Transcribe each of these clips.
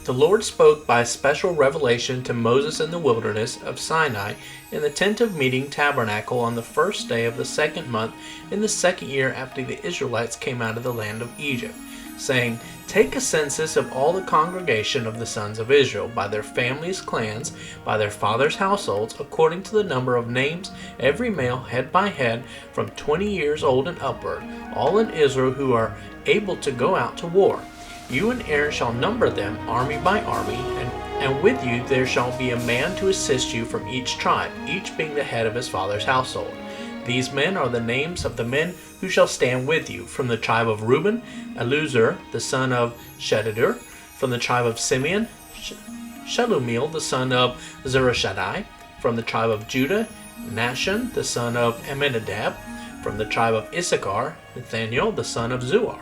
The Lord spoke by special revelation to Moses in the wilderness of Sinai in the tent of meeting tabernacle on the first day of the second month in the second year after the Israelites came out of the land of Egypt, saying, Take a census of all the congregation of the sons of Israel, by their families' clans, by their fathers' households, according to the number of names, every male, head by head, from 20 years old and upward, all in Israel who are able to go out to war. You and Aaron shall number them, army by army, and with you there shall be a man to assist you from each tribe, each being the head of his father's household. These men are the names of the men who shall stand with you. From the tribe of Reuben, Eluzur, the son of Shedeur. From the tribe of Simeon, Shelumiel, the son of Zurishaddai. From the tribe of Judah, Nahshon, the son of Amminadab. From the tribe of Issachar, Nathaniel, the son of Zuar.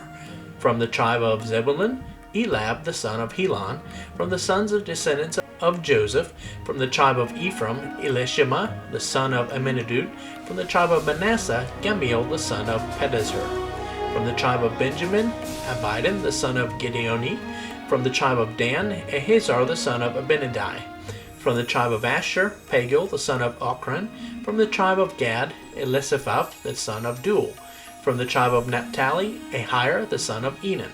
From the tribe of Zebulun, Elab, the son of Helon. From the sons of descendants of Joseph, from the tribe of Ephraim, Elishama, the son of Amminadab. From the tribe of Manasseh, Gamaliel, the son of Pedahzur. From the tribe of Benjamin, Abidan, the son of Gideoni. From the tribe of Dan, Ahazar, the son of Abinadi. From the tribe of Asher, Pagil, the son of Ochran. From the tribe of Gad, Elisaphat, the son of Duel. From the tribe of Naphtali, Ahir, the son of Enan.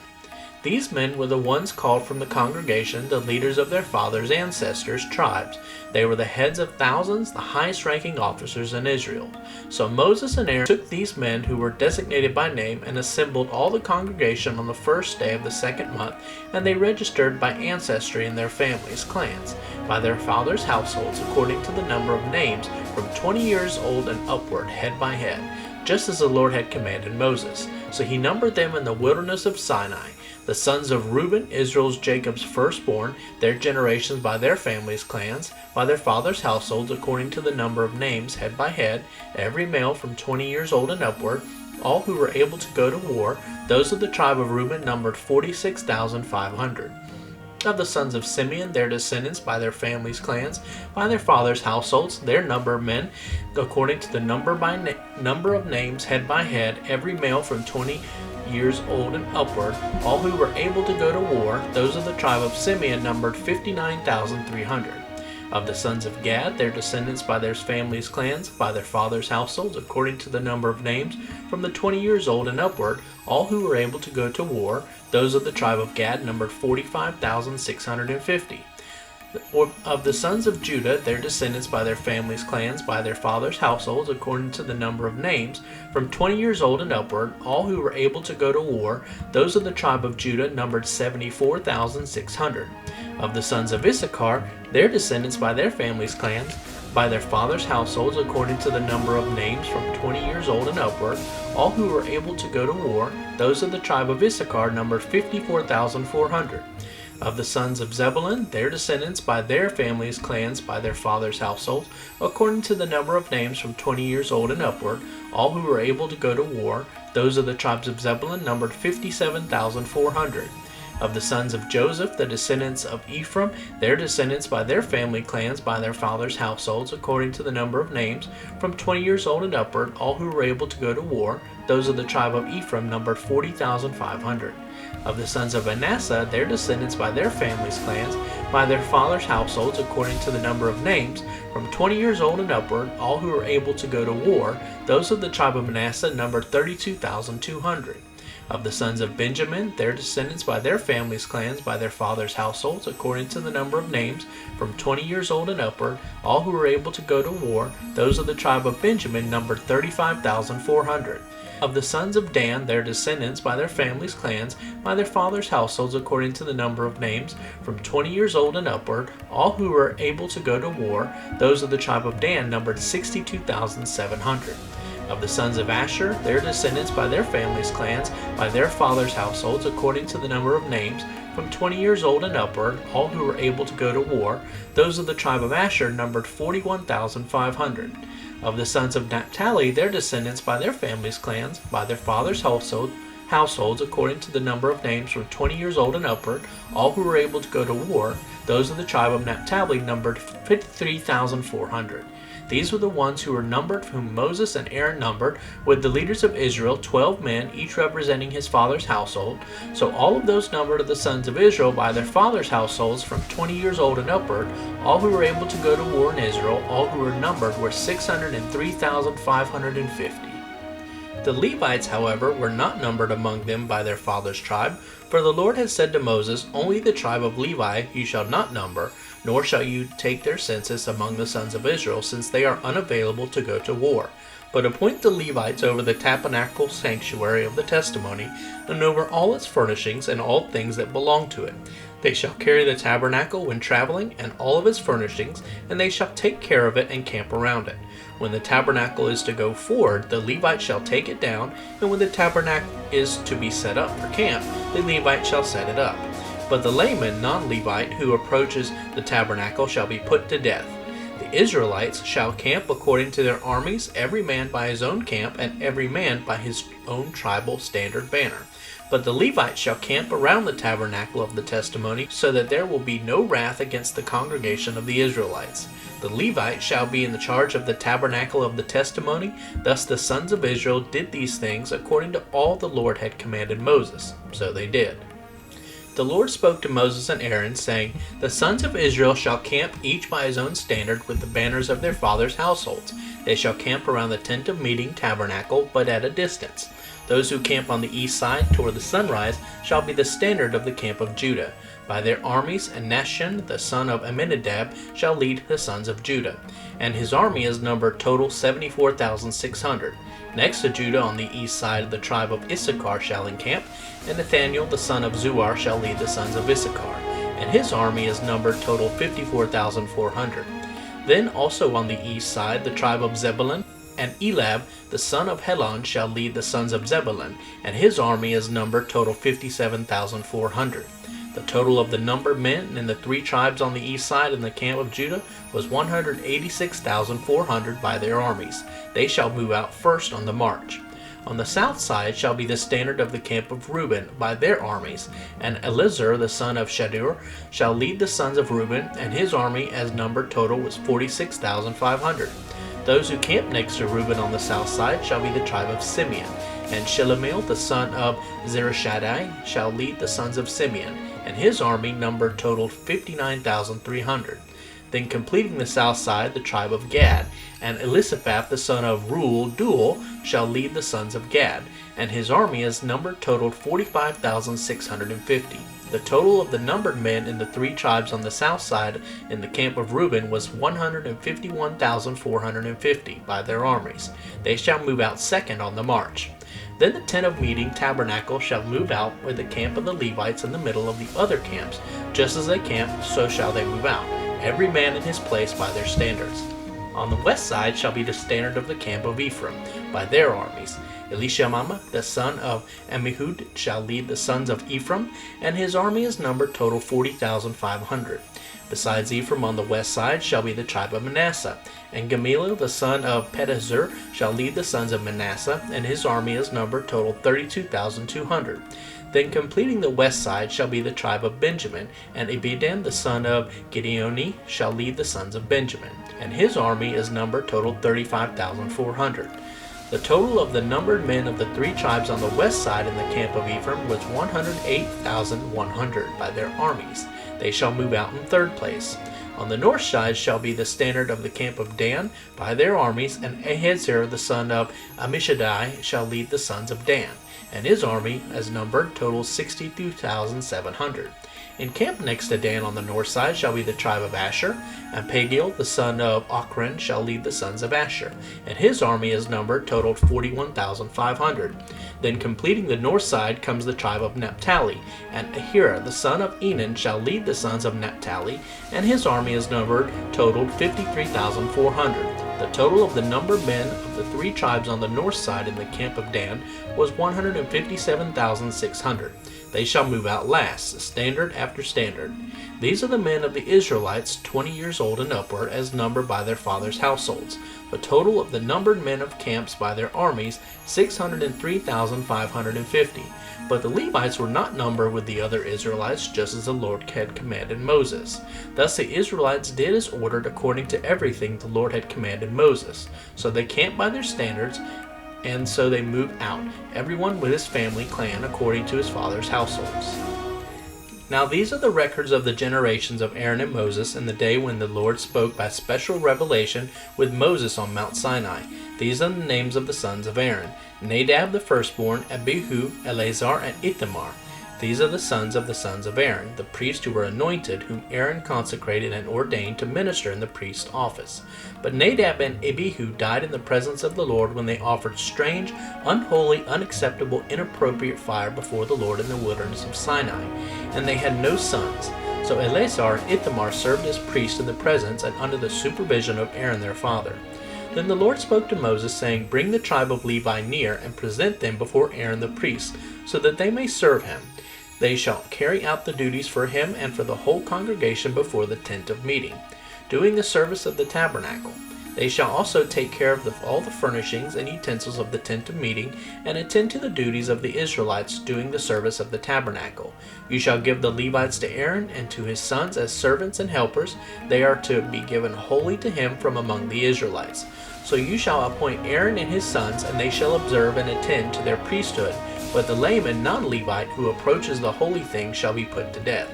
These men were the ones called from the congregation, the leaders of their fathers' ancestors' tribes. They were the heads of thousands, the highest-ranking officers in Israel. So Moses and Aaron took these men who were designated by name and assembled all the congregation on the first day of the second month, and they registered by ancestry in their families' clans, by their fathers' households, according to the number of names, from 20 years old and upward, head by head, just as the Lord had commanded Moses. So he numbered them in the wilderness of Sinai. The sons of Reuben, Israel's Jacob's firstborn, their generations by their families' clans, by their fathers' households, according to the number of names, head by head, every male from 20 years old and upward, all who were able to go to war. Those of the tribe of Reuben numbered 46,500. Of the sons of Simeon, their descendants by their families' clans, by their fathers' households, their number of men, according to the number of names, head by head, every male from 20 years old and upward, all who were able to go to war. Those of the tribe of Simeon numbered 59,300. Of the sons of Gad, their descendants by their families' clans, by their fathers' households, according to the number of names, from the 20 years old and upward, all who were able to go to war. Those of the tribe of Gad numbered 45,650. Of the sons of Judah, their descendants by their families' clans, by their fathers' households, according to the number of names, from 20 years old and upward, all who were able to go to war. Those of the tribe of Judah numbered 74,600. Of the sons of Issachar, their descendants by their families' clans, by their fathers' households, according to the number of names, from 20 years old and upward, all who were able to go to war. Those of the tribe of Issachar numbered 54,400. Of the sons of Zebulun, their descendants by their families' clans, by their fathers' households, according to the number of names, from 20 years old and upward, all who were able to go to war. Those of the tribes of Zebulun numbered 57,400. Of the sons of Joseph, the descendants of Ephraim, their descendants by their family clans, by their fathers' households, according to the number of names, from 20 years old and upward, all who were able to go to war. Those of the tribe of Ephraim numbered 40,500. Of the sons of Manasseh, their descendants by their families' clans, by their fathers' households, according to the number of names, from 20 years old and upward, all who were able to go to war. Those of the tribe of Manasseh numbered 32,200. Of the sons of Benjamin, their descendants by their families' clans, by their fathers' households, according to the number of names, from 20 years old and upward, all who were able to go to war. Those of the tribe of Benjamin numbered 35,400. Of the sons of Dan, their descendants by their families' clans, by their fathers' households, according to the number of names, from 20 years old and upward, all who were able to go to war. Those of the tribe of Dan numbered 62,700. Of the sons of Asher, their descendants by their families' clans, by their fathers' households, according to the number of names, from 20 years old and upward, all who were able to go to war. Those of the tribe of Asher numbered 41,500. Of the sons of Naphtali, their descendants by their families' clans, by their fathers' households, according to the number of names, from 20 years old and upward, all who were able to go to war. Those of the tribe of Naphtali numbered 53,400. These were the ones who were numbered, whom Moses and Aaron numbered, with the leaders of Israel, 12 men, each representing his father's household. So all of those numbered of the sons of Israel by their father's households from 20 years old and upward, all who were able to go to war in Israel, all who were numbered were 603,550. The Levites, however, were not numbered among them by their father's tribe, for the Lord had said to Moses, "Only the tribe of Levi you shall not number, nor shall you take their census among the sons of Israel, since they are unavailable to go to war. But appoint the Levites over the tabernacle sanctuary of the testimony, and over all its furnishings and all things that belong to it. They shall carry the tabernacle when traveling, and all of its furnishings, and they shall take care of it and camp around it. When the tabernacle is to go forward, the Levites shall take it down, and when the tabernacle is to be set up for camp, the Levites shall set it up. But the layman, non-Levite, who approaches the tabernacle shall be put to death. The Israelites shall camp according to their armies, every man by his own camp, and every man by his own tribal standard banner. But the Levites shall camp around the tabernacle of the testimony, so that there will be no wrath against the congregation of the Israelites. The Levites shall be in the charge of the tabernacle of the testimony. Thus the sons of Israel did these things according to all the Lord had commanded Moses. So they did. The Lord spoke to Moses and Aaron, saying, "The sons of Israel shall camp each by his own standard with the banners of their fathers' households. They shall camp around the tent of meeting tabernacle, but at a distance. Those who camp on the east side toward the sunrise shall be the standard of the camp of Judah, by their armies, and Nahshon the son of Amminadab shall lead the sons of Judah. And his army is numbered total 74,600. Next to Judah on the east side, the tribe of Issachar shall encamp, and Nathaniel the son of Zuar shall lead the sons of Issachar, and his army is numbered total 54,400. Then also on the east side, the tribe of Zebulun, and Elab the son of Helon shall lead the sons of Zebulun, and his army is numbered total 57,400. The total of the numbered men in the three tribes on the east side in the camp of Judah was 186,400 by their armies. They shall move out first on the march. On the south side shall be the standard of the camp of Reuben by their armies, and Elizur the son of Shadur shall lead the sons of Reuben, and his army as numbered total was 46,500. Those who camp next to Reuben on the south side shall be the tribe of Simeon, and Shelomiel the son of Zurishaddai shall lead the sons of Simeon, and his army numbered total 59,300. Then completing the south side, the tribe of Gad, and Elisaphat the son of Duel shall lead the sons of Gad, and his army is numbered totaled 45,650. The total of the numbered men in the three tribes on the south side in the camp of Reuben was 151,450 by their armies. They shall move out second on the march. Then the tent of meeting tabernacle shall move out with the camp of the Levites in the middle of the other camps. Just as they camp, so shall they move out, every man in his place by their standards. On the west side shall be the standard of the camp of Ephraim by their armies. Elishamah the son of Ammihud shall lead the sons of Ephraim, and his army is numbered total 40,500. Besides Ephraim on the west side shall be the tribe of Manasseh, and Gamaliel the son of Pedahzur shall lead the sons of Manasseh, and his army is numbered total 32,200. Then completing the west side shall be the tribe of Benjamin, and Abidan the son of Gideoni shall lead the sons of Benjamin, and his army is numbered total 35,400. The total of the numbered men of the three tribes on the west side in the camp of Ephraim was 108,100 by their armies. They shall move out in third place. On the north side shall be the standard of the camp of Dan by their armies, and Ahiezer the son of Ammishaddai shall lead the sons of Dan, and his army, as numbered, totals 62,700. In camp next to Dan on the north side shall be the tribe of Asher, and Pagiel the son of Ochran shall lead the sons of Asher, and his army is numbered totaled 41,500. Then completing the north side comes the tribe of Naphtali, and Ahira the son of Enan shall lead the sons of Naphtali, and his army is numbered totaled 53,400. The total of the numbered men of the three tribes on the north side in the camp of Dan was 157,600. They shall move out last, standard after standard. These are the men of the Israelites 20 years old and upward, as numbered by their fathers' households. The total of the numbered men of camps by their armies, 603,550. But the Levites were not numbered with the other Israelites, just as the Lord had commanded Moses. Thus the Israelites did as ordered according to everything the Lord had commanded Moses. So they camped by their standards, and so they moved out, everyone with his family clan according to his father's households. Now these are the records of the generations of Aaron and Moses in the day when the Lord spoke by special revelation with Moses on Mount Sinai. These are the names of the sons of Aaron: Nadab the firstborn, Abihu, Eleazar, and Ithamar. These are the sons of Aaron, the priests who were anointed, whom Aaron consecrated and ordained to minister in the priest's office. But Nadab and Abihu died in the presence of the Lord when they offered strange, unholy, unacceptable, inappropriate fire before the Lord in the wilderness of Sinai, and they had no sons. So Eleazar and Ithamar served as priests in the presence and under the supervision of Aaron their father. Then the Lord spoke to Moses, saying, Bring the tribe of Levi near, and present them before Aaron the priest, so that they may serve him. They shall carry out the duties for him and for the whole congregation before the tent of meeting, doing the service of the tabernacle. They shall also take care of all the furnishings and utensils of the tent of meeting, and attend to the duties of the Israelites doing the service of the tabernacle. You shall give the Levites to Aaron and to his sons as servants and helpers. They are to be given wholly to him from among the Israelites. So you shall appoint Aaron and his sons, and they shall observe and attend to their priesthood. But the lame and non-Levite who approaches the holy thing shall be put to death.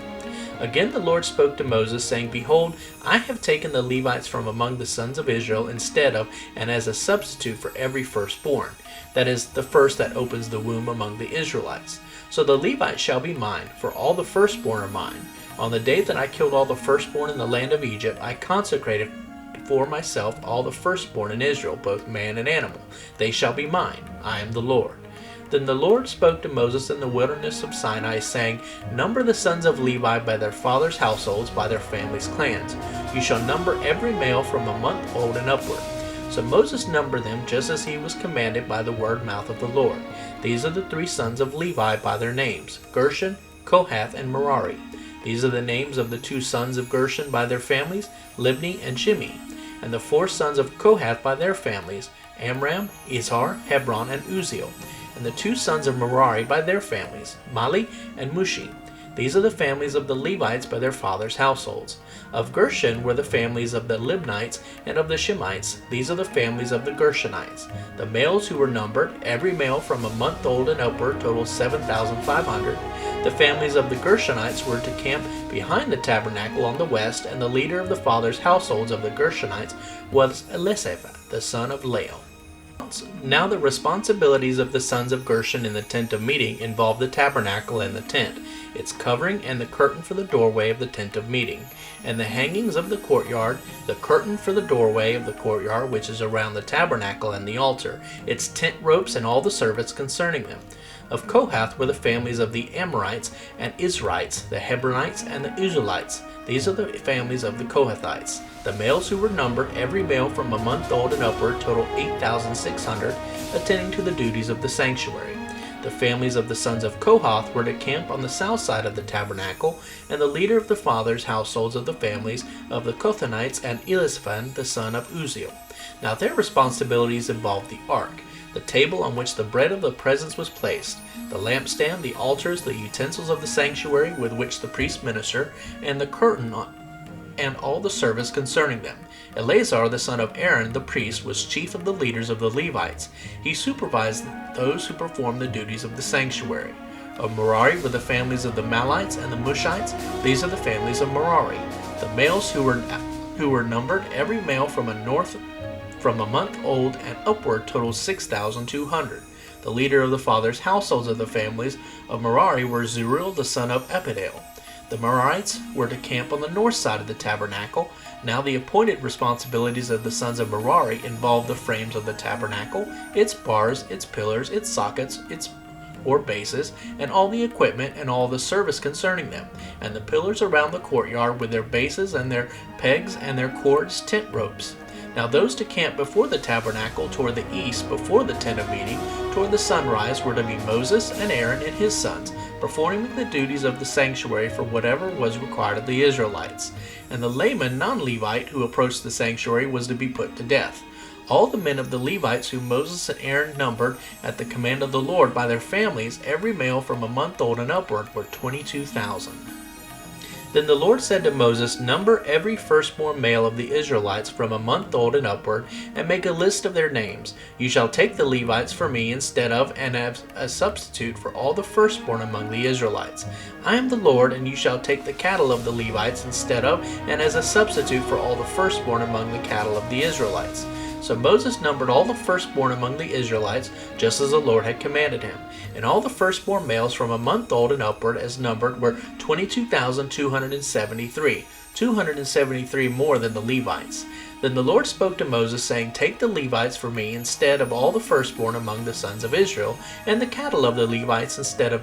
Again the Lord spoke to Moses, saying, Behold, I have taken the Levites from among the sons of Israel instead of, and as a substitute for every firstborn, that is, the first that opens the womb among the Israelites. So the Levites shall be mine, for all the firstborn are mine. On the day that I killed all the firstborn in the land of Egypt, I consecrated for myself all the firstborn in Israel, both man and animal. They shall be mine. I am the Lord. Then the Lord spoke to Moses in the wilderness of Sinai, saying, Number the sons of Levi by their fathers' households, by their families' clans. You shall number every male from a month old and upward. So Moses numbered them just as he was commanded by the word mouth of the Lord. These are the 3 sons of Levi by their names: Gershon, Kohath, and Merari. These are the names of the 2 sons of Gershon by their families, Libni and Shimei. And the 4 sons of Kohath by their families, Amram, Izhar, Hebron, and Uzziel. And the 2 sons of Merari by their families, Mali and Mushi. These are the families of the Levites by their fathers' households. Of Gershon were the families of the Libnites, and of the Shemites. These are the families of the Gershonites. The males who were numbered, every male from a month old and upward, totaled 7,500. The families of the Gershonites were to camp behind the tabernacle on the west, and the leader of the fathers' households of the Gershonites was Elisaphat, the son of Lael. Now the responsibilities of the sons of Gershon in the tent of meeting involve the tabernacle and the tent, its covering, and the curtain for the doorway of the tent of meeting, and the hangings of the courtyard, the curtain for the doorway of the courtyard which is around the tabernacle and the altar, its tent ropes, and all the service concerning them. Of Kohath were the families of the Amorites and Israelites, the Hebronites, and the Uzzielites. These are the families of the Kohathites. The males who were numbered, every male from a month old and upward, total 8,600, attending to the duties of the sanctuary. The families of the sons of Kohath were to camp on the south side of the tabernacle, and the leader of the fathers' households of the families of the Kohathites and Elizaphan, the son of Uzziel. Now their responsibilities involved the ark, the table on which the bread of the presence was placed, the lampstand, the altars, the utensils of the sanctuary with which the priests minister, and the curtain and all the service concerning them. Eleazar, the son of Aaron, the priest, was chief of the leaders of the Levites. He supervised those who performed the duties of the sanctuary. Of Merari were the families of the Malites and the Mushites. These are the families of Merari. The males who were numbered, every male from a month old and upward, totaled 6,200. The leader of the fathers' households of the families of Merari were Zuriel, the son of Epidale. The Merarites were to camp on the north side of the tabernacle. Now the appointed responsibilities of the sons of Merari involved the frames of the tabernacle, its bars, its pillars, its sockets, its bases, and all the equipment and all the service concerning them, and the pillars around the courtyard with their bases and their pegs and their cords, tent ropes. Now those to camp before the tabernacle toward the east, before the tent of meeting, toward the sunrise, were to be Moses and Aaron and his sons, performing the duties of the sanctuary for whatever was required of the Israelites. And the layman non-Levite who approached the sanctuary was to be put to death. All the men of the Levites whom Moses and Aaron numbered at the command of the Lord by their families, every male from a month old and upward, were 22,000. Then the Lord said to Moses, "Number every firstborn male of the Israelites from a month old and upward, and make a list of their names. You shall take the Levites for me instead of, and as a substitute for all the firstborn among the Israelites. I am the Lord, and you shall take the cattle of the Levites instead of, and as a substitute for all the firstborn among the cattle of the Israelites." So Moses numbered all the firstborn among the Israelites, just as the Lord had commanded him. And all the firstborn males from a month old and upward as numbered were 22,273, 273 more than the Levites. Then the Lord spoke to Moses, saying, "Take the Levites for me instead of all the firstborn among the sons of Israel, and the cattle of the Levites instead of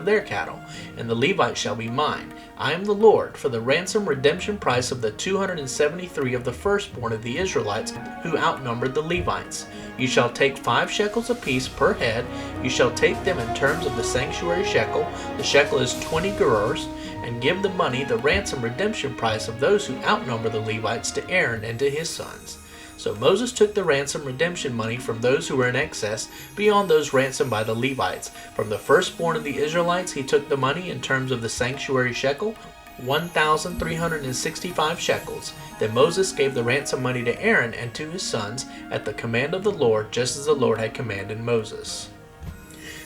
their cattle, and the Levites shall be mine. I am the Lord, for the ransom redemption price of the 273 of the firstborn of the Israelites who outnumbered the Levites. You shall take 5 shekels apiece per head. You shall take them in terms of the sanctuary shekel. The shekel is 20 gerahs, and give the money, the ransom redemption price of those who outnumber the Levites, to Aaron and to his sons." So Moses took the ransom redemption money from those who were in excess, beyond those ransomed by the Levites. From the firstborn of the Israelites he took the money in terms of the sanctuary shekel, 1,365 shekels. Then Moses gave the ransom money to Aaron and to his sons at the command of the Lord, just as the Lord had commanded Moses.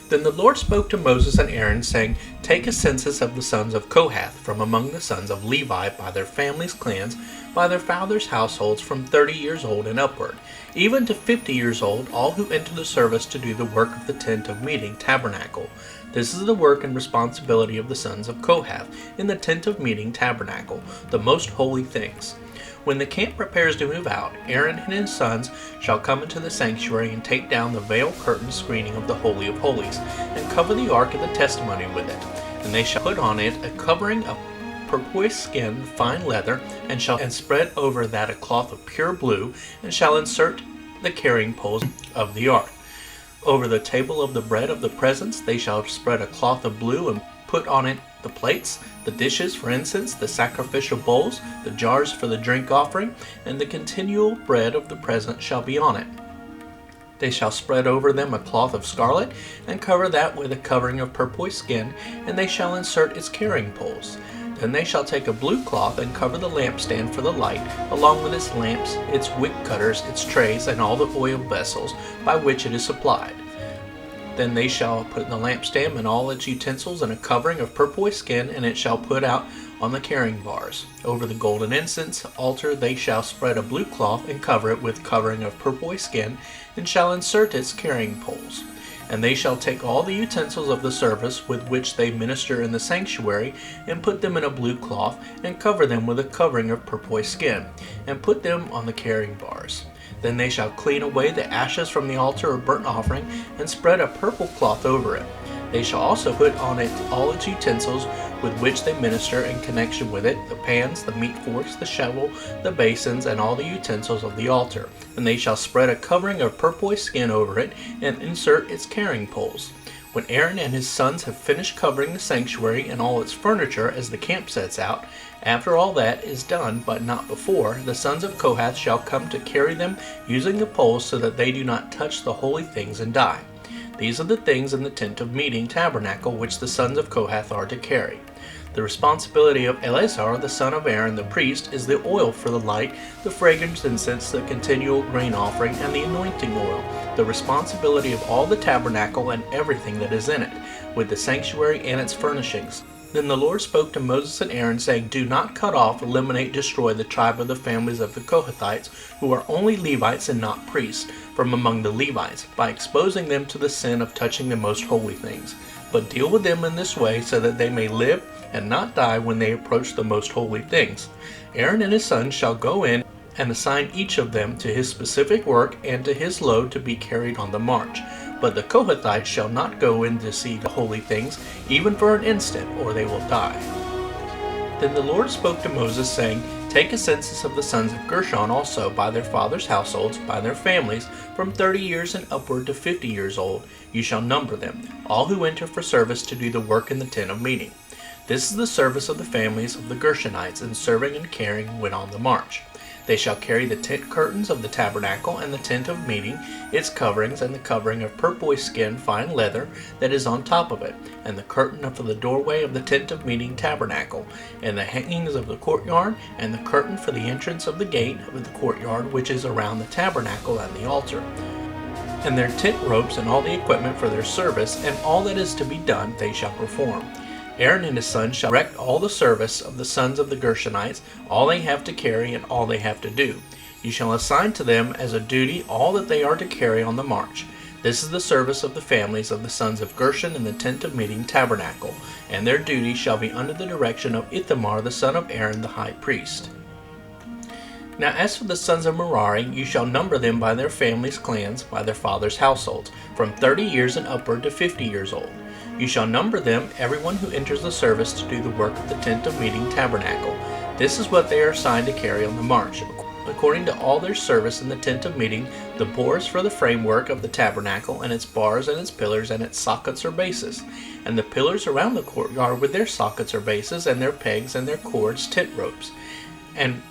Then the Lord spoke to Moses and Aaron, saying, "Take a census of the sons of Kohath from among the sons of Levi by their families' clans, by their fathers' households, from 30 years old and upward, even to 50 years old, all who enter the service to do the work of the tent of meeting, tabernacle. This is the work and responsibility of the sons of Kohath in the tent of meeting, tabernacle, the most holy things. When the camp prepares to move out, Aaron and his sons shall come into the sanctuary and take down the veil curtain screening of the Holy of Holies, and cover the ark of the testimony with it. And they shall put on it a covering of turquoise skin, fine leather, and spread over that a cloth of pure blue, and shall insert the carrying poles of the ark. Over the table of the bread of the presence they shall spread a cloth of blue, and put on it the plates, the dishes for incense, the sacrificial bowls, the jars for the drink offering, and the continual bread of the presence shall be on it. They shall spread over them a cloth of scarlet, and cover that with a covering of turquoise skin, and they shall insert its carrying poles. Then they shall take a blue cloth and cover the lampstand for the light, along with its lamps, its wick cutters, its trays, and all the oil vessels by which it is supplied. Then they shall put the lampstand and all its utensils in a covering of turquoise skin, and it shall put out on the carrying bars. Over the golden incense altar they shall spread a blue cloth and cover it with covering of turquoise skin, and shall insert its carrying poles. And they shall take all the utensils of the service with which they minister in the sanctuary, and put them in a blue cloth, and cover them with a covering of turquoise skin, and put them on the carrying bars. Then they shall clean away the ashes from the altar of burnt offering, and spread a purple cloth over it. They shall also put on it all its utensils with which they minister in connection with it, the pans, the meat forks, the shovel, the basins, and all the utensils of the altar. And they shall spread a covering of turquoise skin over it, and insert its carrying poles. When Aaron and his sons have finished covering the sanctuary and all its furniture as the camp sets out, after all that is done, but not before, the sons of Kohath shall come to carry them using the poles, so that they do not touch the holy things and die. These are the things in the tent of meeting, tabernacle, which the sons of Kohath are to carry. The responsibility of Eleazar, the son of Aaron, the priest, is the oil for the light, the fragrance incense, the continual grain offering, and the anointing oil. The responsibility of all the tabernacle and everything that is in it, with the sanctuary and its furnishings. Then the Lord spoke to Moses and Aaron, saying, "Do not cut off, eliminate, destroy the tribe of the families of the Kohathites, who are only Levites and not priests, from among the Levites, by exposing them to the sin of touching the most holy things. But deal with them in this way, so that they may live and not die when they approach the most holy things. Aaron and his sons shall go in and assign each of them to his specific work and to his load to be carried on the march. But the Kohathites shall not go in to see the holy things, even for an instant, or they will die." Then the Lord spoke to Moses, saying, Take a census of the sons of Gershon also, by their fathers' households, by their families, from 30 years and upward to 50 years old. You shall number them, all who enter for service to do the work in the tent of meeting. This is the service of the families of the Gershonites, in serving and carrying when on the march. They shall carry the tent curtains of the tabernacle and the tent of meeting, its coverings, and the covering of porpoise skin fine leather that is on top of it, and the curtain of the doorway of the tent of meeting tabernacle, and the hangings of the courtyard, and the curtain for the entrance of the gate of the courtyard which is around the tabernacle and the altar, and their tent ropes and all the equipment for their service, and all that is to be done they shall perform. Aaron and his sons shall direct all the service of the sons of the Gershonites, all they have to carry and all they have to do. You shall assign to them as a duty all that they are to carry on the march. This is the service of the families of the sons of Gershon in the tent of meeting tabernacle, and their duty shall be under the direction of Ithamar the son of Aaron the high priest. Now as for the sons of Merari, you shall number them by their families' clans, by their fathers' households, from 30 years and upward to 50 years old. You shall number them, everyone who enters the service to do the work of the tent of meeting tabernacle. This is what they are assigned to carry on the march, according to all their service in the tent of meeting, the bores for the framework of the tabernacle, and its bars and its pillars and its sockets or bases, and the pillars around the courtyard with their sockets or bases, and their pegs and their cords, tent ropes, and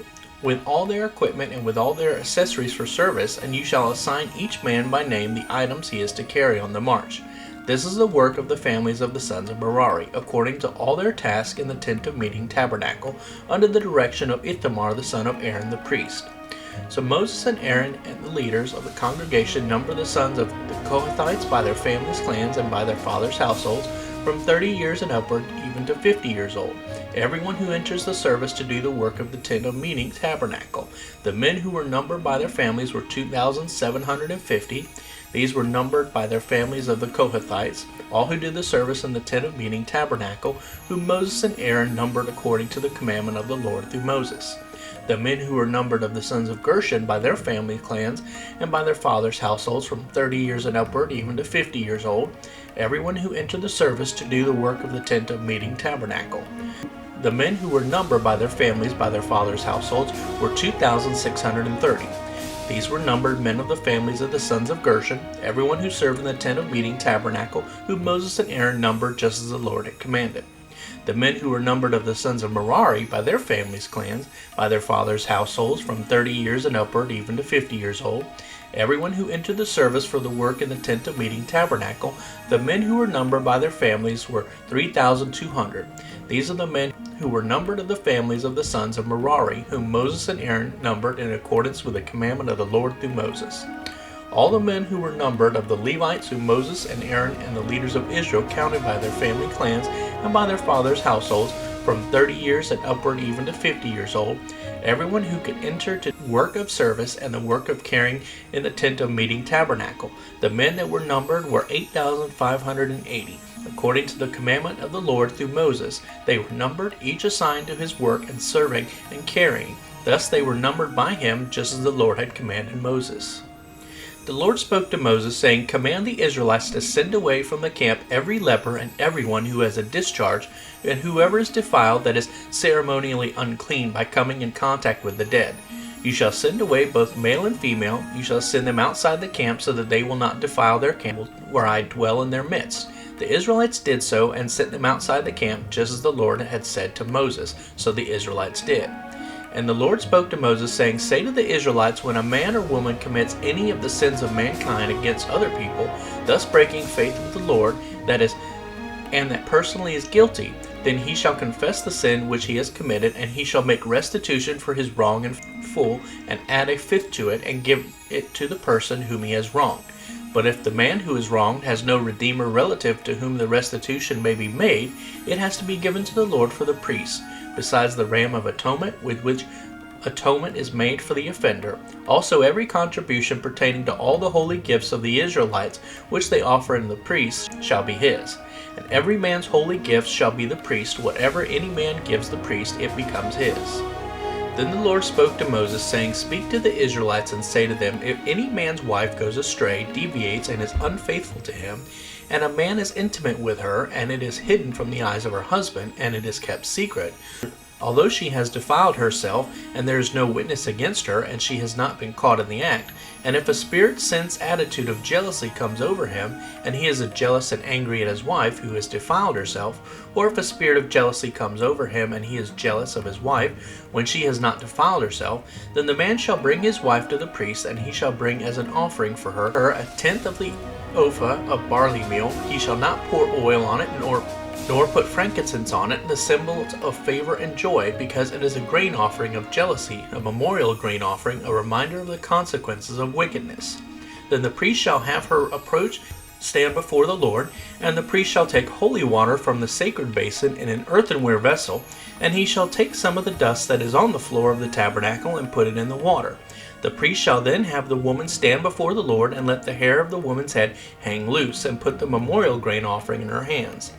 with all their equipment and with all their accessories for service, and you shall assign each man by name the items he is to carry on the march. This is the work of the families of the sons of Merari, according to all their task in the tent of meeting tabernacle, under the direction of Ithamar the son of Aaron the priest. So Moses and Aaron and the leaders of the congregation number the sons of the Kohathites by their families' clans and by their fathers' households, from 30 years and upward, even to 50 years old, everyone who enters the service to do the work of the tent of meeting tabernacle. The men who were numbered by their families were 2,750. These were numbered by their families of the Kohathites, all who did the service in the tent of meeting tabernacle, whom Moses and Aaron numbered according to the commandment of the Lord through Moses. The men who were numbered of the sons of Gershon by their family clans and by their fathers' households, from 30 years and upward, even to 50 years old, everyone who entered the service to do the work of the tent of meeting tabernacle. The men who were numbered by their families by their fathers' households were 2,630. These were numbered men of the families of the sons of Gershon, everyone who served in the tent of meeting tabernacle, whom Moses and Aaron numbered just as the Lord had commanded. The men who were numbered of the sons of Merari by their families' clans, by their fathers' households, from 30 years and upward, even to 50 years old, everyone who entered the service for the work in the tent of meeting tabernacle, the men who were numbered by their families were 3,200. These are the men who were numbered of the families of the sons of Merari, whom Moses and Aaron numbered in accordance with the commandment of the Lord through Moses. All the men who were numbered of the Levites, whom Moses and Aaron and the leaders of Israel counted by their family clans and by their fathers' households, from 30 years and upward, even to 50 years old, everyone who could enter to work of service and the work of carrying in the tent of meeting tabernacle. The men that were numbered were 8,580. According to the commandment of the Lord through Moses, they were numbered, each assigned to his work and serving and carrying. Thus they were numbered by him, just as the Lord had commanded Moses. The Lord spoke to Moses, saying, Command the Israelites to send away from the camp every leper and everyone who has a discharge, and whoever is defiled, that is ceremonially unclean by coming in contact with the dead. You shall send away both male and female. You shall send them outside the camp, so that they will not defile their camp, where I dwell in their midst. The Israelites did so, and sent them outside the camp, just as the Lord had said to Moses. So the Israelites did. And the Lord spoke to Moses, saying, Say to the Israelites, when a man or woman commits any of the sins of mankind against other people, thus breaking faith with the Lord, and that personally is guilty, then he shall confess the sin which he has committed, and he shall make restitution for his wrong in full, and add a fifth to it, and give it to the person whom he has wronged. But if the man who is wronged has no redeemer relative to whom the restitution may be made, it has to be given to the Lord for the priest, besides the ram of atonement, with which atonement is made for the offender. Also every contribution pertaining to all the holy gifts of the Israelites, which they offer in the priests, shall be his. And every man's holy gift shall be the priest. Whatever any man gives the priest, it becomes his. Then the Lord spoke to Moses, saying, Speak to the Israelites and say to them, If any man's wife goes astray, deviates, and is unfaithful to him, and a man is intimate with her, and it is hidden from the eyes of her husband, and it is kept secret, although she has defiled herself, and there is no witness against her, and she has not been caught in the act, and if a spirit-sense attitude of jealousy comes over him, and he is jealous and angry at his wife who has defiled herself, or if a spirit of jealousy comes over him, and he is jealous of his wife when she has not defiled herself, then the man shall bring his wife to the priest, and he shall bring as an offering for her a tenth of the ephah of barley meal. He shall not pour oil on it, nor put frankincense on it, the symbol of favor and joy, because it is a grain offering of jealousy, a memorial grain offering, a reminder of the consequences of wickedness. Then the priest shall have her approach, stand before the Lord, and the priest shall take holy water from the sacred basin in an earthenware vessel, and he shall take some of the dust that is on the floor of the tabernacle and put it in the water. The priest shall then have the woman stand before the Lord, and let the hair of the woman's head hang loose, and put the memorial grain offering in her hands,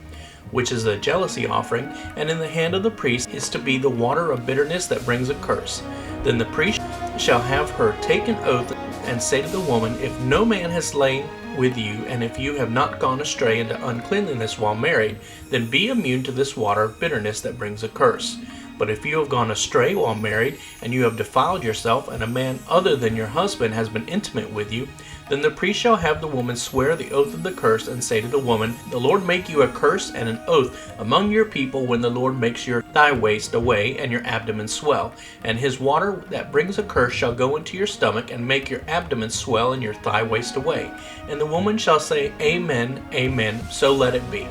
which is the jealousy offering, and in the hand of the priest is to be the water of bitterness that brings a curse. Then the priest shall have her take an oath and say to the woman, if no man has lain with you, and if you have not gone astray into uncleanliness while married, then be immune to this water of bitterness that brings a curse. But if you have gone astray while married, and you have defiled yourself, and a man other than your husband has been intimate with you, then the priest shall have the woman swear the oath of the curse, and say to the woman, the Lord make you a curse and an oath among your people when the Lord makes your thigh waste away and your abdomen swell. And his water that brings a curse shall go into your stomach, and make your abdomen swell and your thigh waste away. And the woman shall say, Amen, Amen, so let it be.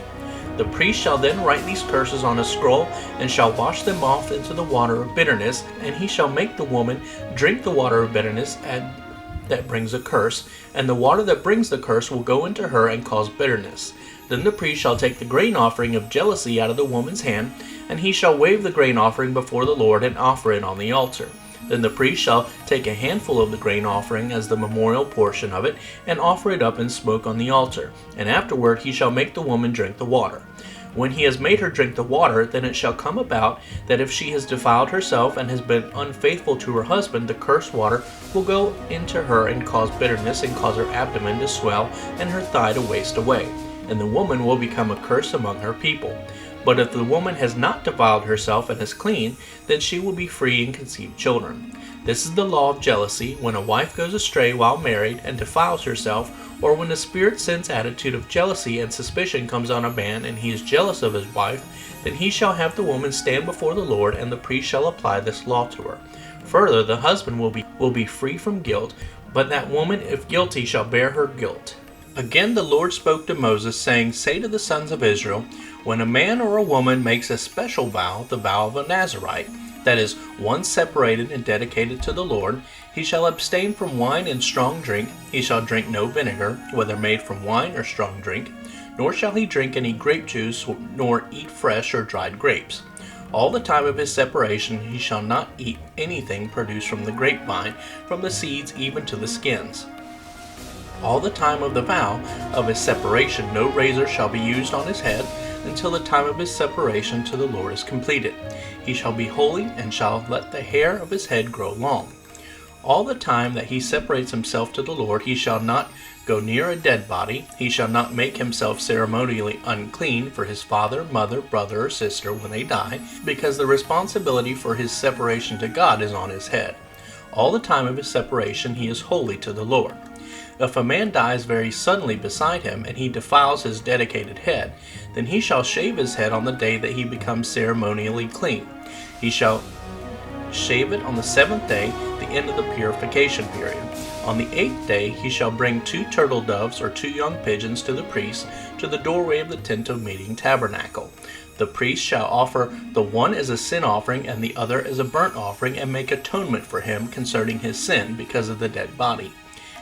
The priest shall then write these curses on a scroll, and shall wash them off into the water of bitterness, and he shall make the woman drink the water of bitterness that brings a curse, and the water that brings the curse will go into her and cause bitterness. Then the priest shall take the grain offering of jealousy out of the woman's hand, and he shall wave the grain offering before the Lord and offer it on the altar. Then the priest shall take a handful of the grain offering as the memorial portion of it, and offer it up in smoke on the altar. And afterward he shall make the woman drink the water. When he has made her drink the water, then it shall come about that if she has defiled herself and has been unfaithful to her husband, the cursed water will go into her and cause bitterness, and cause her abdomen to swell and her thigh to waste away. And the woman will become a curse among her people. But if the woman has not defiled herself and is clean, then she will be free and conceive children. This is the law of jealousy, when a wife goes astray while married and defiles herself, or when the spirit-sense attitude of jealousy and suspicion comes on a man, and he is jealous of his wife, then he shall have the woman stand before the Lord, and the priest shall apply this law to her. Further, the husband will be free from guilt, but that woman, if guilty, shall bear her guilt. Again the Lord spoke to Moses, saying, Say to the sons of Israel, when a man or a woman makes a special vow, the vow of a Nazirite, that is, one separated and dedicated to the Lord, he shall abstain from wine and strong drink. He shall drink no vinegar, whether made from wine or strong drink, nor shall he drink any grape juice, nor eat fresh or dried grapes. All the time of his separation he shall not eat anything produced from the grapevine, from the seeds even to the skins. All the time of the vow of his separation no razor shall be used on his head, until the time of his separation to the Lord is completed. He shall be holy, and shall let the hair of his head grow long. All the time that he separates himself to the Lord, he shall not go near a dead body. He shall not make himself ceremonially unclean for his father, mother, brother, or sister when they die, because the responsibility for his separation to God is on his head. All the time of his separation he is holy to the Lord. If a man dies very suddenly beside him, and he defiles his dedicated head, then he shall shave his head on the day that he becomes ceremonially clean. He shall shave it on the 7th day, the end of the purification period. On the 8th day he shall bring 2 turtle doves or 2 young pigeons to the priest, to the doorway of the tent of meeting tabernacle. The priest shall offer the one as a sin offering and the other as a burnt offering, and make atonement for him concerning his sin because of the dead body.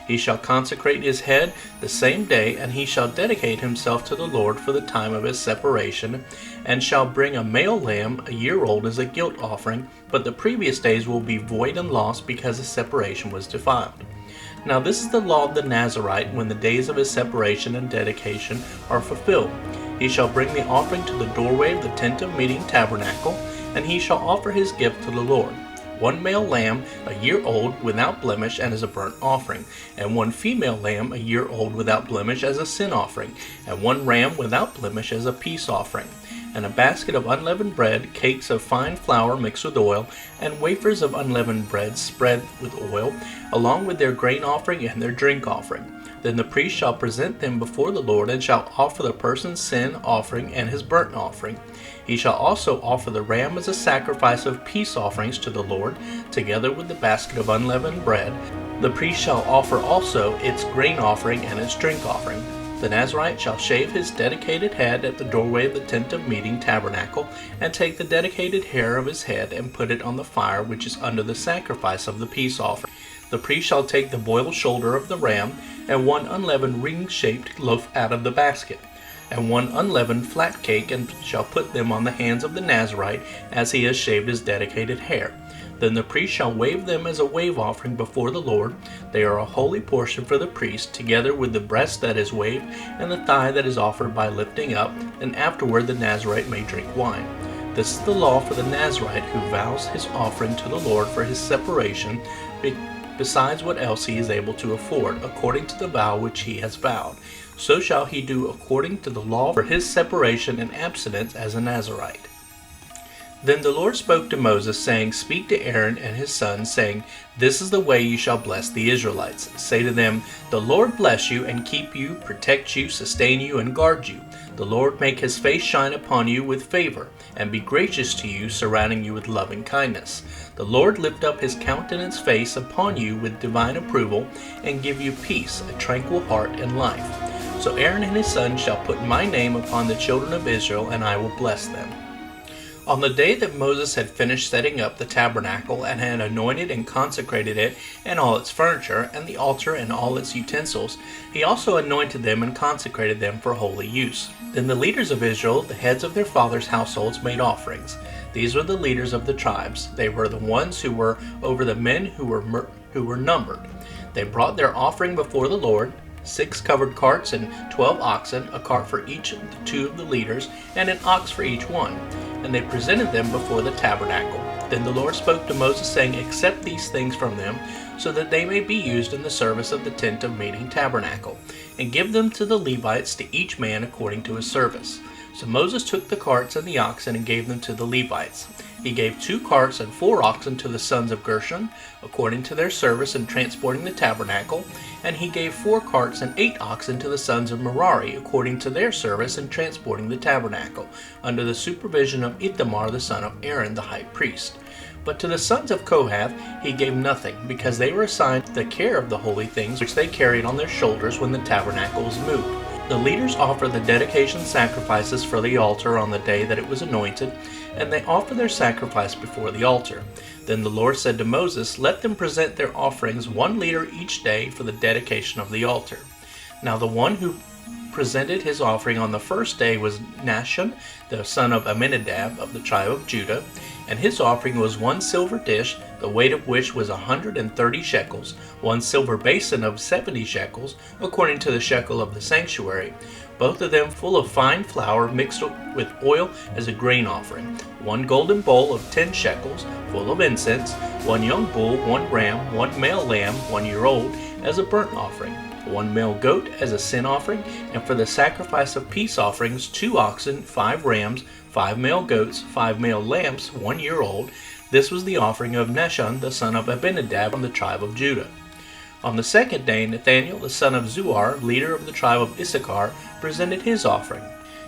He shall consecrate his head the same day, and he shall dedicate himself to the Lord for the time of his separation, and shall bring a male lamb a year old as a guilt offering, but the previous days will be void and lost because his separation was defiled. Now this is the law of the Nazirite when the days of his separation and dedication are fulfilled. He shall bring the offering to the doorway of the tent of meeting tabernacle, and he shall offer his gift to the Lord. 1 male lamb a year old without blemish and as a burnt offering, and 1 female lamb a year old without blemish as a sin offering, and 1 ram without blemish as a peace offering. and a basket of unleavened bread, cakes of fine flour mixed with oil, and wafers of unleavened bread spread with oil, along with their grain offering and their drink offering. Then the priest shall present them before the Lord, and shall offer the person's sin offering and his burnt offering. He shall also offer the ram as a sacrifice of peace offerings to the Lord, together with the basket of unleavened bread. The priest shall offer also its grain offering and its drink offering. The Nazirite shall shave his dedicated head at the doorway of the tent of meeting tabernacle, and take the dedicated hair of his head and put it on the fire which is under the sacrifice of the peace offering. The priest shall take the boiled shoulder of the ram, and one unleavened ring-shaped loaf out of the basket, and one unleavened flat cake, and shall put them on the hands of the Nazirite as he has shaved his dedicated hair. Then the priest shall wave them as a wave offering before the Lord. They are a holy portion for the priest, together with the breast that is waved and the thigh that is offered by lifting up, and afterward the Nazirite may drink wine. This is the law for the Nazirite who vows his offering to the Lord for his separation, besides what else he is able to afford, according to the vow which he has vowed. So shall he do according to the law for his separation and abstinence as a Nazirite. Then the Lord spoke to Moses, saying, Speak to Aaron and his sons, saying, This is the way you shall bless the Israelites. Say to them, The Lord bless you and keep you, protect you, sustain you, and guard you. The Lord make his face shine upon you with favor, and be gracious to you, surrounding you with loving kindness. The Lord lift up his countenance face upon you with divine approval, and give you peace, a tranquil heart, and life. So Aaron and his sons shall put my name upon the children of Israel, and I will bless them. On the day that Moses had finished setting up the tabernacle, and had anointed and consecrated it and all its furniture, and the altar and all its utensils, he also anointed them and consecrated them for holy use. Then the leaders of Israel, the heads of their fathers' households, made offerings. These were the leaders of the tribes. They were the ones who were over the men who were numbered. They brought their offering before the Lord, 6 covered carts and 12 oxen, a cart for each of the 2 of the leaders, and an ox for each one. And they presented them before the tabernacle. Then the Lord spoke to Moses, saying, Accept these things from them, so that they may be used in the service of the tent of meeting tabernacle, and give them to the Levites, to each man according to his service. So Moses took the carts and the oxen and gave them to the Levites. He gave 2 carts and 4 oxen to the sons of Gershon, according to their service in transporting the tabernacle, and he gave 4 carts and 8 oxen to the sons of Merari, according to their service in transporting the tabernacle, under the supervision of Ithamar the son of Aaron the high priest. But to the sons of Kohath he gave nothing, because they were assigned the care of the holy things which they carried on their shoulders when the tabernacle was moved. The leaders offer the dedication sacrifices for the altar on the day that it was anointed, and they offer their sacrifice before the altar. Then the Lord said to Moses, Let them present their offerings 1 liter each day for the dedication of the altar. Now the one who presented his offering on the first day was Nahshon, the son of Amminadab of the tribe of Judah, and his offering was 1 silver dish, the weight of which was 130 shekels, 1 silver basin of 70 shekels, according to the shekel of the sanctuary, both of them full of fine flour mixed with oil as a grain offering, 1 golden bowl of 10 shekels, full of incense, 1 young bull, 1 ram, 1 male lamb, 1 year old, as a burnt offering, 1 male goat as a sin offering, and for the sacrifice of peace offerings 2 oxen, 5 rams, 5 male goats, 5 male lambs, 1 year old. This was the offering of Nahshon the son of Abinadab from the tribe of Judah. On the second day, Nathaniel the son of Zuar, leader of the tribe of Issachar, presented his offering.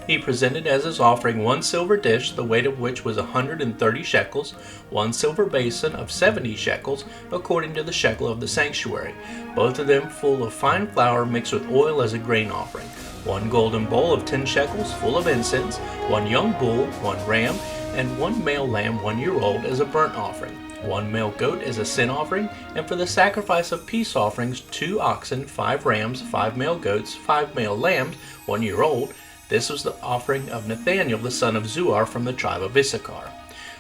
He presented as his offering 1 silver dish, the weight of which was 130 shekels, 1 silver basin of 70 shekels, according to the shekel of the sanctuary, both of them full of fine flour mixed with oil as a grain offering, 1 golden bowl of 10 shekels, full of incense, 1 young bull, 1 ram, and 1 male lamb 1 year old as a burnt offering, 1 male goat as a sin offering, and for the sacrifice of peace offerings 2 oxen, 5 rams, 5 male goats, 5 male lambs 1 year old. This was the offering of Nathaniel the son of Zuar from the tribe of Issachar.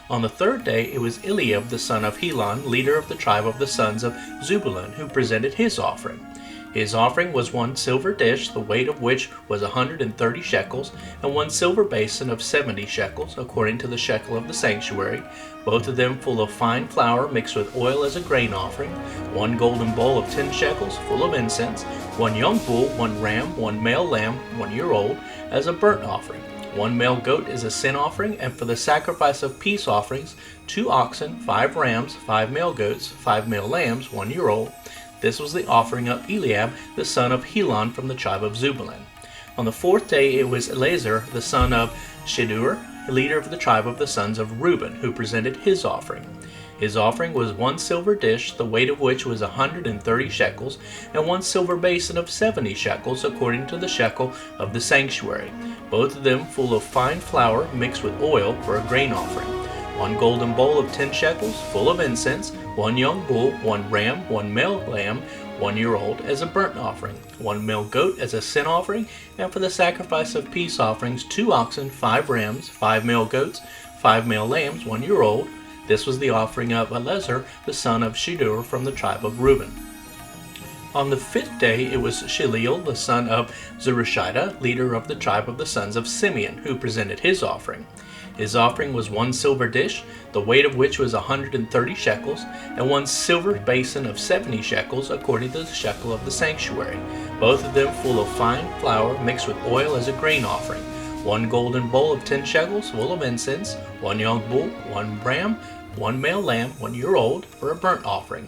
On the third day it was Eliab the son of Helon, leader of the tribe of the sons of Zebulun, who presented his offering. His offering was 1 silver dish, the weight of which was 130 shekels, and 1 silver basin of 70 shekels, according to the shekel of the sanctuary, both of them full of fine flour mixed with oil as a grain offering, 1 golden bowl of 10 shekels, full of incense, 1 young bull, 1 ram, 1 male lamb 1 year old, as a burnt offering, 1 male goat as a sin offering, and for the sacrifice of peace offerings, 2 oxen, 5 rams, 5 male goats, 5 male lambs, 1 year old. This was the offering of Eliab, the son of Helon, from the tribe of Zebulun. On the 4th day it was Eleazar, the son of Shedeur, leader of the tribe of the sons of Reuben, who presented his offering. His offering was 1 silver dish, the weight of which was 130 shekels, and 1 silver basin of 70 shekels, according to the shekel of the sanctuary, both of them full of fine flour mixed with oil for a grain offering. 1 golden bowl of 10 shekels, full of incense, 1 young bull, 1 ram, 1 male lamb, 1 year old, as a burnt offering, 1 male goat as a sin offering, and for the sacrifice of peace offerings, 2 oxen, 5 rams, 5 male goats, 5 male lambs, 1 year old. This was the offering of Eleazar, the son of Shedeur, from the tribe of Reuben. On the 5th day it was Shaleel, the son of Zerushaidah, leader of the tribe of the sons of Simeon, who presented his offering. His offering was 1 silver dish, the weight of which was 130 shekels, and 1 silver basin of 70 shekels, according to the shekel of the sanctuary, both of them full of fine flour mixed with oil as a grain offering. 1 golden bowl of 10 shekels, full of incense, 1 young bull, 1 ram, 1 male lamb, 1 year old, for a burnt offering.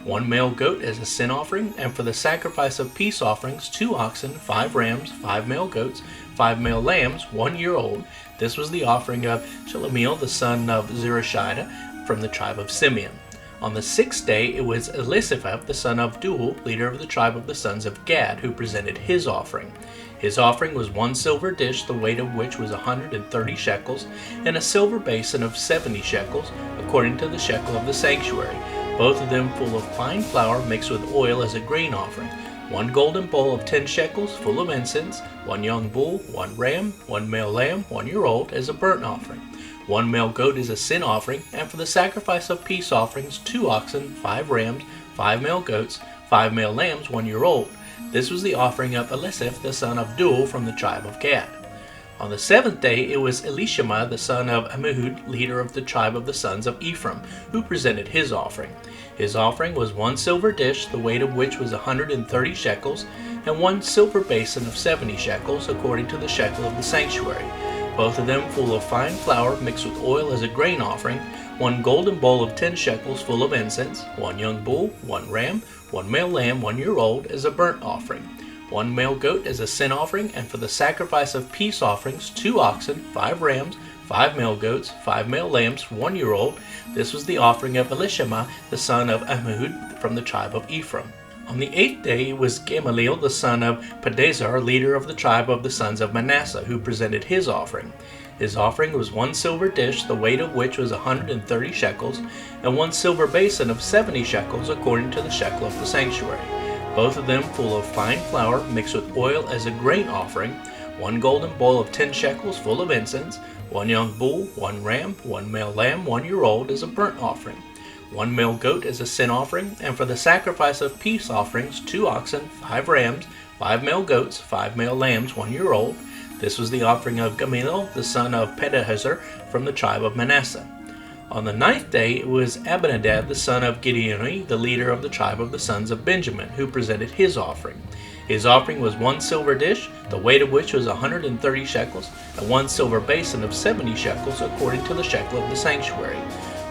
1 male goat as a sin offering, and for the sacrifice of peace offerings, 2 oxen, 5 rams, 5 male goats, 5 male lambs, 1 year old. This was the offering of Shelomiel, the son of Zerushaidah, from the tribe of Simeon. On the 6th day it was Elisaphat, the son of Deuel, leader of the tribe of the sons of Gad, who presented his offering. His offering was 1 silver dish, the weight of which was 130 shekels, and a silver basin of 70 shekels, according to the shekel of the sanctuary, both of them full of fine flour mixed with oil as a grain offering. 1 golden bowl of 10 shekels, full of incense, 1 young bull, 1 ram, 1 male lamb, 1 year old, as a burnt offering. 1 male goat is a sin offering, and for the sacrifice of peace offerings, 2 oxen, 5 rams, 5 male goats, 5 male lambs, 1 year old. This was the offering of Elisaph, the son of Deuel, from the tribe of Gad. On the 7th day it was Elishama, the son of Ammihud, leader of the tribe of the sons of Ephraim, who presented his offering. His offering was 1 silver dish, the weight of which was 130 shekels, and 1 silver basin of 70 shekels, according to the shekel of the sanctuary, both of them full of fine flour mixed with oil as a grain offering. 1 golden bowl of 10 shekels, full of incense, 1 young bull, 1 ram, 1 male lamb, 1 year old, as a burnt offering. 1 male goat as a sin offering, and for the sacrifice of peace offerings, 2 oxen, 5 rams, 5 male goats, 5 male lambs, 1 year old. This was the offering of Elishama, the son of Ammihud, from the tribe of Ephraim. On the 8th day it was Gamaliel, the son of Pedazar, leader of the tribe of the sons of Manasseh, who presented his offering. His offering was 1 silver dish, the weight of which was 130 shekels, and 1 silver basin of 70 shekels, according to the shekel of the sanctuary, both of them full of fine flour mixed with oil as a grain offering. 1 golden bowl of 10 shekels, full of incense, 1 young bull, 1 ram, 1 male lamb, 1 year old, as a burnt offering. 1 male goat as a sin offering, and for the sacrifice of peace offerings, 2 oxen, 5 rams, 5 male goats, 5 male lambs, 1 year old. This was the offering of Gamaliel, the son of Pedahzur, from the tribe of Manasseh. On the 9th day it was Abinadab, the son of Gideoni, the leader of the tribe of the sons of Benjamin, who presented his offering. His offering was 1 silver dish, the weight of which was 130 shekels, and 1 silver basin of 70 shekels, according to the shekel of the sanctuary,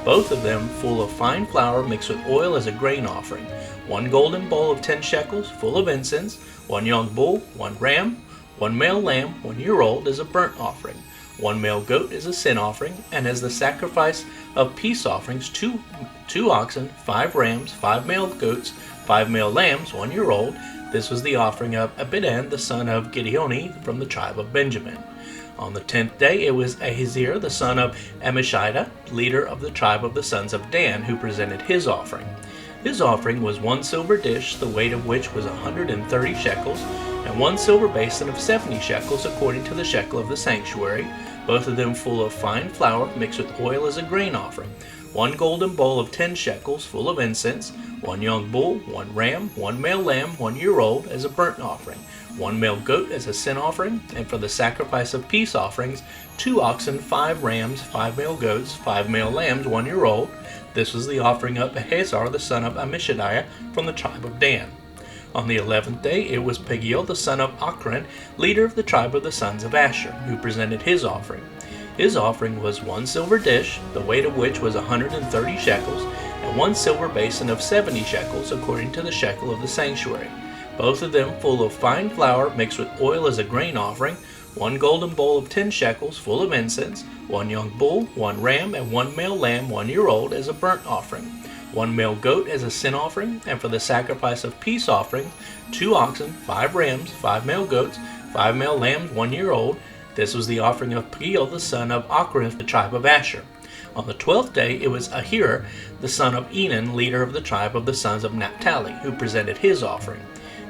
both of them full of fine flour mixed with oil as a grain offering. 1 golden bowl of 10 shekels, full of incense, 1 young bull, 1 ram, 1 male lamb, 1 year old, as a burnt offering. 1 male goat is a sin offering, and as the sacrifice of peace offerings, 2 oxen, 5 rams, 5 male goats, 5 male lambs, 1 year old. This was the offering of Abidan, the son of Gideoni, from the tribe of Benjamin. On the 10th day it was Ahizir, the son of Ammishidah, leader of the tribe of the sons of Dan, who presented his offering. His offering was 1 silver dish, the weight of which was 130 shekels, and 1 silver basin of 70 shekels, according to the shekel of the sanctuary, both of them full of fine flour mixed with oil as a grain offering. 1 golden bowl of 10 shekels, full of incense, 1 young bull, 1 ram, 1 male lamb, 1 year old, as a burnt offering. 1 male goat as a sin offering, and for the sacrifice of peace offerings, 2 oxen, 5 rams, 5 male goats, 5 male lambs, 1 year old. This was the offering of Ahazar, the son of Ammishidah, from the tribe of Dan. On the 11th day it was Pagiel the son of Ochran, leader of the tribe of the sons of Asher, who presented his offering. His offering was 1 silver dish, the weight of which was 130 shekels, and 1 silver basin of 70 shekels, according to the shekel of the sanctuary, both of them full of fine flour mixed with oil as a grain offering, 1 golden bowl of 10 shekels full of incense, 1 young bull, 1 ram, and 1 male lamb 1 year old as a burnt offering, 1 male goat as a sin offering, and for the sacrifice of peace offerings, 2 oxen, 5 rams, 5 male goats, 5 male lambs 1 year old. This was the offering of Pagiel the son of Ochran of the tribe of Asher. On the 12th day it was Ahira the son of Enan, leader of the tribe of the sons of Naphtali, who presented his offering.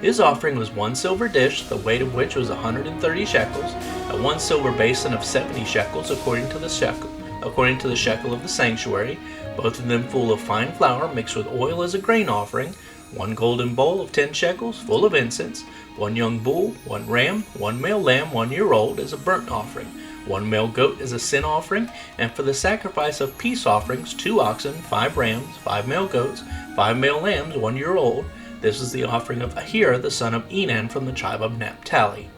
His offering was 1 silver dish, the weight of which was 130 shekels, and 1 silver basin of 70 shekels, according to the shekel of the sanctuary, both of them full of fine flour mixed with oil as a grain offering, 1 golden bowl of 10 shekels full of incense, 1 young bull, 1 ram, 1 male lamb 1 year old as a burnt offering, 1 male goat as a sin offering, and for the sacrifice of peace offerings, 2 oxen, 5 rams, 5 male goats, 5 male lambs 1 year old. This was the offering of Ahira the son of Enan from the tribe of Naphtali.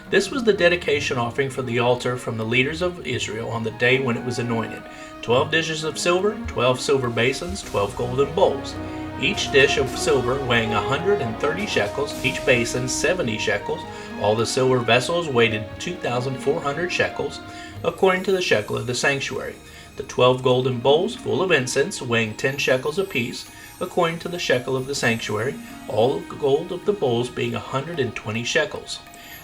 This was the dedication offering for the altar from the leaders of Israel on the day when it was anointed: 12 dishes of silver, 12 silver basins, 12 golden bowls, each dish of silver weighing 130 shekels, each basin 70 shekels. All the silver vessels weighed 2,400 shekels, according to the shekel of the sanctuary. The 12 golden bowls full of incense, weighing 10 shekels apiece, according to the shekel of the sanctuary, all the gold of the bowls being 120 shekels.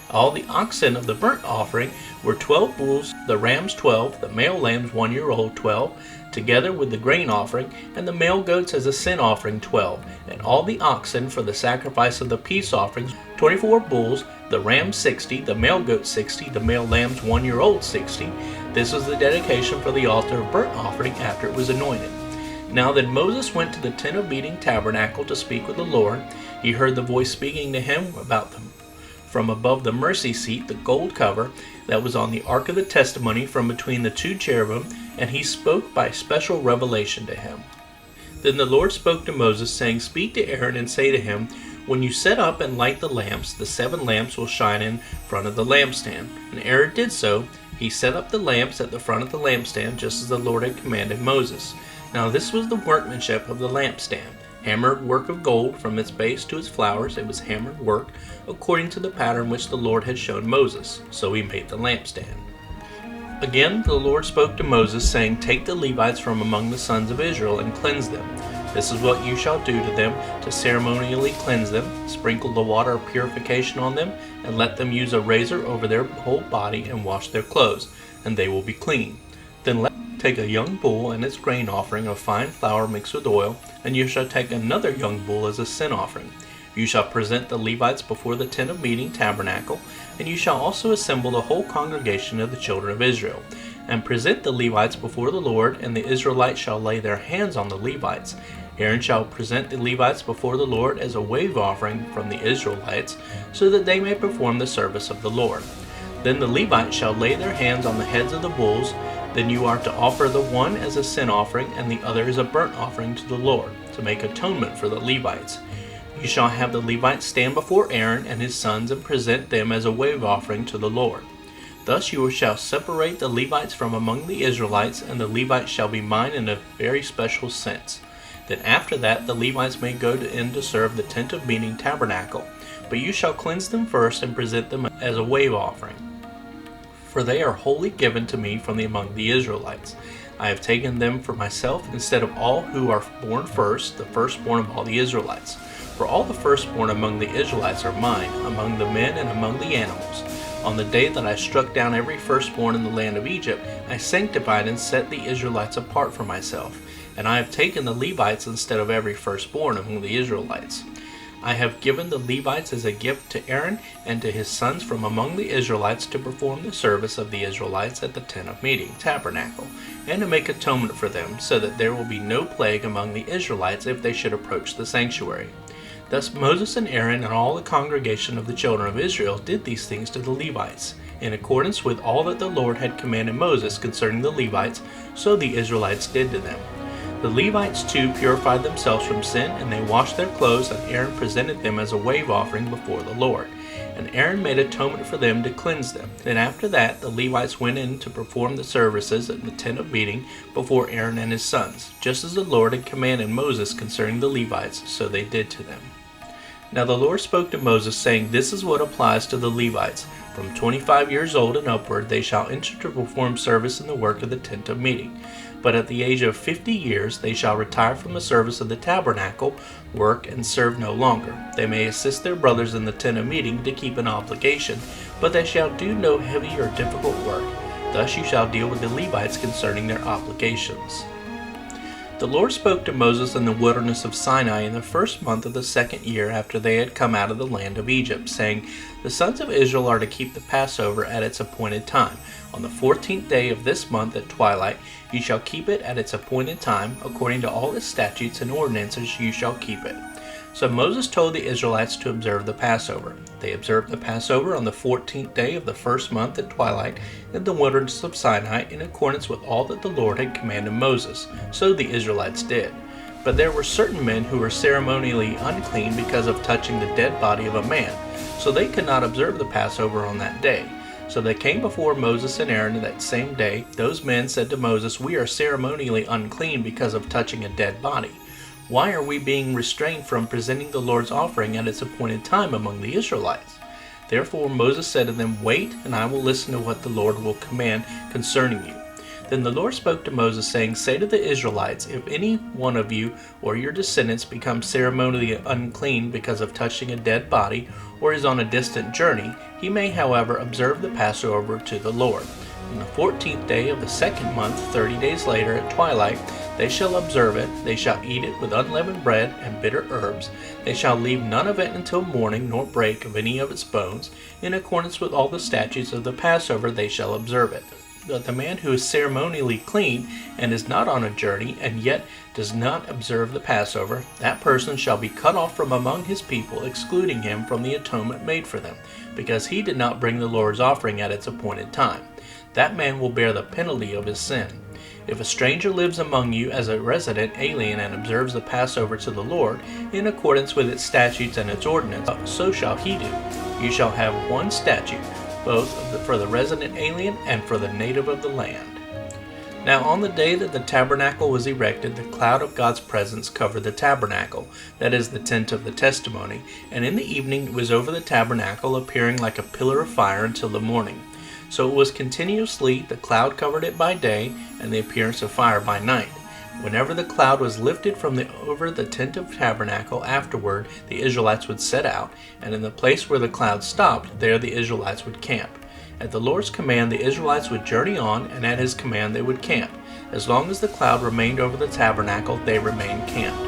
All the oxen of the burnt offering were 12 bulls, the rams 12, the male lambs 1 year old 12, together with the grain offering, and the male goats as a sin offering 12, and all the oxen for the sacrifice of the peace offerings 24 bulls, the rams 60, the male goats 60, the male lambs 1 year old 60. This was the dedication for the altar of burnt offering after it was anointed. Now then Moses went to the tent of meeting tabernacle to speak with the Lord. He heard the voice speaking to him about them from above the mercy seat, the gold cover that was on the ark of the testimony from between the 2 cherubim, and he spoke by special revelation to him. Then the Lord spoke to Moses, saying, Speak to Aaron and say to him, When you set up and light the lamps, the 7 lamps will shine in front of the lampstand. And Aaron did so. He set up the lamps at the front of the lampstand, just as the Lord had commanded Moses. Now this was the workmanship of the lampstand: hammered work of gold from its base to its flowers. It was hammered work according to the pattern which the Lord had shown Moses. So he made the lampstand. Again the Lord spoke to Moses, saying, Take the Levites from among the sons of Israel and cleanse them. This is what you shall do to them to ceremonially cleanse them. Sprinkle the water of purification on them, and let them use a razor over their whole body and wash their clothes, and they will be clean. Then let take a young bull and its grain offering of fine flour mixed with oil, and you shall take another young bull as a sin offering. You shall present the Levites before the tent of meeting tabernacle, and you shall also assemble the whole congregation of the children of Israel, and present the Levites before the Lord, and the Israelites shall lay their hands on the Levites. Aaron shall present the Levites before the Lord as a wave offering from the Israelites, so that they may perform the service of the Lord. Then the Levites shall lay their hands on the heads of the bulls. Then you are to offer the one as a sin offering, and the other as a burnt offering to the Lord, to make atonement for the Levites. You shall have the Levites stand before Aaron and his sons, and present them as a wave offering to the Lord. Thus you shall separate the Levites from among the Israelites, and the Levites shall be mine in a very special sense. Then after that the Levites may go in to serve the tent of meeting tabernacle, but you shall cleanse them first and present them as a wave offering. For they are wholly given to me from among the Israelites. I have taken them for myself instead of all who are born first, the firstborn of all the Israelites. For all the firstborn among the Israelites are mine, among the men and among the animals. On the day that I struck down every firstborn in the land of Egypt, I sanctified and set the Israelites apart for myself, and I have taken the Levites instead of every firstborn among the Israelites. I have given the Levites as a gift to Aaron and to his sons from among the Israelites to perform the service of the Israelites at the tent of meeting tabernacle, and to make atonement for them, so that there will be no plague among the Israelites if they should approach the sanctuary. Thus Moses and Aaron and all the congregation of the children of Israel did these things to the Levites, in accordance with all that the Lord had commanded Moses concerning the Levites, so the Israelites did to them. The Levites too purified themselves from sin, and they washed their clothes, and Aaron presented them as a wave offering before the Lord. And Aaron made atonement for them to cleanse them. Then after that, the Levites went in to perform the services in the tent of meeting before Aaron and his sons, just as the Lord had commanded Moses concerning the Levites, so they did to them. Now the Lord spoke to Moses, saying, This is what applies to the Levites. From 25 years old and upward they shall enter to perform service in the work of the tent of meeting. But at the age of 50 years they shall retire from the service of the tabernacle work and serve no longer. They may assist their brothers in the tent of meeting to keep an obligation, but they shall do no heavy or difficult work. Thus you shall deal with the Levites concerning their obligations. The Lord spoke to Moses in the wilderness of Sinai in the first month of the second year after they had come out of the land of Egypt, saying, The sons of Israel are to keep the Passover at its appointed time. On the 14th day of this month at twilight you shall keep it at its appointed time. According to all its statutes and ordinances you shall keep it. So Moses told the Israelites to observe the Passover. They observed the Passover on the 14th day of the first month at twilight in the wilderness of Sinai, in accordance with all that the Lord had commanded Moses. So the Israelites did. But there were certain men who were ceremonially unclean because of touching the dead body of a man, so they could not observe the Passover on that day. So they came before Moses and Aaron that same day. Those men said to Moses, We are ceremonially unclean because of touching a dead body. Why are we being restrained from presenting the Lord's offering at its appointed time among the Israelites? Therefore Moses said to them, Wait, and I will listen to what the Lord will command concerning you. Then the Lord spoke to Moses, saying, Say to the Israelites, If any one of you or your descendants becomes ceremonially unclean because of touching a dead body, or is on a distant journey, he may, however, observe the Passover to the Lord. On the 14th day of the second month, 30 days later, at twilight, they shall observe it. They shall eat it with unleavened bread and bitter herbs. They shall leave none of it until morning, nor break of any of its bones. In accordance with all the statutes of the Passover, they shall observe it. But the man who is ceremonially clean and is not on a journey, and yet does not observe the Passover, that person shall be cut off from among his people, excluding him from the atonement made for them, because he did not bring the Lord's offering at its appointed time. That man will bear the penalty of his sin. If a stranger lives among you as a resident alien and observes the Passover to the Lord, in accordance with its statutes and its ordinance, so shall he do. You shall have one statute, both for the resident alien and for the native of the land. Now on the day that the tabernacle was erected, the cloud of God's presence covered the tabernacle, that is, the tent of the testimony, and in the evening it was over the tabernacle, appearing like a pillar of fire until the morning. So it was continuously, the cloud covered it by day, and the appearance of fire by night. Whenever the cloud was lifted from over the tent of tabernacle, afterward the Israelites would set out, and in the place where the cloud stopped, there the Israelites would camp. At the Lord's command the Israelites would journey on, and at his command they would camp. As long as the cloud remained over the tabernacle, they remained camped.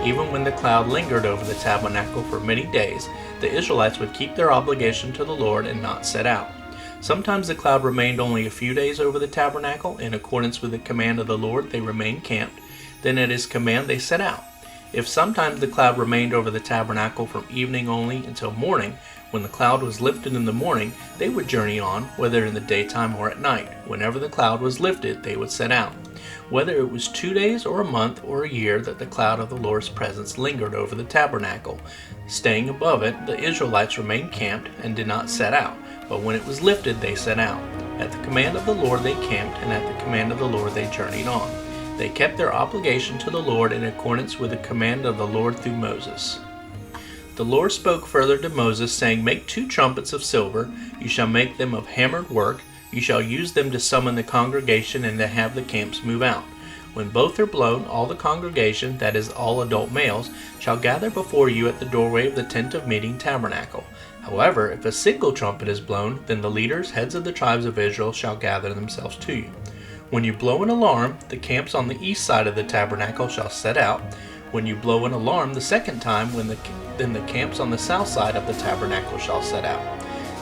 Even when the cloud lingered over the tabernacle for many days, the Israelites would keep their obligation to the Lord and not set out. Sometimes the cloud remained only a few days over the tabernacle. In accordance with the command of the Lord, they remained camped. Then at his command they set out. If sometimes the cloud remained over the tabernacle from evening only until morning, when the cloud was lifted in the morning, they would journey on, whether in the daytime or at night. Whenever the cloud was lifted, they would set out. Whether it was 2 days or a month or a year that the cloud of the Lord's presence lingered over the tabernacle, staying above it, the Israelites remained camped and did not set out. But when it was lifted, they set out. At the command of the Lord they camped, and at the command of the Lord they journeyed on. They kept their obligation to the Lord in accordance with the command of the Lord through Moses. The Lord spoke further to Moses, saying, Make 2 trumpets of silver. You shall make them of hammered work. You shall use them to summon the congregation and to have the camps move out. When both are blown, all the congregation, that is, all adult males, shall gather before you at the doorway of the tent of meeting tabernacle. However, if a single trumpet is blown, then the leaders, heads of the tribes of Israel, shall gather themselves to you. When you blow an alarm, the camps on the east side of the tabernacle shall set out. When you blow an alarm the second time, then the camps on the south side of the tabernacle shall set out.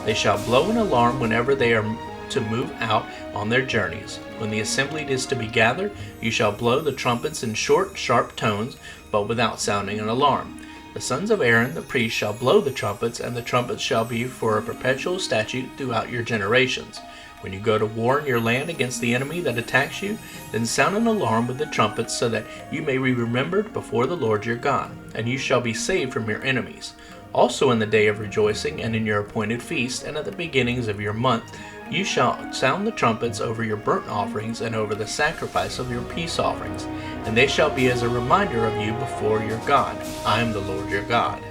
They shall blow an alarm whenever they are to move out on their journeys. When the assembly is to be gathered, you shall blow the trumpets in short, sharp tones, but without sounding an alarm. The sons of Aaron the priest shall blow the trumpets, and the trumpets shall be for a perpetual statute throughout your generations. When you go to war in your land against the enemy that attacks you, then sound an alarm with the trumpets so that you may be remembered before the Lord your God, and you shall be saved from your enemies. Also in the day of rejoicing and in your appointed feast and at the beginnings of your month, you shall sound the trumpets over your burnt offerings and over the sacrifice of your peace offerings, and they shall be as a reminder of you before your God. I am the Lord your God.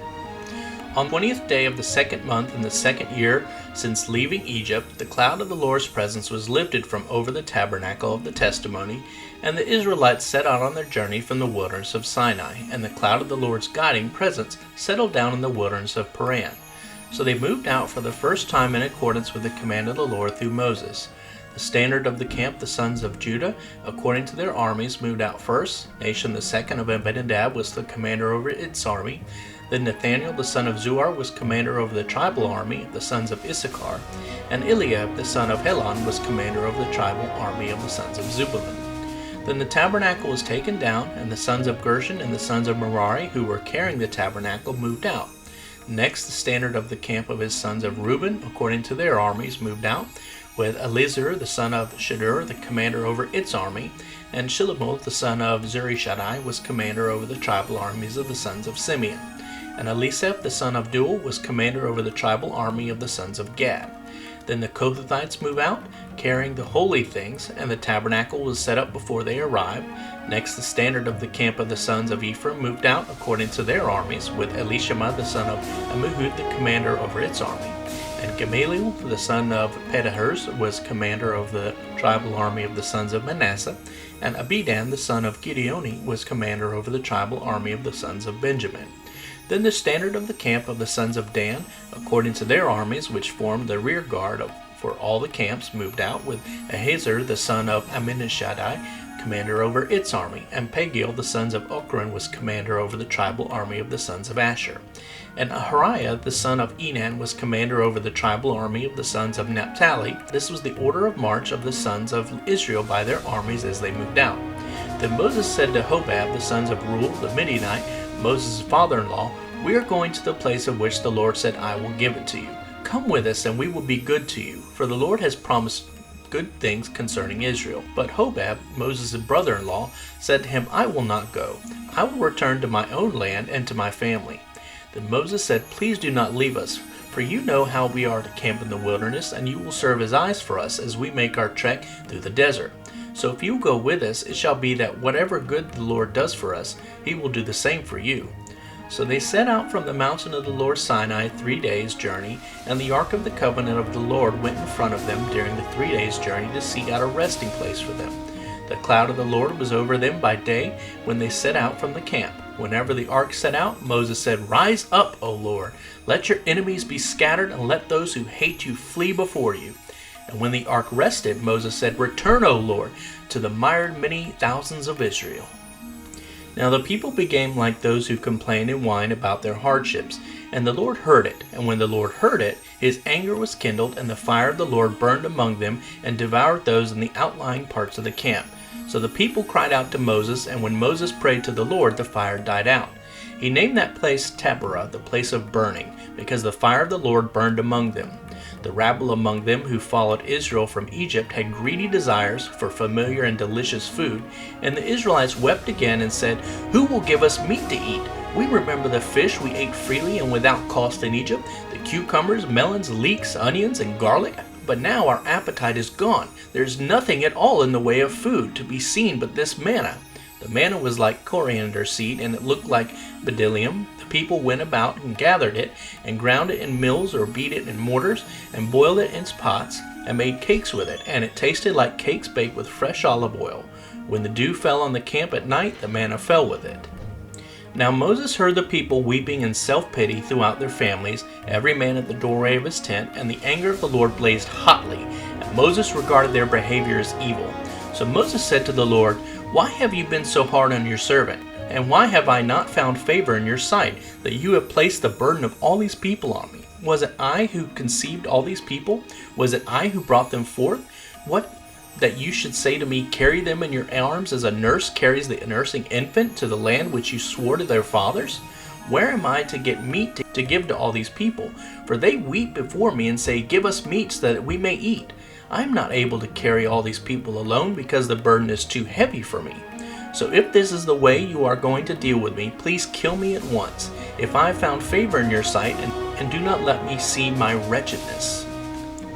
On the 20th day of the second month in the second year since leaving Egypt, the cloud of the Lord's presence was lifted from over the tabernacle of the testimony, and the Israelites set out on their journey from the wilderness of Sinai, and the cloud of the Lord's guiding presence settled down in the wilderness of Paran. So they moved out for the first time in accordance with the command of the Lord through Moses. The standard of the camp, the sons of Judah, according to their armies, moved out first. Nahshon the second of Abinadab was the commander over its army. Then Nathaniel the son of Zuar was commander over the tribal army of the sons of Issachar. And Eliab the son of Helon was commander over the tribal army of the sons of Zebulun. Then the tabernacle was taken down, and the sons of Gershon and the sons of Merari, who were carrying the tabernacle, moved out. Next, the standard of the camp of his sons of Reuben, according to their armies, moved out, with Elizur the son of Shedeur, the commander over its army, and Shilemoth the son of Zurishaddai was commander over the tribal armies of the sons of Simeon. And Elisaph the son of Duel was commander over the tribal army of the sons of Gad. Then the Kohathites moved out, carrying the holy things, and the tabernacle was set up before they arrived. Next, the standard of the camp of the sons of Ephraim moved out according to their armies, with Elishama the son of Ammihud the commander over its army. And Gamaliel the son of Pedahur was commander of the tribal army of the sons of Manasseh, and Abidan the son of Gideoni was commander over the tribal army of the sons of Benjamin. Then the standard of the camp of the sons of Dan, according to their armies, which formed the rear guard for all the camps, moved out, with Ahiezer the son of Amminadab, commander over its army, and Pagiel the sons of Ochran was commander over the tribal army of the sons of Asher. And Ahariah the son of Enan was commander over the tribal army of the sons of Naphtali. This was the order of march of the sons of Israel by their armies as they moved out. Then Moses said to Hobab the sons of Reuel the Midianite, Moses' father-in-law, "We are going to the place of which the Lord said, I will give it to you. Come with us, and we will be good to you, for the Lord has promised good things concerning Israel." But Hobab, Moses' brother-in-law, said to him, "I will not go. I will return to my own land and to my family." Then Moses said, "Please do not leave us, for you know how we are to camp in the wilderness, and you will serve as eyes for us as we make our trek through the desert. So if you go with us, it shall be that whatever good the Lord does for us, he will do the same for you." So they set out from the mountain of the Lord Sinai 3 days' journey, and the ark of the covenant of the Lord went in front of them during the 3 days' journey to seek out a resting place for them. The cloud of the Lord was over them by day when they set out from the camp. Whenever the ark set out, Moses said, "Rise up, O Lord, let your enemies be scattered, and let those who hate you flee before you." And when the ark rested, Moses said, "Return, O Lord, to the mired many thousands of Israel." Now the people became like those who complain and whine about their hardships, and the Lord heard it. And when the Lord heard it, his anger was kindled, and the fire of the Lord burned among them, and devoured those in the outlying parts of the camp. So the people cried out to Moses, and when Moses prayed to the Lord, the fire died out. He named that place Taberah, the place of burning, because the fire of the Lord burned among them. The rabble among them who followed Israel from Egypt had greedy desires for familiar and delicious food, and the Israelites wept again and said, "Who will give us meat to eat? We remember the fish we ate freely and without cost in Egypt, the cucumbers, melons, leeks, onions, and garlic. But now our appetite is gone. There is nothing at all in the way of food to be seen but this manna." The manna was like coriander seed, and it looked like bdellium. The people went about and gathered it, and ground it in mills or beat it in mortars, and boiled it in pots, and made cakes with it, and it tasted like cakes baked with fresh olive oil. When the dew fell on the camp at night, the manna fell with it. Now Moses heard the people weeping in self-pity throughout their families, every man at the doorway of his tent, and the anger of the Lord blazed hotly, and Moses regarded their behavior as evil. So Moses said to the Lord, "Why have you been so hard on your servant? And why have I not found favor in your sight, that you have placed the burden of all these people on me? Was it I who conceived all these people? Was it I who brought them forth? What, that you should say to me, 'Carry them in your arms as a nurse carries the nursing infant to the land which you swore to their fathers'? Where am I to get meat to give to all these people? For they weep before me and say, 'Give us meat so that we may eat.' I am not able to carry all these people alone because the burden is too heavy for me. So if this is the way you are going to deal with me, please kill me at once, if I have found favor in your sight, and do not let me see my wretchedness."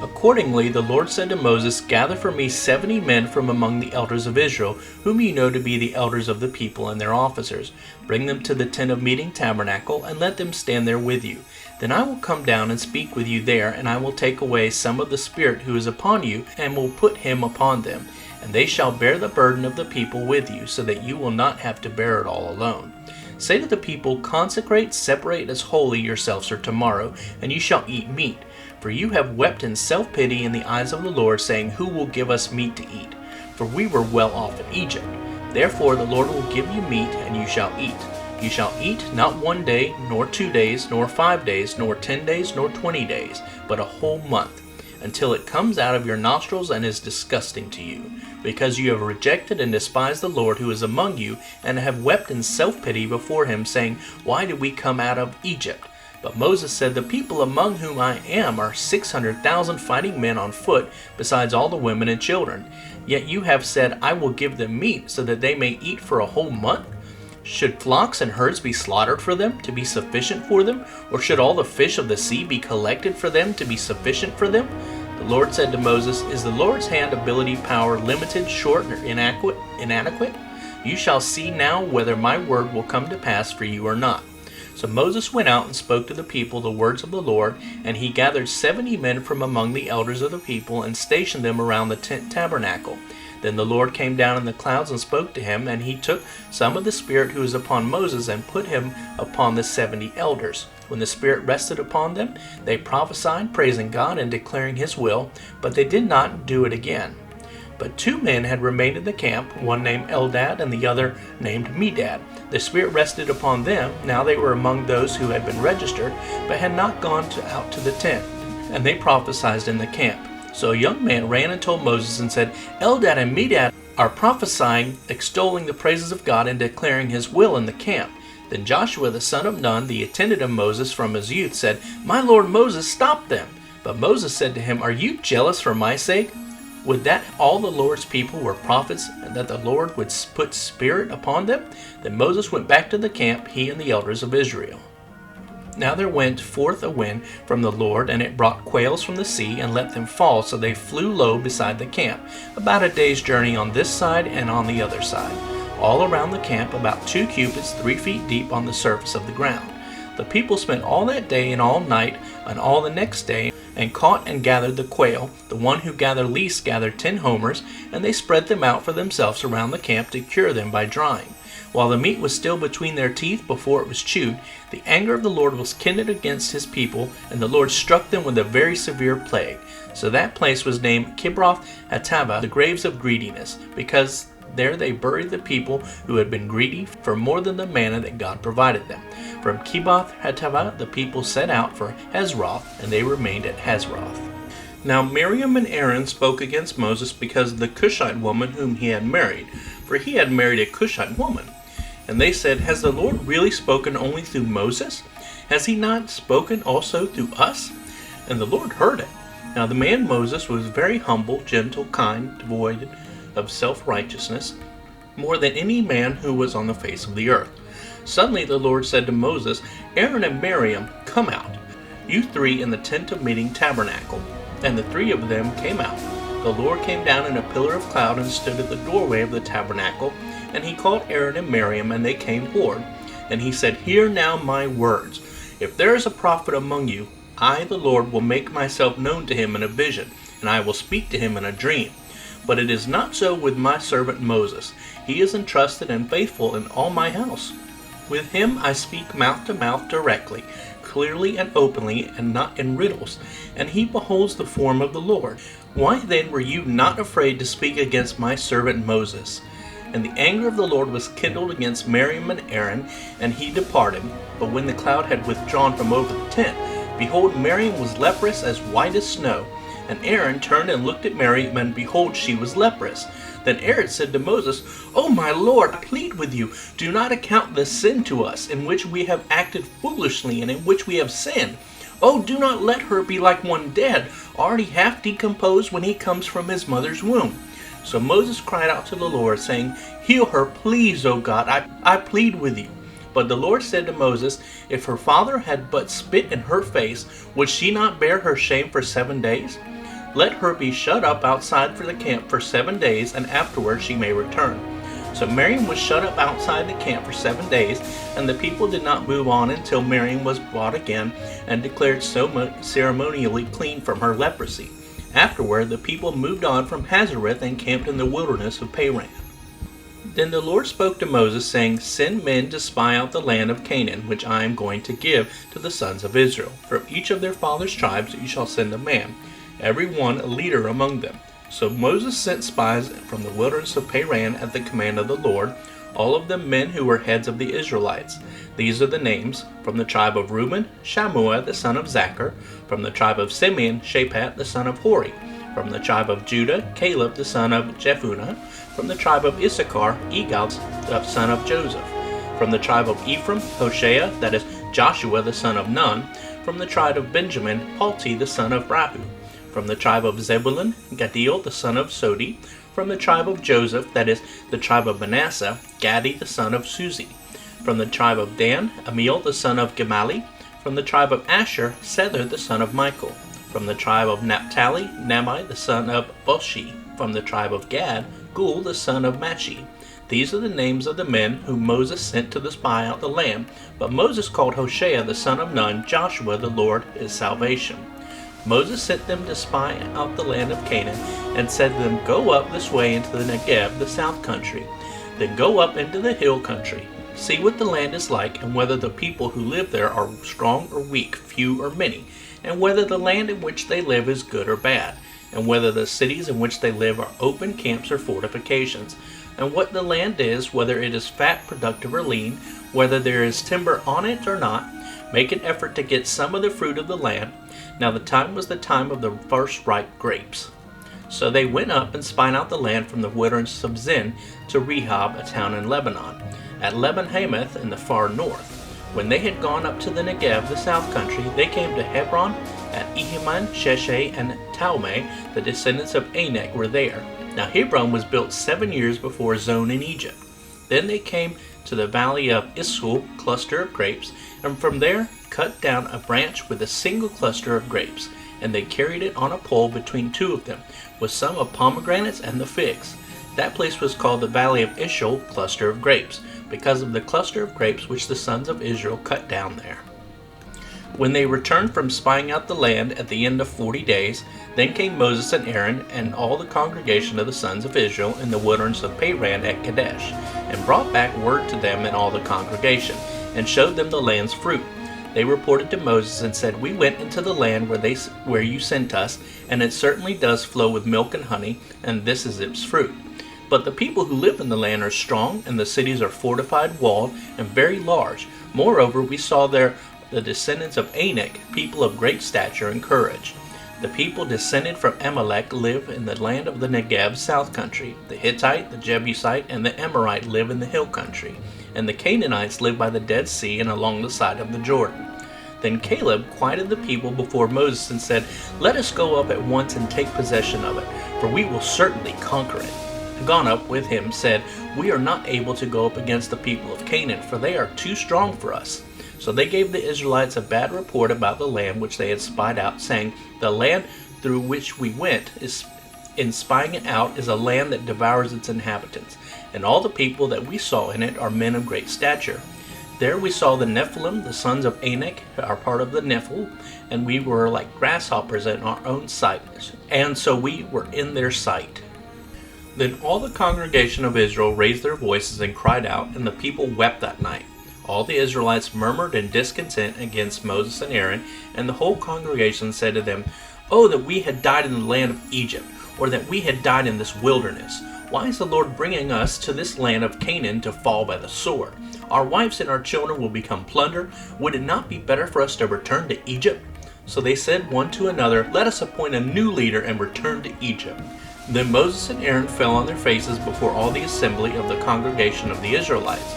Accordingly, the Lord said to Moses, "Gather for me 70 men from among the elders of Israel, whom you know to be the elders of the people and their officers. Bring them to the tent of meeting tabernacle, and let them stand there with you. Then I will come down and speak with you there, and I will take away some of the Spirit who is upon you, and will put him upon them. And they shall bear the burden of the people with you, so that you will not have to bear it all alone. Say to the people, Consecrate, separate as holy yourselves for tomorrow, and you shall eat meat. For you have wept in self-pity in the eyes of the Lord, saying, Who will give us meat to eat? For we were well off in Egypt. Therefore the Lord will give you meat, and you shall eat. You shall eat not 1 day, nor 2 days, nor 5 days, nor 10 days, nor 20 days, but a whole month, until it comes out of your nostrils and is disgusting to you, because you have rejected and despised the Lord who is among you, and have wept in self-pity before him, saying, Why did we come out of Egypt? But Moses said, The people among whom I am are 600,000 fighting men on foot, besides all the women and children. Yet you have said, I will give them meat, so that they may eat for a whole month? Should flocks and herds be slaughtered for them, to be sufficient for them? Or should all the fish of the sea be collected for them, to be sufficient for them? The Lord said to Moses, Is the Lord's hand, ability, power limited, short, or inadequate? You shall see now whether my word will come to pass for you or not. So Moses went out and spoke to the people the words of the Lord, and he gathered 70 men from among the elders of the people, and stationed them around the tabernacle. Then the Lord came down in the clouds and spoke to him, and he took some of the Spirit who was upon Moses, and put him upon the 70 elders. When the Spirit rested upon them, they prophesied, praising God and declaring his will, but they did not do it again. But 2 men had remained in the camp, one named Eldad and the other named Medad. The Spirit rested upon them. Now they were among those who had been registered, but had not gone out to the tent, and they prophesied in the camp. So a young man ran and told Moses and said, Eldad and Medad are prophesying, extolling the praises of God and declaring his will in the camp. Then Joshua the son of Nun, the attendant of Moses from his youth, said, My lord Moses, stop them. But Moses said to him, Are you jealous for my sake? Would that all the Lord's people were prophets, and that the Lord would put Spirit upon them? Then Moses went back to the camp, he and the elders of Israel. Now there went forth a wind from the Lord, and it brought quails from the sea, and let them fall, so they flew low beside the camp, about a day's journey on this side and on the other side, all around the camp, about 2 cubits, 3 feet deep on the surface of the ground. The people spent all that day and all night, and all the next day, and caught and gathered the quail. The one who gathered least gathered 10 homers, and they spread them out for themselves around the camp to cure them by drying. While the meat was still between their teeth before it was chewed, the anger of the Lord was kindled against his people, and the Lord struck them with a very severe plague. So that place was named Kibroth Hattaavah, the graves of greediness, because there they buried the people who had been greedy for more than the manna that God provided them. From Kibroth Hattaavah the people set out for Hazroth, and they remained at Hazroth. Now Miriam and Aaron spoke against Moses because of the Cushite woman whom he had married, for he had married a Cushite woman. And they said, Has the Lord really spoken only through Moses? Has he not spoken also through us? And the Lord heard it. Now the man Moses was very humble, gentle, kind, devoid of self-righteousness, more than any man who was on the face of the earth. Suddenly the Lord said to Moses, Aaron and Miriam, come out, you 3 in the tent of meeting tabernacle. And the 3 of them came out. The Lord came down in a pillar of cloud and stood at the doorway of the tabernacle. And he called Aaron and Miriam, and they came forward. And he said, Hear now my words. If there is a prophet among you, I, the Lord, will make myself known to him in a vision, and I will speak to him in a dream. But it is not so with my servant Moses. He is entrusted and faithful in all my house. With him I speak mouth to mouth directly, clearly and openly, and not in riddles, and he beholds the form of the Lord. Why then were you not afraid to speak against my servant Moses? And the anger of the Lord was kindled against Miriam and Aaron, and he departed. But when the cloud had withdrawn from over the tent, behold, Miriam was leprous as white as snow. And Aaron turned and looked at Miriam, and behold, she was leprous. Then Aaron said to Moses, O my Lord, I plead with you, do not account this sin to us, in which we have acted foolishly, and in which we have sinned. "Oh, do not let her be like one dead, already half decomposed when he comes from his mother's womb." So Moses cried out to the Lord, saying, "Heal her, please, O God, I plead with you." But the Lord said to Moses, "If her father had but spit in her face, would she not bear her shame for 7 days? Let her be shut up outside for the camp for 7 days, and afterward she may return." So Miriam was shut up outside the camp for 7 days, and the people did not move on until Miriam was brought again and declared ceremonially clean from her leprosy. Afterward, the people moved on from Hazareth and camped in the wilderness of Paran. Then the Lord spoke to Moses, saying, "Send men to spy out the land of Canaan, which I am going to give to the sons of Israel. From each of their fathers' tribes you shall send a man, every one a leader among them." So Moses sent spies from the wilderness of Paran at the command of the Lord, all of them men who were heads of the Israelites. These are the names: from the tribe of Reuben, Shammua the son of Zachar; from the tribe of Simeon, Shaphat the son of Hori; from the tribe of Judah, Caleb the son of Jephunneh; from the tribe of Issachar, Egal the son of Joseph; from the tribe of Ephraim, Hoshea, that is Joshua the son of Nun; from the tribe of Benjamin, Palti the son of Rahu; from the tribe of Zebulun, Gaddiel the son of Sodi; from the tribe of Joseph, that is the tribe of Manasseh, Gadi the son of Suzi; from the tribe of Dan, Amiel the son of Gemali; from the tribe of Asher, Sether the son of Michael; from the tribe of Naphtali, Nami the son of Boshi; from the tribe of Gad, Gul the son of Machi. These are the names of the men whom Moses sent to spy out the land. But Moses called Hoshea the son of Nun, Joshua, the Lord is salvation. Moses sent them to spy out the land of Canaan, and said to them, "Go up this way into the Negev, the south country. Then go up into the hill country. See what the land is like, and whether the people who live there are strong or weak, few or many, and whether the land in which they live is good or bad, and whether the cities in which they live are open camps or fortifications, and what the land is, whether it is fat, productive, or lean, whether there is timber on it or not. Make an effort to get some of the fruit of the land." Now the time was the time of the first ripe grapes. So they went up and spied out the land from the wilderness of Zin to Rehob, a town in Lebanon, at Leben-Hamath in the far north. When they had gone up to the Negev, the south country, they came to Hebron. At Ehiman, Sheshai, and Talmai, the descendants of Anak were there. Now Hebron was built 7 years before Zon in Egypt. Then they came to the valley of Ischul, cluster of grapes, and from there cut down a branch with a single cluster of grapes, and they carried it on a pole between two of them, with some of pomegranates and the figs. That place was called the valley of Ischul, cluster of grapes, because of the cluster of grapes which the sons of Israel cut down there. When they returned from spying out the land at the end of 40 days, then came Moses and Aaron and all the congregation of the sons of Israel in the wilderness of Paran at Kadesh, and brought back word to them and all the congregation, and showed them the land's fruit. They reported to Moses and said, "We went into the land where you sent us, and it certainly does flow with milk and honey, and this is its fruit. But the people who live in the land are strong, and the cities are fortified, walled, and very large. Moreover, we saw there the descendants of Anak, people of great stature and courage. The people descended from Amalek live in the land of the Negev south country. The Hittite, the Jebusite, and the Amorite live in the hill country. And the Canaanites live by the Dead Sea and along the side of the Jordan." Then Caleb quieted the people before Moses and said, "Let us go up at once and take possession of it, for we will certainly conquer it." Gone up with him said, "We are not able to go up against the people of Canaan, for they are too strong for us." So they gave the Israelites a bad report about the land which they had spied out, saying, "The land through which we went in spying it out is a land that devours its inhabitants, and all the people that we saw in it are men of great stature. There we saw the Nephilim, the sons of Anak, are part of the Nephil, and we were like grasshoppers in our own sight, and so we were in their sight." Then all the congregation of Israel raised their voices and cried out, and the people wept that night. All the Israelites murmured in discontent against Moses and Aaron, and the whole congregation said to them, "Oh, that we had died in the land of Egypt, or that we had died in this wilderness. Why is the Lord bringing us to this land of Canaan to fall by the sword? Our wives and our children will become plunder. Would it not be better for us to return to Egypt?" So they said one to another, "Let us appoint a new leader and return to Egypt." Then Moses and Aaron fell on their faces before all the assembly of the congregation of the Israelites.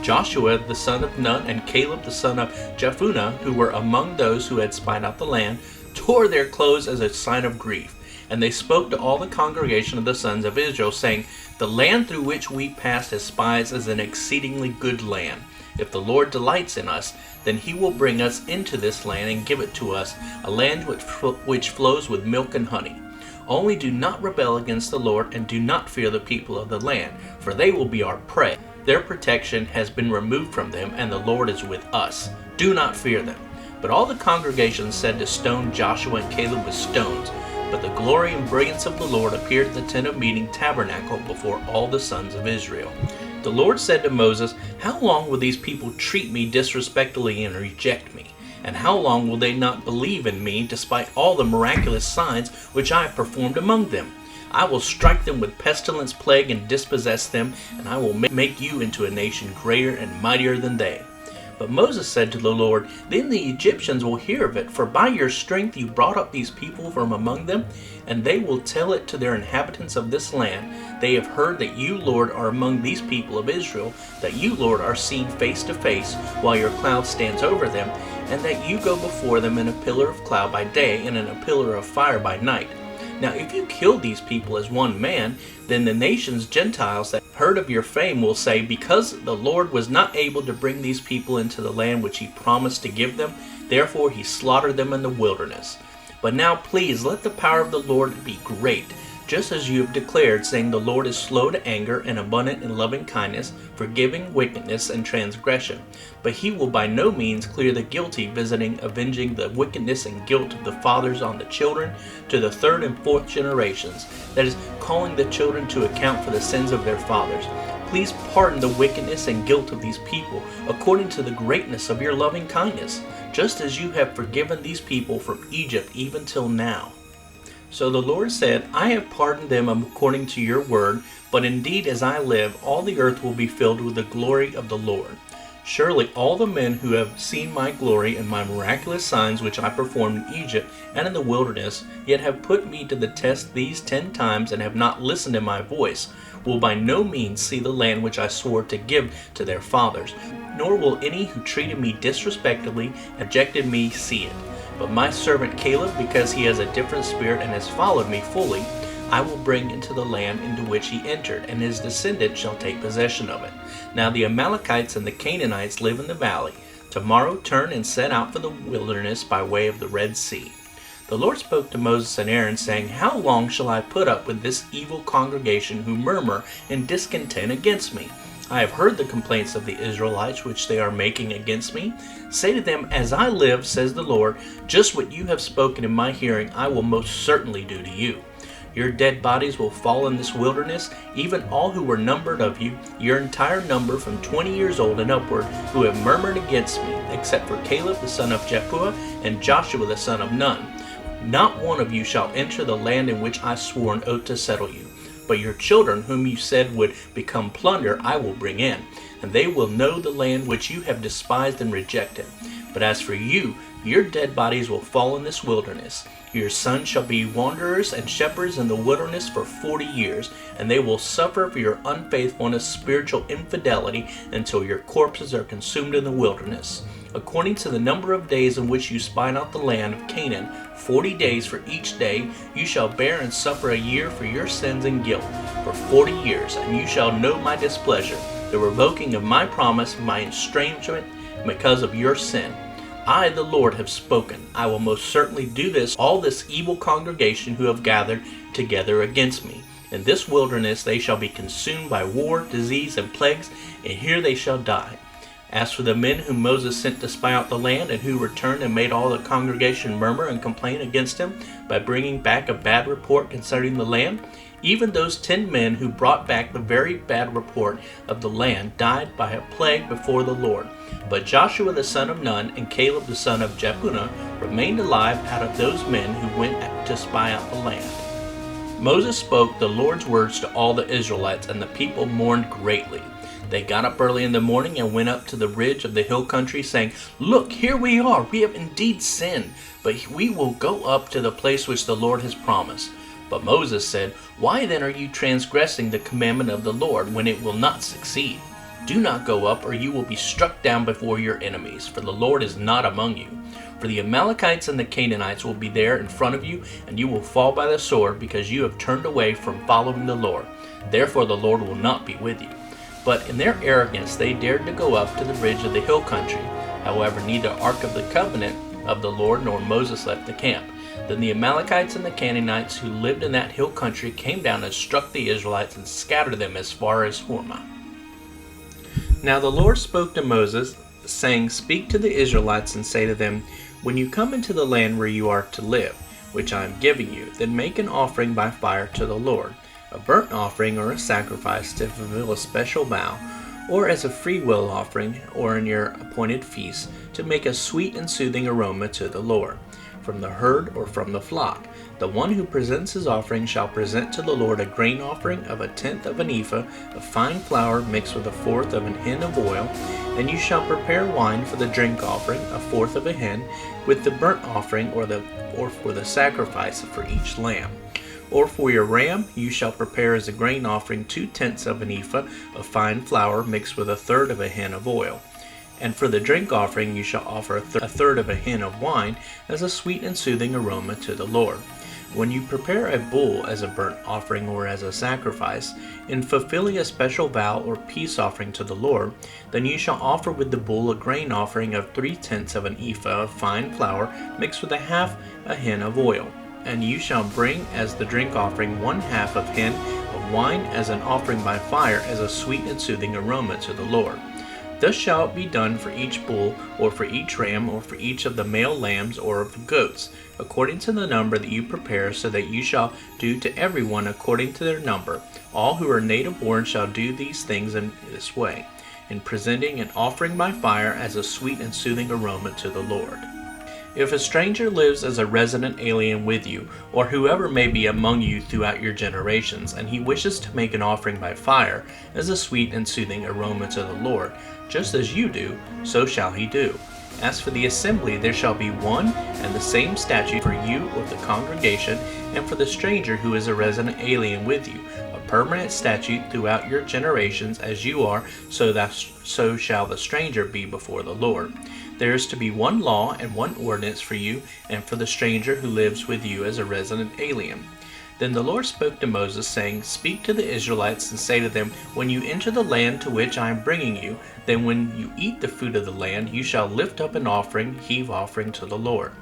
Joshua the son of Nun and Caleb the son of Jephunneh, who were among those who had spied out the land, tore their clothes as a sign of grief. And they spoke to all the congregation of the sons of Israel, saying, The land through which we passed as spies is an exceedingly good land. If the Lord delights in us, then he will bring us into this land and give it to us, a land which flows with milk and honey. Only do not rebel against the Lord, and do not fear the people of the land, for they will be our prey. Their protection has been removed from them, and the Lord is with us. Do not fear them. But all the congregation said to stone Joshua and Caleb with stones. But the glory and brilliance of the Lord appeared at the tent of meeting tabernacle before all the sons of Israel. The Lord said to Moses, How long will these people treat me disrespectfully and reject me? And how long will they not believe in me despite all the miraculous signs which I have performed among them? I will strike them with pestilence, plague, and dispossess them, and I will make you into a nation greater and mightier than they. But Moses said to the Lord, Then the Egyptians will hear of it, for by your strength you brought up these people from among them, and they will tell it to their inhabitants of this land. They have heard that you, Lord, are among these people of Israel, that you, Lord, are seen face to face, while your cloud stands over them, and that you go before them in a pillar of cloud by day and in a pillar of fire by night. Now if you kill these people as one man, then the nations, Gentiles, that heard of your fame will say, Because the Lord was not able to bring these people into the land which he promised to give them, therefore he slaughtered them in the wilderness. But now please let the power of the Lord be great, just as you have declared, saying, The Lord is slow to anger and abundant in loving kindness, forgiving wickedness and transgression. But he will by no means clear the guilty, avenging the wickedness and guilt of the fathers on the children to the third and fourth generations, that is, calling the children to account for the sins of their fathers. Please pardon the wickedness and guilt of these people, according to the greatness of your loving kindness, just as you have forgiven these people from Egypt even till now. So the Lord said, I have pardoned them according to your word, but indeed as I live, all the earth will be filled with the glory of the Lord. Surely all the men who have seen my glory and my miraculous signs which I performed in Egypt and in the wilderness, yet have put me to the test these 10 times and have not listened to my voice, will by no means see the land which I swore to give to their fathers, nor will any who treated me disrespectfully and rejected me see it. But my servant Caleb, because he has a different spirit and has followed me fully, I will bring into the land into which he entered, and his descendants shall take possession of it. Now the Amalekites and the Canaanites live in the valley. Tomorrow turn and set out for the wilderness by way of the Red Sea. The Lord spoke to Moses and Aaron, saying, How long shall I put up with this evil congregation who murmur in discontent against me? I have heard the complaints of the Israelites which they are making against me. Say to them, As I live, says the Lord, just what you have spoken in my hearing I will most certainly do to you. Your dead bodies will fall in this wilderness, even all who were numbered of you, your entire number from 20 years old and upward, who have murmured against me, except for Caleb the son of Jephunneh and Joshua the son of Nun. Not one of you shall enter the land in which I swore an oath to settle you. But your children, whom you said would become plunder, I will bring in, and they will know the land which you have despised and rejected. But as for you, your dead bodies will fall in this wilderness. Your sons shall be wanderers and shepherds in the wilderness for 40 years, and they will suffer for your unfaithfulness, spiritual infidelity, until your corpses are consumed in the wilderness. According to the number of days in which you spied out the land of Canaan, 40 days for each day, you shall bear and suffer a year for your sins and guilt, for 40 years, and you shall know my displeasure, the revoking of my promise, my estrangement, because of your sin. I, the Lord, have spoken. I will most certainly do this, all this evil congregation who have gathered together against me. In this wilderness they shall be consumed by war, disease, and plagues, and here they shall die. As for the men whom Moses sent to spy out the land, and who returned and made all the congregation murmur and complain against him by bringing back a bad report concerning the land, even those 10 men who brought back the very bad report of the land died by a plague before the Lord. But Joshua the son of Nun and Caleb the son of Jephunneh remained alive out of those men who went to spy out the land. Moses spoke the Lord's words to all the Israelites, and the people mourned greatly. They got up early in the morning and went up to the ridge of the hill country, saying, Look, here we are. We have indeed sinned, but we will go up to the place which the Lord has promised. But Moses said, Why then are you transgressing the commandment of the Lord, when it will not succeed? Do not go up, or you will be struck down before your enemies, for the Lord is not among you. For the Amalekites and the Canaanites will be there in front of you, and you will fall by the sword, because you have turned away from following the Lord. Therefore the Lord will not be with you. But in their arrogance they dared to go up to the bridge of the hill country. However, neither Ark of the Covenant of the Lord nor Moses left the camp. Then the Amalekites and the Canaanites who lived in that hill country came down and struck the Israelites and scattered them as far as Hormah. Now the Lord spoke to Moses, saying, Speak to the Israelites and say to them, When you come into the land where you are to live, which I am giving you, then make an offering by fire to the Lord, a burnt offering or a sacrifice to fulfill a special vow, or as a free will offering, or in your appointed feast, to make a sweet and soothing aroma to the Lord, from the herd or from the flock. The one who presents his offering shall present to the Lord a grain offering of 1/10 of an ephah of fine flour mixed with 1/4 of an hin of oil, and you shall prepare wine for the drink offering, 1/4 of a hin, with the burnt offering or for the sacrifice for each lamb. Or for your ram, you shall prepare as a grain offering 2/10 of an ephah of fine flour mixed with 1/3 of a hin of oil. And for the drink offering you shall offer 1/3 of a hin of wine as a sweet and soothing aroma to the Lord. When you prepare a bull as a burnt offering or as a sacrifice, in fulfilling a special vow or peace offering to the Lord, then you shall offer with the bull a grain offering of 3/10 of an ephah of fine flour mixed with 1/2 a hin of oil. And you shall bring as the drink offering 1/2 of hin of wine as an offering by fire as a sweet and soothing aroma to the Lord. Thus shall it be done for each bull, or for each ram, or for each of the male lambs, or of the goats, according to the number that you prepare, so that you shall do to every one according to their number. All who are native born shall do these things in this way, in presenting an offering by fire as a sweet and soothing aroma to the Lord. If a stranger lives as a resident alien with you, or whoever may be among you throughout your generations, and he wishes to make an offering by fire as a sweet and soothing aroma to the Lord, just as you do, so shall he do. As for the assembly, there shall be one and the same statute for you of the congregation, and for the stranger who is a resident alien with you, a permanent statute throughout your generations, as you are, so shall the stranger be before the Lord. There is to be one law and one ordinance for you and for the stranger who lives with you as a resident alien. Then the Lord spoke to Moses, saying, Speak to the Israelites and say to them, When you enter the land to which I am bringing you, then when you eat the food of the land, you shall lift up an offering, heave offering to the Lord.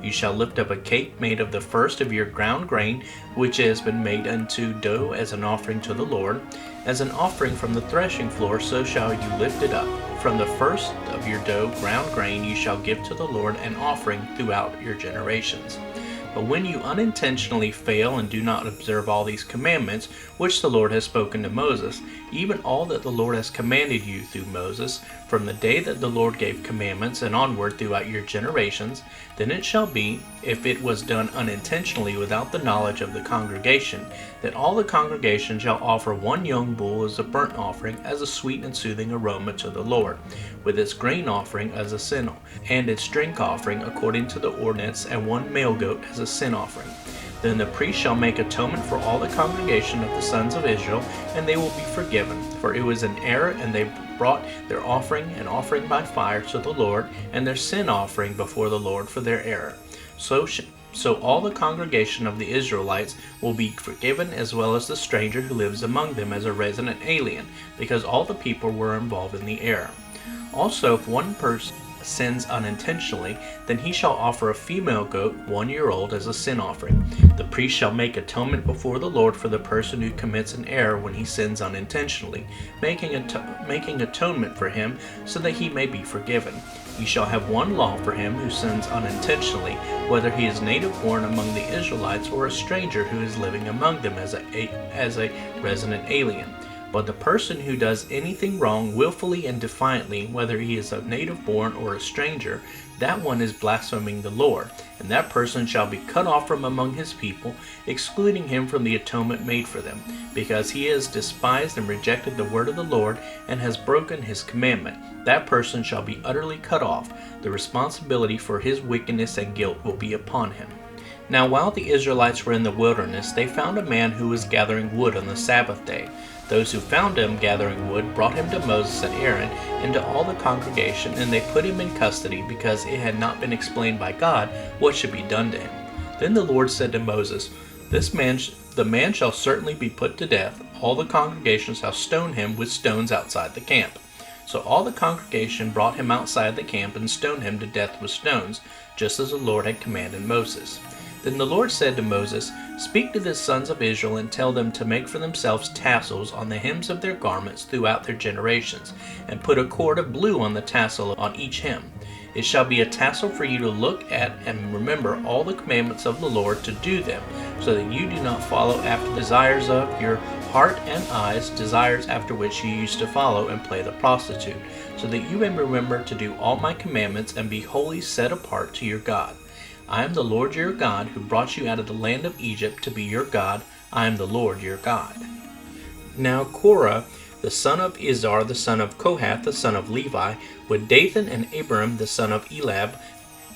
You shall lift up a cake made of the first of your ground grain, which has been made unto dough as an offering to the Lord. As an offering from the threshing floor, so shall you lift it up. From the first of your dough ground grain you shall give to the Lord an offering throughout your generations. But when you unintentionally fail and do not observe all these commandments, which the Lord has spoken to Moses, even all that the Lord has commanded you through Moses, from the day that the Lord gave commandments and onward throughout your generations, then it shall be, if it was done unintentionally without the knowledge of the congregation, that all the congregation shall offer one young bull as a burnt offering, as a sweet and soothing aroma to the Lord, with its grain offering as a sin, and its drink offering according to the ordinance, and one male goat as a sin offering. Then the priest shall make atonement for all the congregation of the sons of Israel, and they will be forgiven. For it was an error, and they brought their offering and offering by fire to the Lord, and their sin offering before the Lord for their error. So all the congregation of the Israelites will be forgiven, as well as the stranger who lives among them as a resident alien, because all the people were involved in the error. Also, if one person sins unintentionally, then he shall offer a female goat 1 year old as a sin offering. The priest shall make atonement before the Lord for the person who commits an error when he sins unintentionally, making atonement for him so that he may be forgiven. You shall have one law for him who sins unintentionally, whether he is native born among the Israelites or a stranger who is living among them as a resident alien. But the person who does anything wrong willfully and defiantly, whether he is a native born or a stranger, that one is blaspheming the Lord, and that person shall be cut off from among his people, excluding him from the atonement made for them, because he has despised and rejected the word of the Lord and has broken his commandment. That person shall be utterly cut off. The responsibility for his wickedness and guilt will be upon him. Now while the Israelites were in the wilderness, they found a man who was gathering wood on the Sabbath day. Those who found him gathering wood brought him to Moses and Aaron and to all the congregation, and they put him in custody because it had not been explained by God what should be done to him. Then the Lord said to Moses, the man shall certainly be put to death. All the congregation shall stone him with stones outside the camp. So all the congregation brought him outside the camp and stoned him to death with stones, just as the Lord had commanded Moses. Then the Lord said to Moses, Speak to the sons of Israel and tell them to make for themselves tassels on the hems of their garments throughout their generations, and put a cord of blue on the tassel on each hem. It shall be a tassel for you to look at and remember all the commandments of the Lord to do them, so that you do not follow after the desires of your heart and eyes, desires after which you used to follow and play the prostitute, so that you may remember to do all my commandments and be wholly set apart to your God. I am the Lord your God, who brought you out of the land of Egypt to be your God. I am the Lord your God. Now Korah, the son of Izhar, the son of Kohath, the son of Levi, with Dathan and Abiram, the son of Elab,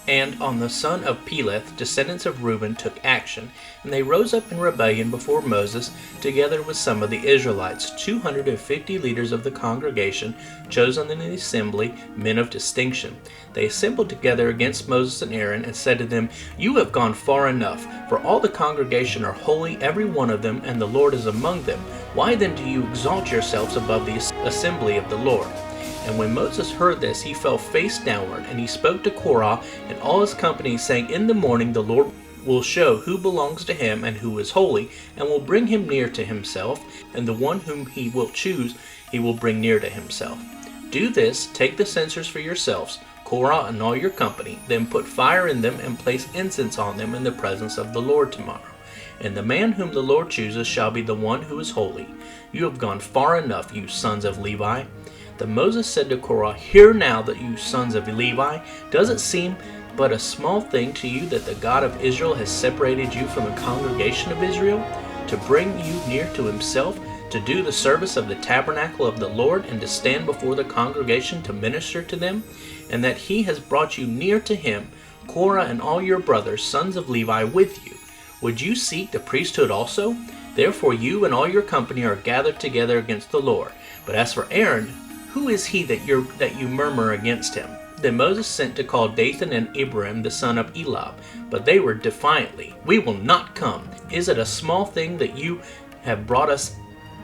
and on the son of Peleth, descendants of Reuben, took action, and they rose up in rebellion before Moses, together with some of the Israelites, 250 leaders of the congregation, chosen in the assembly, men of distinction. They assembled together against Moses and Aaron, and said to them, You have gone far enough, for all the congregation are holy, every one of them, and the Lord is among them. Why then do you exalt yourselves above the assembly of the Lord? And when Moses heard this, he fell face downward, and he spoke to Korah and all his company, saying, In the morning the Lord will show who belongs to him and who is holy, and will bring him near to himself, and the one whom he will choose he will bring near to himself. Do this, take the censers for yourselves, Korah and all your company, then put fire in them and place incense on them in the presence of the Lord tomorrow. And the man whom the Lord chooses shall be the one who is holy. You have gone far enough, you sons of Levi. Then Moses said to Korah, Hear now, that you sons of Levi, does it seem but a small thing to you that the God of Israel has separated you from the congregation of Israel, to bring you near to himself, to do the service of the tabernacle of the Lord, and to stand before the congregation to minister to them, and that he has brought you near to him, Korah and all your brothers, sons of Levi, with you? Would you seek the priesthood also? Therefore you and all your company are gathered together against the Lord. But as for Aaron, who is he that you murmur against him? Then Moses sent to call Dathan and Abiram, the son of Elab, but they were defiantly, We will not come. Is it a small thing that you have brought us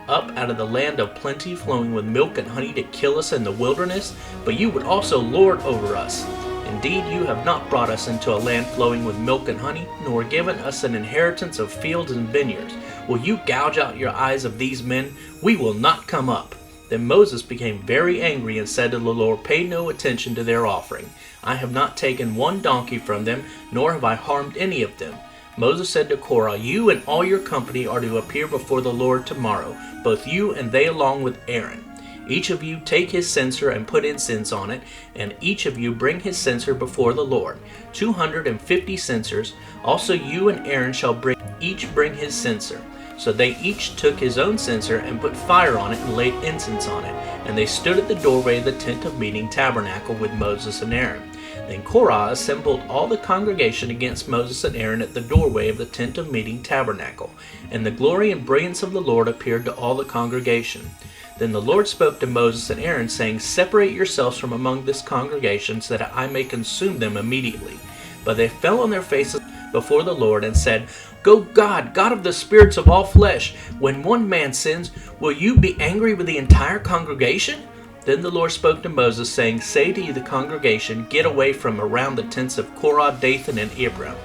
up out of the land of plenty, flowing with milk and honey, to kill us in the wilderness? But you would also lord over us. Indeed, you have not brought us into a land flowing with milk and honey, nor given us an inheritance of fields and vineyards. Will you gouge out your eyes of these men? We will not come up. Then Moses became very angry and said to the Lord, Pay no attention to their offering. I have not taken one donkey from them, nor have I harmed any of them. Moses said to Korah, You and all your company are to appear before the Lord tomorrow, both you and they along with Aaron. Each of you take his censer and put incense on it, and each of you bring his censer before the Lord. 250 censers. Also you and Aaron shall each bring his censer. So they each took his own censer and put fire on it and laid incense on it. And they stood at the doorway of the tent of meeting tabernacle with Moses and Aaron. Then Korah assembled all the congregation against Moses and Aaron at the doorway of the tent of meeting tabernacle. And the glory and brilliance of the Lord appeared to all the congregation. Then the Lord spoke to Moses and Aaron, saying, Separate yourselves from among this congregation, so that I may consume them immediately. But they fell on their faces before the Lord and said, Go God, God of the spirits of all flesh, when one man sins, will you be angry with the entire congregation? Then the Lord spoke to Moses, saying, Say to the congregation, Get away from around the tents of Korah, Dathan, and Abiram.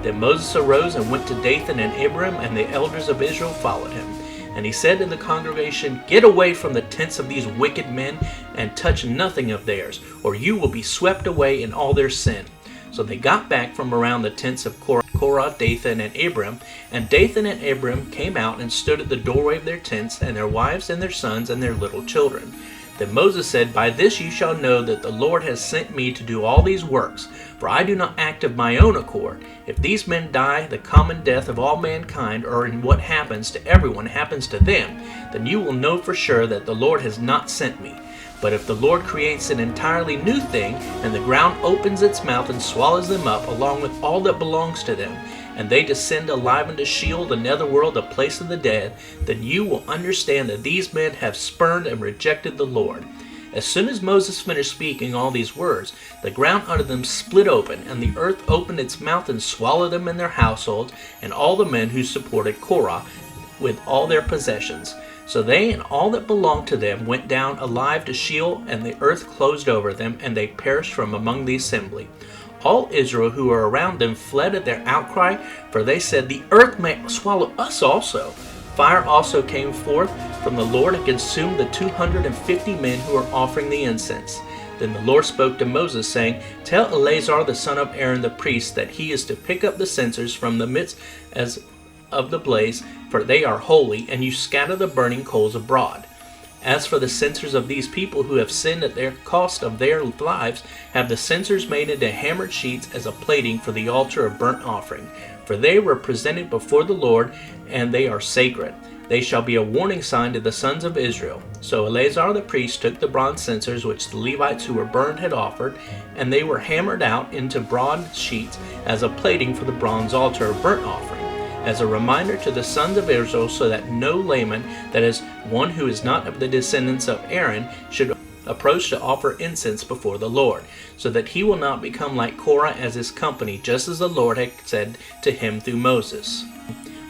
Then Moses arose and went to Dathan and Abiram, and the elders of Israel followed him. And he said to the congregation, Get away from the tents of these wicked men, and touch nothing of theirs, or you will be swept away in all their sin. So they got back from around the tents of Korah, Dathan, and Abiram, and Dathan and Abiram came out and stood at the doorway of their tents, and their wives and their sons and their little children. Then Moses said, By this you shall know that the Lord has sent me to do all these works, for I do not act of my own accord. If these men die the common death of all mankind, or in what happens to everyone happens to them, then you will know for sure that the Lord has not sent me. But if the Lord creates an entirely new thing, and the ground opens its mouth and swallows them up, along with all that belongs to them, and they descend alive into Sheol, the netherworld, the place of the dead, then you will understand that these men have spurned and rejected the Lord. As soon as Moses finished speaking all these words, the ground under them split open, and the earth opened its mouth and swallowed them and their households, and all the men who supported Korah, with all their possessions. So they and all that belonged to them went down alive to Sheol, and the earth closed over them, and they perished from among the assembly. All Israel who were around them fled at their outcry, for they said, "The earth may swallow us also." Fire also came forth from the Lord and consumed the 250 men who were offering the incense. Then the Lord spoke to Moses, saying, "Tell Eleazar the son of Aaron the priest that he is to pick up the censers from the midst as of the blaze, for they are holy, and you scatter the burning coals abroad. As for the censers of these people who have sinned at their cost of their lives, have the censers made into hammered sheets as a plating for the altar of burnt offering. For they were presented before the Lord, and they are sacred. They shall be a warning sign to the sons of Israel." So Eleazar the priest took the bronze censers which the Levites who were burned had offered, and they were hammered out into broad sheets as a plating for the bronze altar of burnt offering, as a reminder to the sons of Israel, so that no layman, that is, one who is not of the descendants of Aaron, should approach to offer incense before the Lord, so that he will not become like Korah as his company, just as the Lord had said to him through Moses.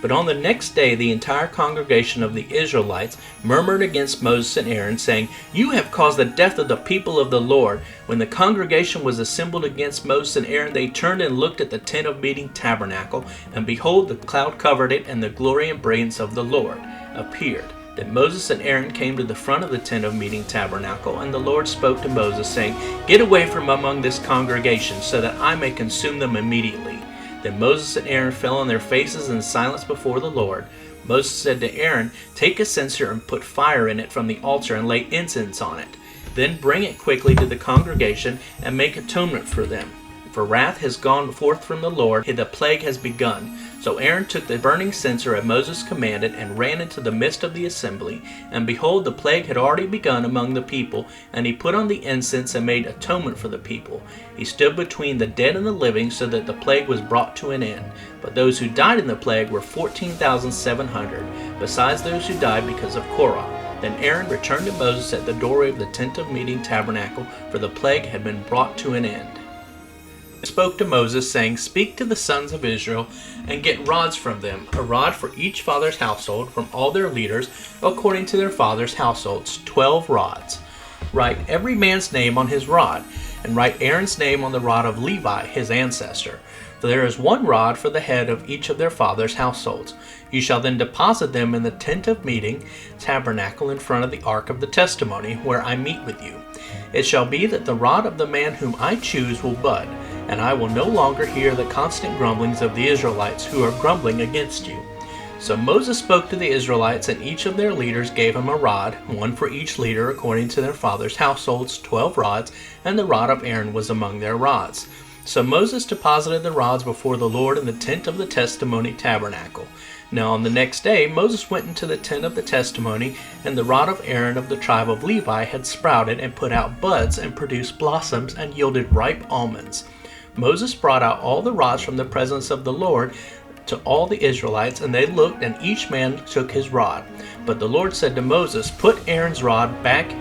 But on the next day the entire congregation of the Israelites murmured against Moses and Aaron, saying, "You have caused the death of the people of the Lord." When the congregation was assembled against Moses and Aaron, they turned and looked at the tent of meeting tabernacle, and behold, the cloud covered it, and the glory and brilliance of the Lord appeared. Then Moses and Aaron came to the front of the tent of meeting tabernacle, and the Lord spoke to Moses, saying, "Get away from among this congregation, so that I may consume them immediately." Then Moses and Aaron fell on their faces in silence before the Lord. Moses said to Aaron, "Take a censer and put fire in it from the altar and lay incense on it. Then bring it quickly to the congregation and make atonement for them. For wrath has gone forth from the Lord, the plague has begun." So Aaron took the burning censer as Moses commanded and ran into the midst of the assembly. And behold, the plague had already begun among the people, and he put on the incense and made atonement for the people. He stood between the dead and the living, so that the plague was brought to an end. But those who died in the plague were 14,700, besides those who died because of Korah. Then Aaron returned to Moses at the doorway of the tent of meeting tabernacle, for the plague had been brought to an end. Spoke to Moses, saying, "Speak to the sons of Israel, and get rods from them, a rod for each father's household, from all their leaders, according to their fathers' households, 12 rods. Write every man's name on his rod, and write Aaron's name on the rod of Levi, his ancestor. For there is one rod for the head of each of their fathers' households. You shall then deposit them in the tent of meeting tabernacle in front of the ark of the testimony, where I meet with you. It shall be that the rod of the man whom I choose will bud, and I will no longer hear the constant grumblings of the Israelites who are grumbling against you." So Moses spoke to the Israelites, and each of their leaders gave him a rod, one for each leader according to their fathers' households, 12 rods, and the rod of Aaron was among their rods. So Moses deposited the rods before the Lord in the tent of the testimony tabernacle. Now on the next day Moses went into the tent of the testimony, and the rod of Aaron of the tribe of Levi had sprouted and put out buds and produced blossoms and yielded ripe almonds. Moses brought out all the rods from the presence of the Lord to all the Israelites, and they looked, and each man took his rod. But the Lord said to Moses, "Put Aaron's rod back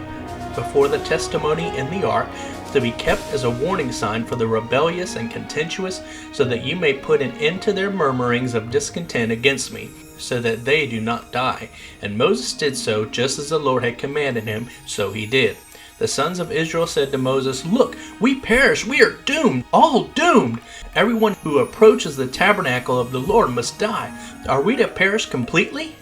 before the testimony in the ark, to be kept as a warning sign for the rebellious and contentious, so that you may put an end to their murmurings of discontent against me, so that they do not die." And Moses did so, just as the Lord had commanded him, so he did. The sons of Israel said to Moses, "Look, we perish, we are doomed, all doomed. Everyone who approaches the tabernacle of the Lord must die. Are we to perish completely?"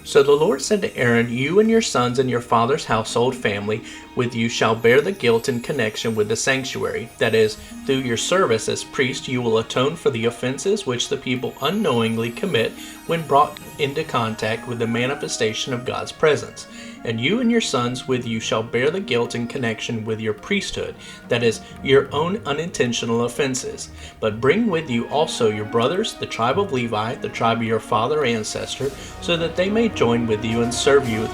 So the Lord said to Aaron, "You and your sons and your father's household family with you shall bear the guilt in connection with the sanctuary. That is, through your service as priest you will atone for the offenses which the people unknowingly commit when brought into contact with the manifestation of God's presence. And you and your sons with you shall bear the guilt in connection with your priesthood, that is, your own unintentional offenses. But bring with you also your brothers, the tribe of Levi, the tribe of your father ancestor, so that they may join with you and serve you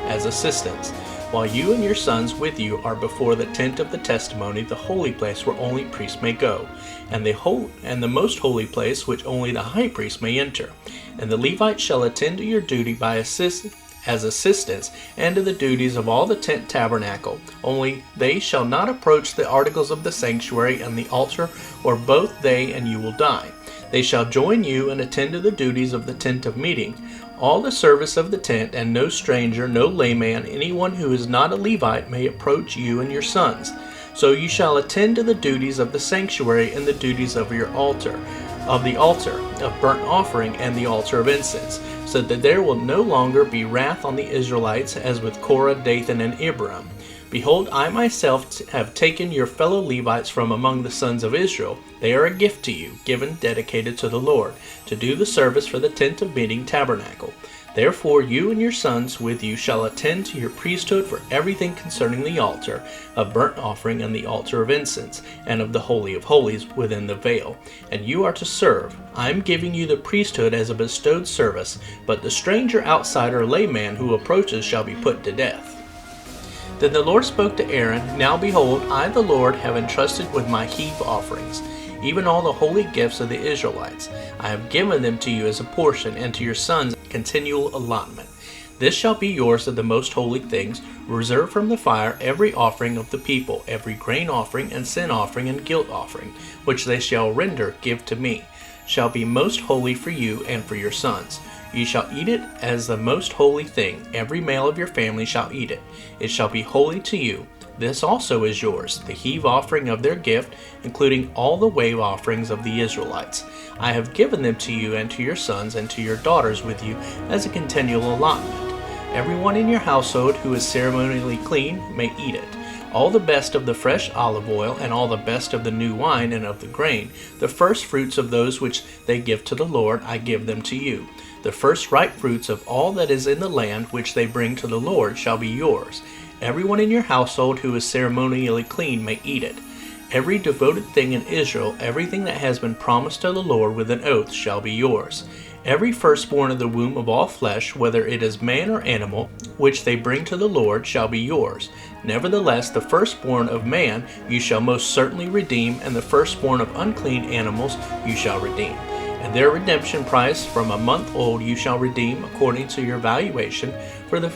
as assistants. while you and your sons with you are before the tent of the testimony, the holy place where only priests may go, and the most holy place which only the high priest may enter. And the Levites shall attend to your duty as assistants, and to the duties of all the tent tabernacle. Only they shall not approach the articles of the sanctuary and the altar, or both they and you will die. They shall join you and attend to the duties of the tent of meeting, all the service of the tent, and no stranger, no layman, anyone who is not a Levite may approach you and your sons. So you shall attend to the duties of the sanctuary and the duties of your altar, of the altar of burnt offering and the altar of incense, so that there will no longer be wrath on the Israelites as with Korah, Dathan, and Abiram. Behold, I myself have taken your fellow Levites from among the sons of Israel. They are a gift to you, given, dedicated to the Lord, to do the service for the tent of meeting tabernacle. Therefore you and your sons with you shall attend to your priesthood for everything concerning the altar of burnt offering and the altar of incense, and of the Holy of Holies within the veil. And you are to serve. I am giving you the priesthood as a bestowed service, but the stranger, outsider, or layman who approaches shall be put to death. Then the Lord spoke to Aaron, Now behold, I the Lord have entrusted with my heave offerings, even all the holy gifts of the Israelites. I have given them to you as a portion, and to your sons continual allotment. This shall be yours of the most holy things, reserved from the fire every offering of the people, every grain offering and sin offering and guilt offering, which they shall render, give to me, shall be most holy for you and for your sons. You shall eat it as the most holy thing. Every male of your family shall eat it. It shall be holy to you. This also is yours, the heave offering of their gift, including all the wave offerings of the Israelites. I have given them to you and to your sons and to your daughters with you as a continual allotment. Everyone in your household who is ceremonially clean may eat it. All the best of the fresh olive oil, and all the best of the new wine and of the grain, the first fruits of those which they give to the Lord, I give them to you. The first ripe fruits of all that is in the land which they bring to the Lord shall be yours. Everyone in your household who is ceremonially clean may eat it. Every devoted thing in Israel, everything that has been promised to the Lord with an oath, shall be yours. Every firstborn of the womb of all flesh, whether it is man or animal, which they bring to the Lord, shall be yours. Nevertheless, the firstborn of man you shall most certainly redeem, and the firstborn of unclean animals you shall redeem. And their redemption price from a month old you shall redeem according to your valuation for the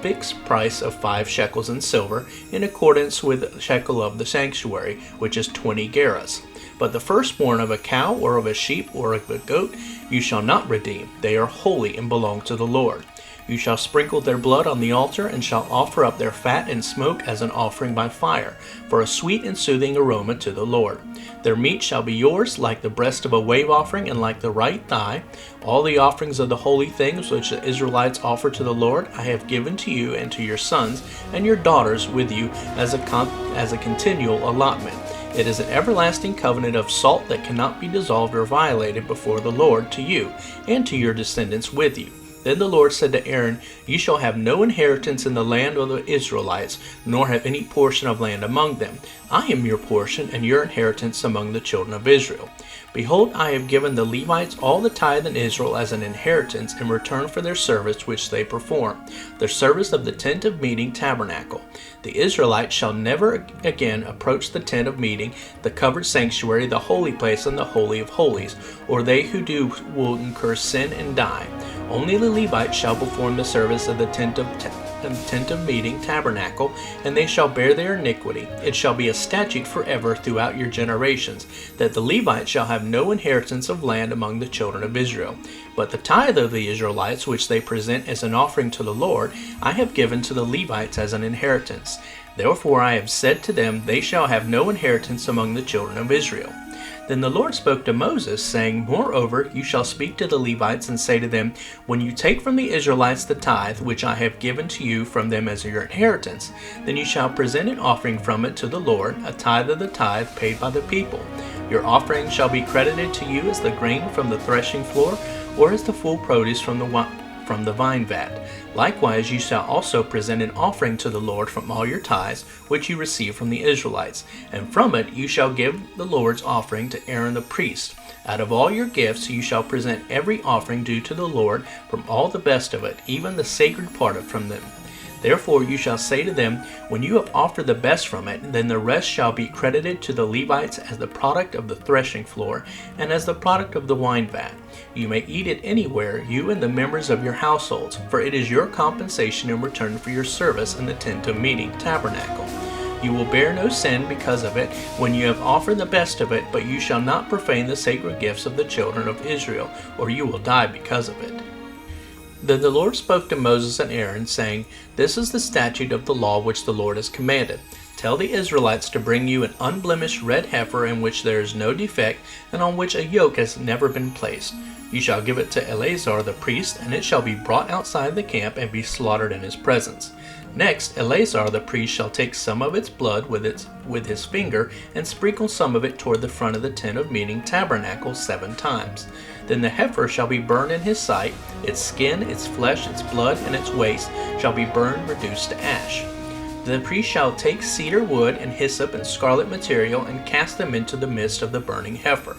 fixed price of 5 shekels in silver, in accordance with the shekel of the sanctuary, which is 20 gerahs. But the firstborn of a cow or of a sheep or of a goat you shall not redeem. They are holy and belong to the Lord. You shall sprinkle their blood on the altar, and shall offer up their fat and smoke as an offering by fire, for a sweet and soothing aroma to the Lord. Their meat shall be yours, like the breast of a wave offering, and like the right thigh. All the offerings of the holy things which the Israelites offer to the Lord, I have given to you and to your sons and your daughters with you as a continual allotment. It is an everlasting covenant of salt that cannot be dissolved or violated before the Lord to you and to your descendants with you. Then the Lord said to Aaron, You shall have no inheritance in the land of the Israelites, nor have any portion of land among them. I am your portion and your inheritance among the children of Israel. Behold, I have given the Levites all the tithe in Israel as an inheritance in return for their service which they perform, the service of the tent of meeting tabernacle. The Israelites shall never again approach the tent of meeting, the covered sanctuary, the holy place, and the holy of holies, or they who do will incur sin and die. Only the Levites shall perform the service of the tent of meeting tabernacle, and they shall bear their iniquity. It shall be a statute forever throughout your generations, that the Levites shall have no inheritance of land among the children of Israel. But the tithe of the Israelites, which they present as an offering to the Lord, I have given to the Levites as an inheritance. Therefore I have said to them, They shall have no inheritance among the children of Israel. Then the Lord spoke to Moses, saying, Moreover, you shall speak to the Levites and say to them, When you take from the Israelites the tithe, which I have given to you from them as your inheritance, then you shall present an offering from it to the Lord, a tithe of the tithe paid by the people. Your offering shall be credited to you as the grain from the threshing floor, or as the full produce from the vine vat. Likewise you shall also present an offering to the Lord from all your tithes, which you receive from the Israelites, and from it you shall give the Lord's offering to Aaron the priest. Out of all your gifts you shall present every offering due to the Lord, from all the best of it, even the sacred part from them. Therefore you shall say to them, when you have offered the best from it, then the rest shall be credited to the Levites as the product of the threshing floor, and as the product of the wine vat. You may eat it anywhere, you and the members of your households, for it is your compensation in return for your service in the tent of meeting, tabernacle. You will bear no sin because of it when you have offered the best of it, but you shall not profane the sacred gifts of the children of Israel, or you will die because of it. Then the Lord spoke to Moses and Aaron, saying, This is the statute of the law which the Lord has commanded. Tell the Israelites to bring you an unblemished red heifer in which there is no defect, and on which a yoke has never been placed. You shall give it to Eleazar the priest, and it shall be brought outside the camp and be slaughtered in his presence. Next, Eleazar the priest shall take some of its blood with his finger and sprinkle some of it toward the front of the tent of meeting tabernacle 7 times. Then the heifer shall be burned in his sight, its skin, its flesh, its blood, and its waste shall be burned reduced to ash. The priest shall take cedar wood and hyssop and scarlet material and cast them into the midst of the burning heifer.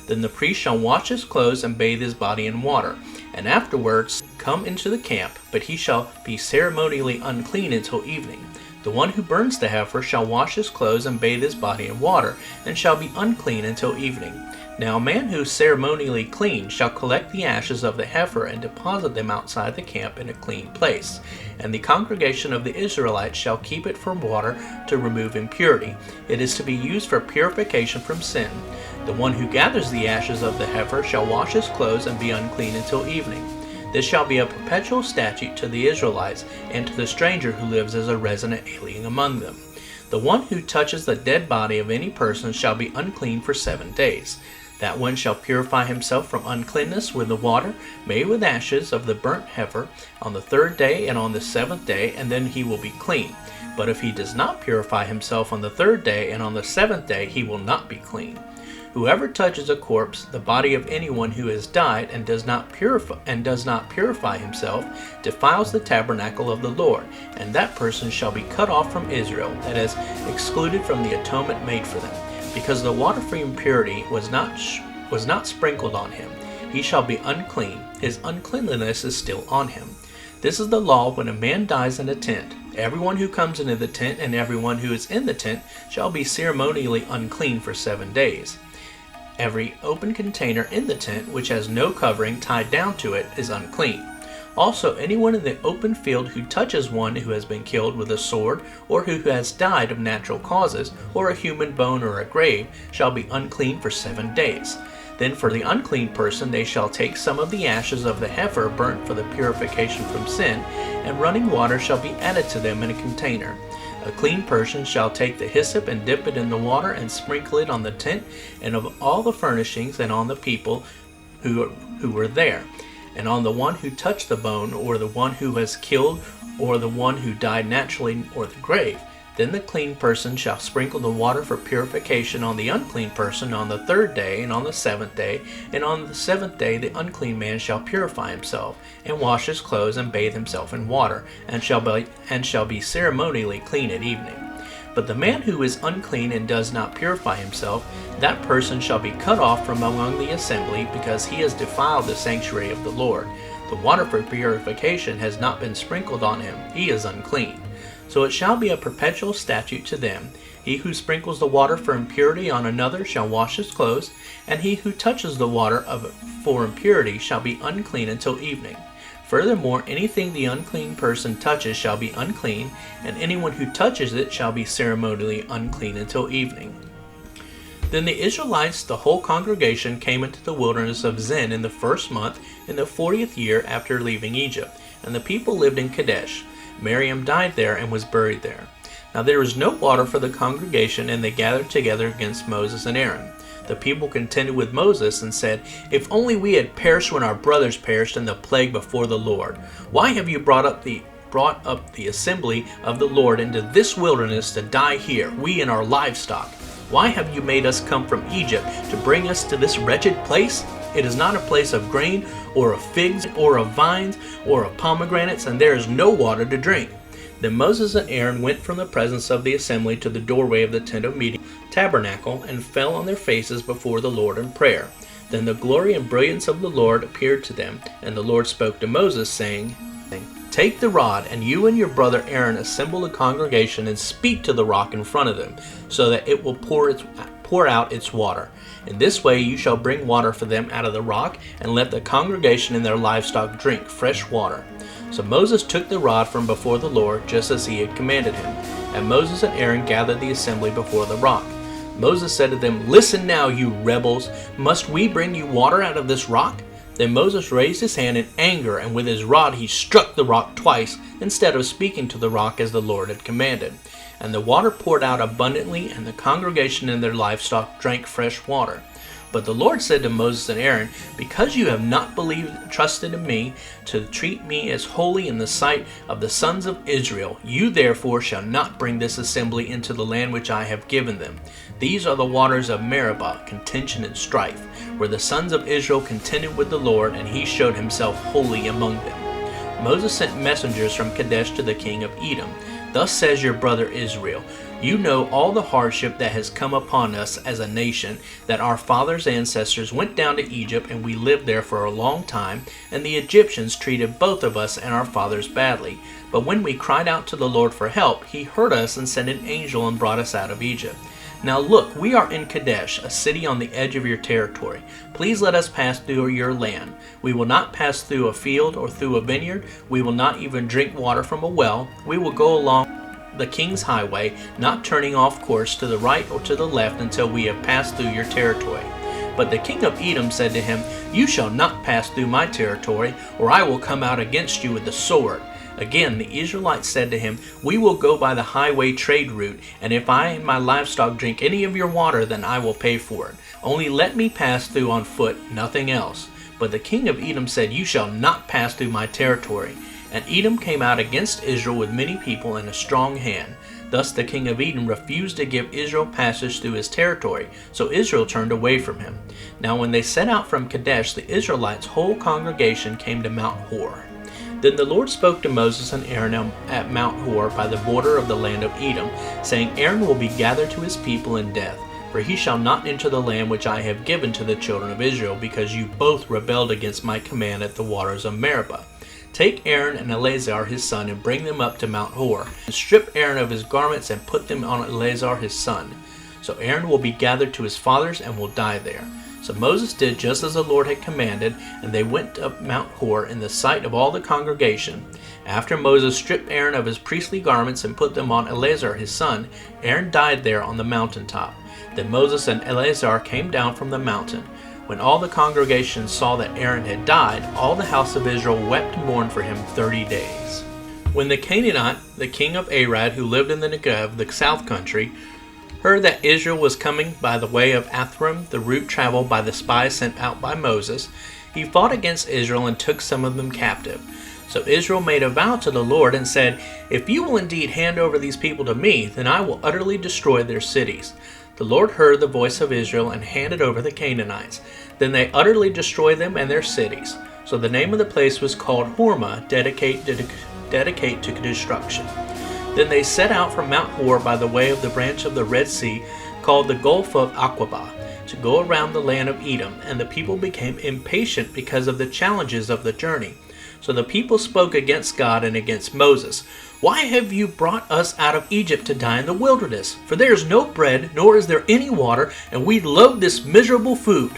Then the priest shall wash his clothes and bathe his body in water, and afterwards come into the camp, but he shall be ceremonially unclean until evening. The one who burns the heifer shall wash his clothes and bathe his body in water, and shall be unclean until evening. Now a man who is ceremonially clean shall collect the ashes of the heifer and deposit them outside the camp in a clean place. And the congregation of the Israelites shall keep it from water to remove impurity. It is to be used for purification from sin. The one who gathers the ashes of the heifer shall wash his clothes and be unclean until evening. This shall be a perpetual statute to the Israelites and to the stranger who lives as a resident alien among them. The one who touches the dead body of any person shall be unclean for 7 days. That one shall purify himself from uncleanness with the water made with ashes of the burnt heifer on the 3rd day and on the 7th day, and then he will be clean. But if he does not purify himself on the 3rd day and on the 7th day, he will not be clean. Whoever touches a corpse, the body of anyone who has died, and does not purify himself, defiles the tabernacle of the Lord, and that person shall be cut off from Israel, that is, excluded from the atonement made for them. Because the water for impurity was not sprinkled on him, he shall be unclean. His uncleanliness is still on him. This is the law when a man dies in a tent. Everyone who comes into the tent and everyone who is in the tent shall be ceremonially unclean for 7 days. Every open container in the tent which has no covering tied down to it is unclean. Also, anyone in the open field who touches one who has been killed with a sword, or who has died of natural causes, or a human bone or a grave, shall be unclean for 7 days. Then for the unclean person they shall take some of the ashes of the heifer burnt for the purification from sin, and running water shall be added to them in a container. A clean person shall take the hyssop and dip it in the water and sprinkle it on the tent and of all the furnishings and on the people who were there, and on the one who touched the bone, or the one who was killed, or the one who died naturally, or the grave. Then the clean person shall sprinkle the water for purification on the unclean person on the 3rd day and on the 7th day, and on the 7th day the unclean man shall purify himself, and wash his clothes and bathe himself in water, and shall be ceremonially clean at evening. But the man who is unclean and does not purify himself, that person shall be cut off from among the assembly, because he has defiled the sanctuary of the Lord. The water for purification has not been sprinkled on him. He is unclean. So it shall be a perpetual statute to them. He who sprinkles the water for impurity on another shall wash his clothes, and he who touches the water for impurity shall be unclean until evening. Furthermore, anything the unclean person touches shall be unclean, and anyone who touches it shall be ceremonially unclean until evening. Then the Israelites, the whole congregation, came into the wilderness of Zin in the 1st month, in the 40th year after leaving Egypt, and the people lived in Kadesh. Miriam died there and was buried there. Now there was no water for the congregation, and they gathered together against Moses and Aaron. The people contended with Moses and said, If only we had perished when our brothers perished in the plague before the Lord. Why have you brought up the assembly of the Lord into this wilderness to die here, we and our livestock? Why have you made us come from Egypt to bring us to this wretched place? It is not a place of grain, or of figs, or of vines, or of pomegranates, and there is no water to drink. Then Moses and Aaron went from the presence of the assembly to the doorway of the tent of meeting, tabernacle, and fell on their faces before the Lord in prayer. Then the glory and brilliance of the Lord appeared to them, and the Lord spoke to Moses, saying, Take the rod, and you and your brother Aaron assemble the congregation and speak to the rock in front of them, so that it will pour out its water. In this way you shall bring water for them out of the rock, and let the congregation and their livestock drink fresh water." So Moses took the rod from before the Lord, just as he had commanded him. And Moses and Aaron gathered the assembly before the rock. Moses said to them, "Listen now, you rebels! Must we bring you water out of this rock?" Then Moses raised his hand in anger, and with his rod he struck the rock twice, instead of speaking to the rock as the Lord had commanded. And the water poured out abundantly, and the congregation and their livestock drank fresh water. But the Lord said to Moses and Aaron, "Because you have not trusted in me, to treat me as holy in the sight of the sons of Israel, you therefore shall not bring this assembly into the land which I have given them. These are the waters of Meribah, contention and strife, where the sons of Israel contended with the Lord, and he showed himself holy among them." Moses sent messengers from Kadesh to the king of Edom. "Thus says your brother Israel, you know all the hardship that has come upon us as a nation, that our fathers' ancestors went down to Egypt, and we lived there for a long time, and the Egyptians treated both of us and our fathers badly. But when we cried out to the Lord for help, he heard us and sent an angel and brought us out of Egypt. Now look, we are in Kadesh, a city on the edge of your territory. Please let us pass through your land. We will not pass through a field or through a vineyard. We will not even drink water from a well. We will go along the king's highway, not turning off course to the right or to the left until we have passed through your territory." But the king of Edom said to him, "You shall not pass through my territory, or I will come out against you with the sword." Again, the Israelites said to him, "We will go by the highway trade route, and if I and my livestock drink any of your water, then I will pay for it. Only let me pass through on foot, nothing else." But the king of Edom said, "You shall not pass through my territory." And Edom came out against Israel with many people and a strong hand. Thus the king of Edom refused to give Israel passage through his territory, so Israel turned away from him. Now when they set out from Kadesh, the Israelites' whole congregation came to Mount Hor. Then the Lord spoke to Moses and Aaron at Mount Hor by the border of the land of Edom, saying, "Aaron will be gathered to his people in death, for he shall not enter the land which I have given to the children of Israel, because you both rebelled against my command at the waters of Meribah. Take Aaron and Eleazar his son, and bring them up to Mount Hor, and strip Aaron of his garments, and put them on Eleazar his son. So Aaron will be gathered to his fathers, and will die there." So Moses did just as the Lord had commanded, and they went up Mount Hor in the sight of all the congregation. After Moses stripped Aaron of his priestly garments and put them on Eleazar his son, Aaron died there on the mountaintop. Then Moses and Eleazar came down from the mountain. When all the congregation saw that Aaron had died, all the house of Israel wept and mourned for him 30 days. When the Canaanite, the king of Arad, who lived in the Negev, the south country, heard that Israel was coming by the way of Athram, the route traveled by the spies sent out by Moses, he fought against Israel and took some of them captive. So Israel made a vow to the Lord and said, "If you will indeed hand over these people to me, then I will utterly destroy their cities." The Lord heard the voice of Israel and handed over the Canaanites. Then they utterly destroyed them and their cities. So the name of the place was called Hormah, dedicate to destruction. Then they set out from Mount Hor by the way of the branch of the Red Sea, called the Gulf of Aqaba, to go around the land of Edom, and the people became impatient because of the challenges of the journey. So the people spoke against God and against Moses. "Why have you brought us out of Egypt to die in the wilderness? For there is no bread, nor is there any water, and we loathe this miserable food."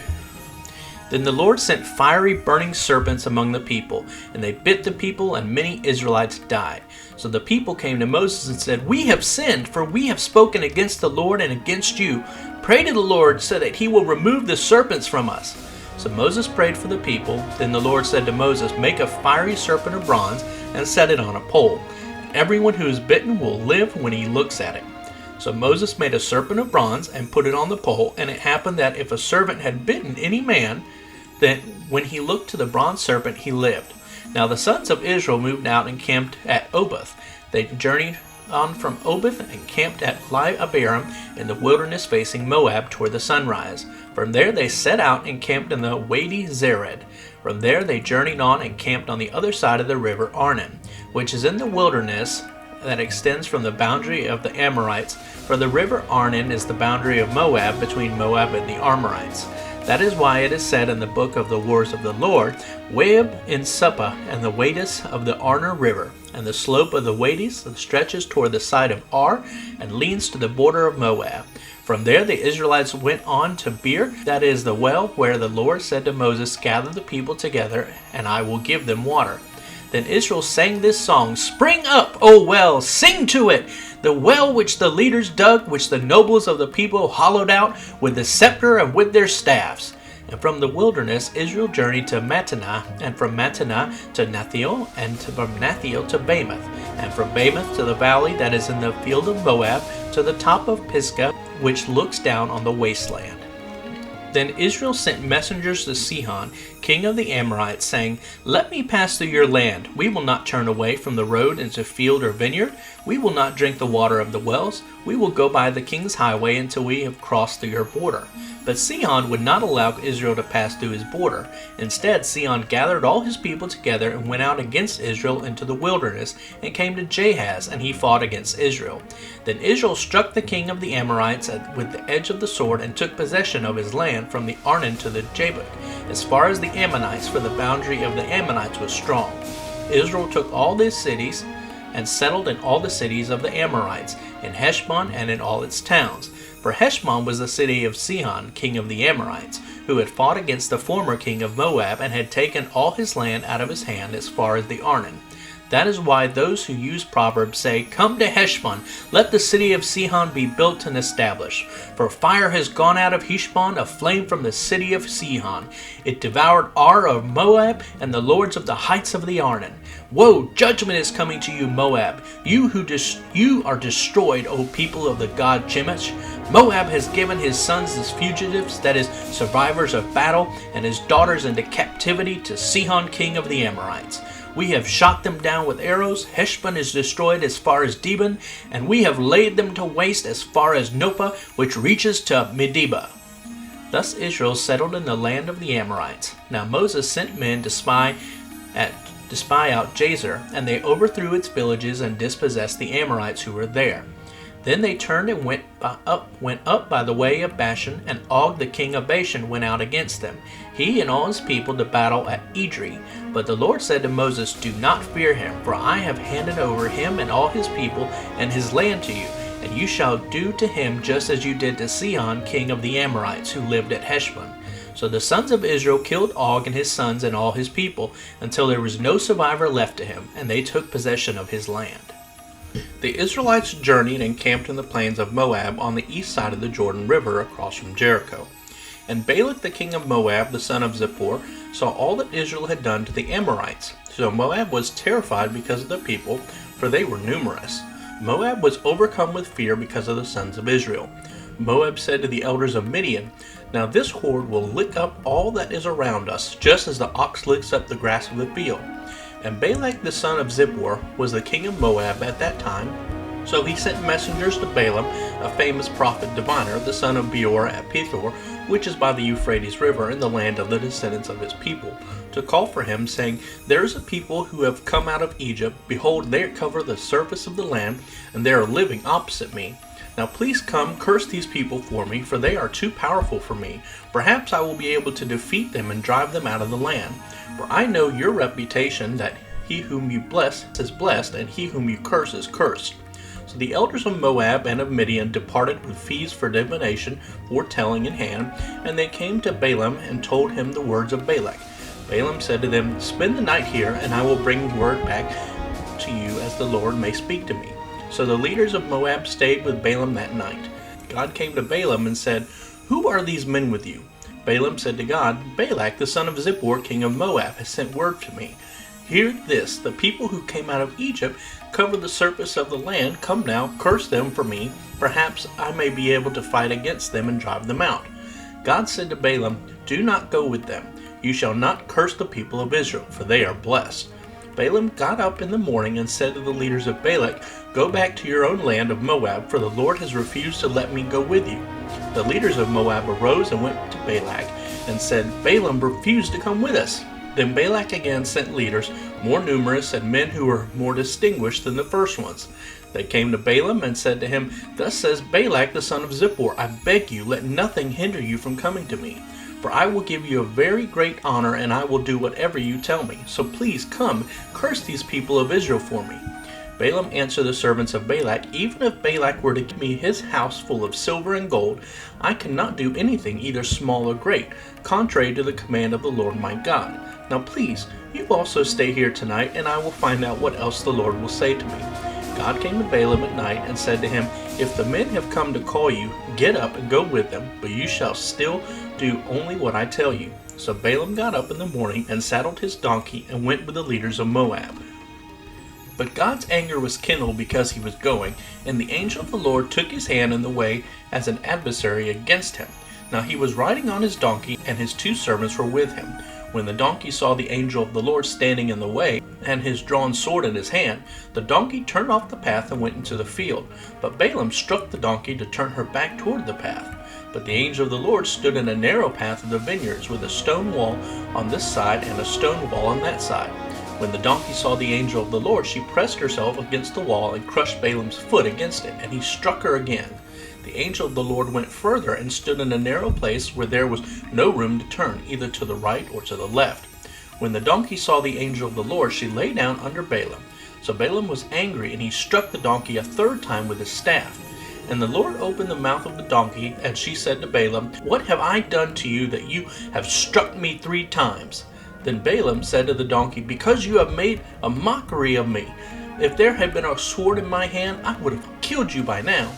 Then the Lord sent fiery burning serpents among the people, and they bit the people, and many Israelites died. So the people came to Moses and said, "We have sinned, for we have spoken against the Lord and against you. Pray to the Lord so that he will remove the serpents from us." So Moses prayed for the people. Then the Lord said to Moses, "Make a fiery serpent of bronze and set it on a pole. Everyone who is bitten will live when he looks at it." So Moses made a serpent of bronze and put it on the pole, and it happened that if a serpent had bitten any man, then when he looked to the bronze serpent, he lived. Now the sons of Israel moved out and camped at Oboth. They journeyed on from Oboth and camped at Abiram in the wilderness facing Moab toward the sunrise. From there they set out and camped in the Wadi Zered. From there they journeyed on and camped on the other side of the river Arnon, which is in the wilderness that extends from the boundary of the Amorites, for the river Arnon is the boundary of Moab between Moab and the Amorites. That is why it is said in the book of the wars of the Lord, Web in Suppa, and the Wadis of the Arner River, and the slope of the Wadis stretches toward the side of Ar, and leans to the border of Moab. From there the Israelites went on to Beer, that is the well where the Lord said to Moses, Gather the people together, and I will give them water. Then Israel sang this song, Spring up, O well, sing to it! The well which the leaders dug, which the nobles of the people hollowed out, with the scepter and with their staffs. And from the wilderness Israel journeyed to Mattanah, and from Mattanah to Nathiel, and from Nathiel to Bamoth, and from Bamoth to the valley that is in the field of Moab, to the top of Pisgah, which looks down on the wasteland. Then Israel sent messengers to Sihon, king of the Amorites, saying, Let me pass through your land. We will not turn away from the road into field or vineyard. We will not drink the water of the wells. We will go by the king's highway until we have crossed through your border. But Sihon would not allow Israel to pass through his border. Instead, Sihon gathered all his people together and went out against Israel into the wilderness, and came to Jahaz, and he fought against Israel. Then Israel struck the king of the Amorites with the edge of the sword, and took possession of his land from the Arnon to the Jabbok, as far as the Ammonites, for the boundary of the Ammonites was strong. Israel took all these cities, and settled in all the cities of the Amorites, in Heshbon and in all its towns. For Heshbon was the city of Sihon, king of the Amorites, who had fought against the former king of Moab, and had taken all his land out of his hand as far as the Arnon. That is why those who use Proverbs say, Come to Heshbon, let the city of Sihon be built and established. For fire has gone out of Heshbon, a flame from the city of Sihon. It devoured Ar of Moab, and the lords of the heights of the Arnon. Woe, judgment is coming to you, Moab. You are destroyed, O people of the god Chemosh. Moab has given his sons as fugitives, that is, survivors of battle, and his daughters into captivity to Sihon, king of the Amorites. We have shot them down with arrows. Heshbon is destroyed as far as Dibon, and we have laid them to waste as far as Nopah, which reaches to Medeba. Thus Israel settled in the land of the Amorites. Now Moses sent men to spy out Jazer, and they overthrew its villages and dispossessed the Amorites who were there. Then they turned and went up by the way of Bashan, and Og the king of Bashan went out against them, he and all his people, to battle at Edrei. But the Lord said to Moses, Do not fear him, for I have handed over him and all his people and his land to you, and you shall do to him just as you did to Sihon king of the Amorites, who lived at Heshbon. So the sons of Israel killed Og and his sons and all his people, until there was no survivor left to him, and they took possession of his land. The Israelites journeyed and camped in the plains of Moab on the east side of the Jordan River across from Jericho. And Balak the king of Moab, the son of Zippor, saw all that Israel had done to the Amorites. So Moab was terrified because of the people, for they were numerous. Moab was overcome with fear because of the sons of Israel. Moab said to the elders of Midian, Now this horde will lick up all that is around us, just as the ox licks up the grass of the field. And Balak the son of Zippor was the king of Moab at that time. So he sent messengers to Balaam, a famous prophet diviner, the son of Beor at Pethor, which is by the Euphrates River in the land of the descendants of his people, to call for him, saying, There is a people who have come out of Egypt. Behold, they cover the surface of the land, and they are living opposite me. Now please come, curse these people for me, for they are too powerful for me. Perhaps I will be able to defeat them and drive them out of the land. For I know your reputation, that he whom you bless is blessed, and he whom you curse is cursed. So the elders of Moab and of Midian departed with fees for divination, foretelling in hand, and they came to Balaam and told him the words of Balak. Balaam said to them, Spend the night here, and I will bring word back to you as the Lord may speak to me. So the leaders of Moab stayed with Balaam that night. God came to Balaam and said, Who are these men with you? Balaam said to God, Balak the son of Zippor, king of Moab, has sent word to me. Hear this, the people who came out of Egypt cover the surface of the land. Come now, curse them for me. Perhaps I may be able to fight against them and drive them out. God said to Balaam, Do not go with them. You shall not curse the people of Israel, for they are blessed. Balaam got up in the morning and said to the leaders of Balak, Go back to your own land of Moab, for the Lord has refused to let me go with you. The leaders of Moab arose and went to Balak and said, Balaam refused to come with us. Then Balak again sent leaders, more numerous and men who were more distinguished than the first ones. They came to Balaam and said to him, Thus says Balak the son of Zippor, I beg you, let nothing hinder you from coming to me. For I will give you a very great honor, and I will do whatever you tell me. So please come, curse these people of Israel for me. Balaam answered the servants of Balak, Even if Balak were to give me his house full of silver and gold, I cannot do anything, either small or great, contrary to the command of the Lord my God. Now please, you also stay here tonight, and I will find out what else the Lord will say to me. God came to Balaam at night and said to him, If the men have come to call you, get up and go with them, but you shall still do only what I tell you. So Balaam got up in the morning and saddled his donkey and went with the leaders of Moab. But God's anger was kindled because he was going, and the angel of the Lord took his hand in the way as an adversary against him. Now he was riding on his donkey, and his 2 servants were with him. When the donkey saw the angel of the Lord standing in the way, and his drawn sword in his hand, the donkey turned off the path and went into the field. But Balaam struck the donkey to turn her back toward the path. But the angel of the Lord stood in a narrow path of the vineyards, with a stone wall on this side and a stone wall on that side. When the donkey saw the angel of the Lord, she pressed herself against the wall and crushed Balaam's foot against it, and he struck her again. The angel of the Lord went further and stood in a narrow place where there was no room to turn, either to the right or to the left. When the donkey saw the angel of the Lord, she lay down under Balaam. So Balaam was angry, and he struck the donkey a 3rd time with his staff. And the Lord opened the mouth of the donkey, and she said to Balaam, What have I done to you that you have struck me 3 times? Then Balaam said to the donkey, Because you have made a mockery of me. If there had been a sword in my hand, I would have killed you by now.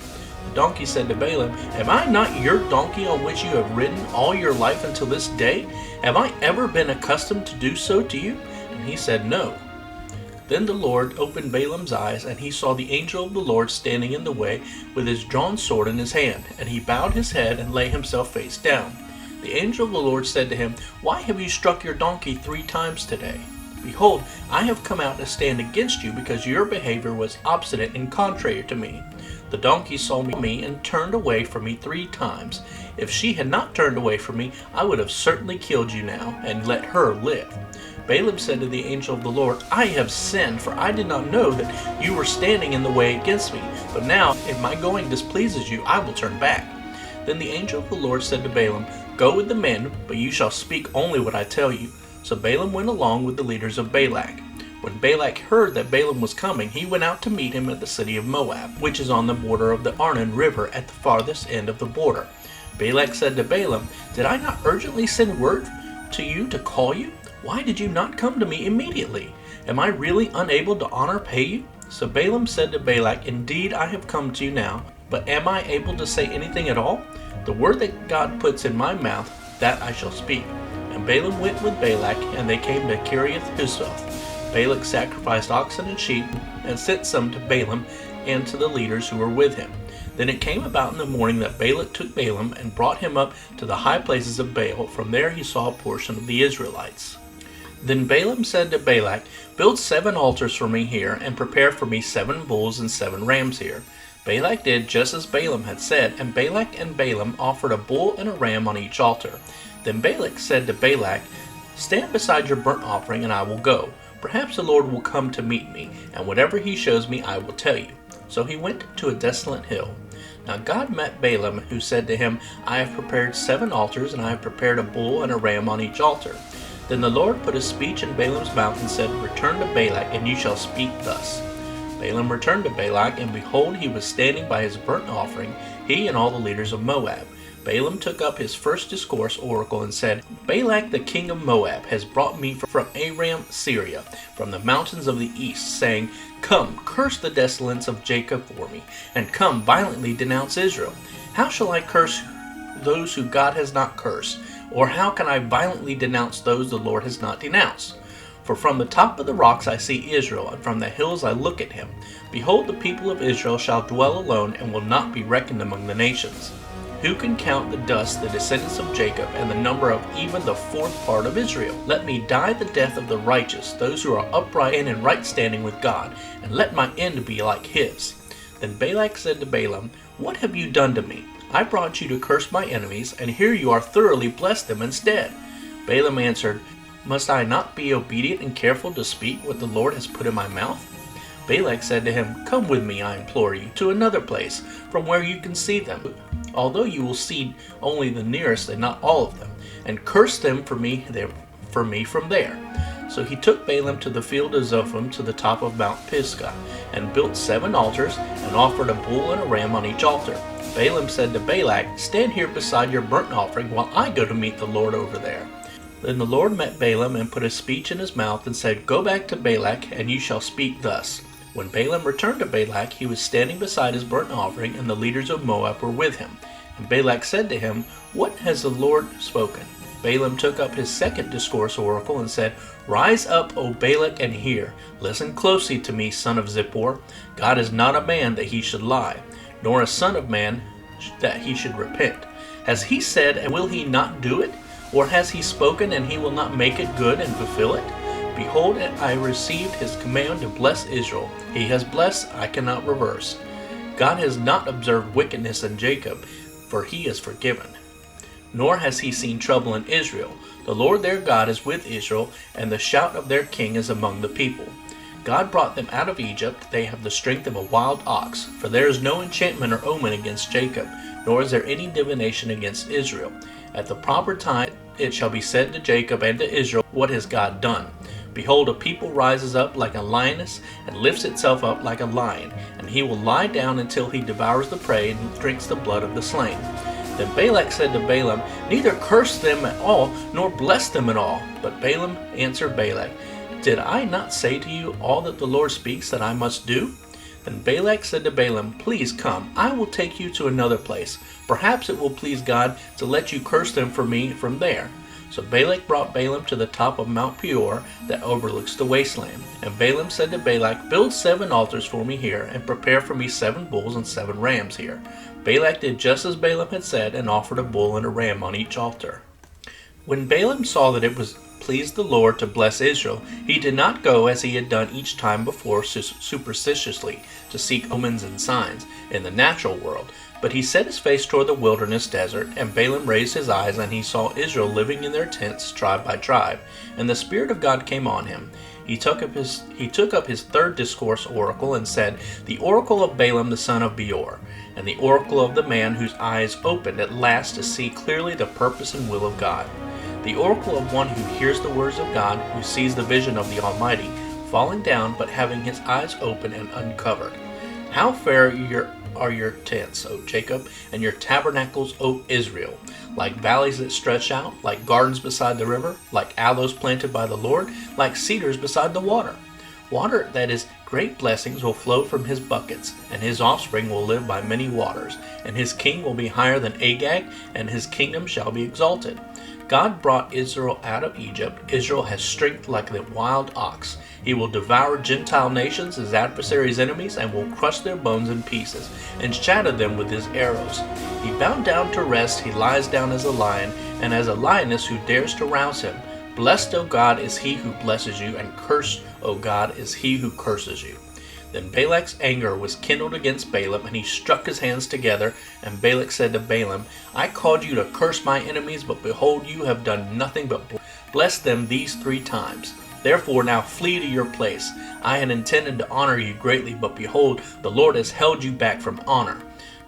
The donkey said to Balaam, Am I not your donkey on which you have ridden all your life until this day? Have I ever been accustomed to do so to you? And he said, No. Then the Lord opened Balaam's eyes, and he saw the angel of the Lord standing in the way with his drawn sword in his hand. And he bowed his head and lay himself face down. The angel of the Lord said to him, Why have you struck your donkey 3 times today? Behold, I have come out to stand against you, because your behavior was obstinate and contrary to me. The donkey saw me and turned away from me 3 times. If she had not turned away from me, I would have certainly killed you now, and let her live. Balaam said to the angel of the Lord, I have sinned, for I did not know that you were standing in the way against me. But now, if my going displeases you, I will turn back. Then the angel of the Lord said to Balaam, Go with the men, but you shall speak only what I tell you. So Balaam went along with the leaders of Balak. When Balak heard that Balaam was coming, he went out to meet him at the city of Moab, which is on the border of the Arnon River at the farthest end of the border. Balak said to Balaam, Did I not urgently send word to you to call you? Why did you not come to me immediately? Am I really unable to honor pay you? So Balaam said to Balak, Indeed, I have come to you now, but am I able to say anything at all? The word that God puts in my mouth, that I shall speak. And Balaam went with Balak, and they came to Kiriath-Huzoth. Balak sacrificed oxen and sheep, and sent some to Balaam and to the leaders who were with him. Then it came about in the morning that Balak took Balaam and brought him up to the high places of Baal. From there he saw a portion of the Israelites. Then Balaam said to Balak, Build 7 altars for me here, and prepare for me 7 bulls and 7 rams here. Balak did just as Balaam had said, and Balak and Balaam offered a bull and a ram on each altar. Then Balak said to Balak, Stand beside your burnt offering, and I will go. Perhaps the Lord will come to meet me, and whatever he shows me I will tell you. So he went to a desolate hill. Now God met Balaam, who said to him, I have prepared 7 altars, and I have prepared a bull and a ram on each altar. Then the Lord put a speech in Balaam's mouth and said, Return to Balak, and you shall speak thus. Balaam returned to Balak, and behold, he was standing by his burnt offering, he and all the leaders of Moab. Balaam took up his first discourse oracle and said, Balak the king of Moab has brought me from Aram, Syria, from the mountains of the east, saying, Come, curse the descendants of Jacob for me, and come, violently denounce Israel. How shall I curse those who God has not cursed? Or how can I violently denounce those the Lord has not denounced? For from the top of the rocks I see Israel, and from the hills I look at him. Behold, the people of Israel shall dwell alone, and will not be reckoned among the nations. Who can count the dust, the descendants of Jacob, and the number of even the 4th part of Israel? Let me die the death of the righteous, those who are upright and in right standing with God, and let my end be like his. Then Balak said to Balaam, What have you done to me? I brought you to curse my enemies, and here you are thoroughly blessed them instead. Balaam answered, Must I not be obedient and careful to speak what the Lord has put in my mouth? Balak said to him, "Come with me, I implore you, to another place, from where you can see them, although you will see only the nearest and not all of them, and curse them for me from there." So he took Balaam to the field of Zophim to the top of Mount Pisgah, and built 7 altars, and offered a bull and a ram on each altar. Balaam said to Balak, "Stand here beside your burnt offering while I go to meet the Lord over there." Then the Lord met Balaam and put a speech in his mouth and said, "Go back to Balak, and you shall speak thus." When Balaam returned to Balak, he was standing beside his burnt offering, and the leaders of Moab were with him. And Balak said to him, "What has the Lord spoken?" Balaam took up his second discourse oracle and said, "Rise up, O Balak, and hear. Listen closely to me, son of Zippor. God is not a man that he should lie, nor a son of man that he should repent. Has he said, and will he not do it? Or has he spoken, and he will not make it good and fulfill it? Behold, I received his command to bless Israel. He has blessed, I cannot reverse. God has not observed wickedness in Jacob, for he is forgiven. Nor has he seen trouble in Israel. The Lord their God is with Israel, and the shout of their king is among the people. God brought them out of Egypt. They have the strength of a wild ox. For there is no enchantment or omen against Jacob, nor is there any divination against Israel. At the proper time it shall be said to Jacob and to Israel, What has God done? Behold, a people rises up like a lioness, and lifts itself up like a lion, and he will lie down until he devours the prey and drinks the blood of the slain. Then Balak said to Balaam, Neither curse them at all, nor bless them at all. But Balaam answered Balak, Did I not say to you all that the Lord speaks that I must do? Then Balak said to Balaam, Please come, I will take you to another place. Perhaps it will please God to let you curse them for me from there. So Balak brought Balaam to the top of Mount Peor that overlooks the wasteland. And Balaam said to Balak, Build 7 altars for me here, and prepare for me 7 bulls and 7 rams here. Balak did just as Balaam had said, and offered a bull and a ram on each altar. When Balaam saw that it was pleased the Lord to bless Israel, he did not go as he had done each time before superstitiously to seek omens and signs in the natural world, but he set his face toward the wilderness desert, and Balaam raised his eyes, and he saw Israel living in their tents, tribe by tribe, and the Spirit of God came on him. He took up his third discourse oracle, and said, The oracle of Balaam the son of Beor, and the oracle of the man whose eyes opened at last to see clearly the purpose and will of God. The oracle of one who hears the words of God, who sees the vision of the Almighty, falling down, but having his eyes open and uncovered. How fair are your tents, O Jacob, and your tabernacles, O Israel, like valleys that stretch out, like gardens beside the river, like aloes planted by the Lord, like cedars beside the water. Water, that is, great blessings will flow from his buckets, and his offspring will live by many waters, and his king will be higher than Agag, and his kingdom shall be exalted. God brought Israel out of Egypt. Israel has strength like the wild ox. He will devour Gentile nations, his adversaries' enemies, and will crush their bones in pieces, and shatter them with his arrows. He bowed down to rest. He lies down as a lion, and as a lioness who dares to rouse him. Blessed, O God, is he who blesses you, and cursed, O God, is he who curses you. Then Balak's anger was kindled against Balaam, and he struck his hands together. And Balak said to Balaam, I called you to curse my enemies, but behold, you have done nothing but bless them these 3 times. Therefore now flee to your place. I had intended to honor you greatly, but behold, the Lord has held you back from honor.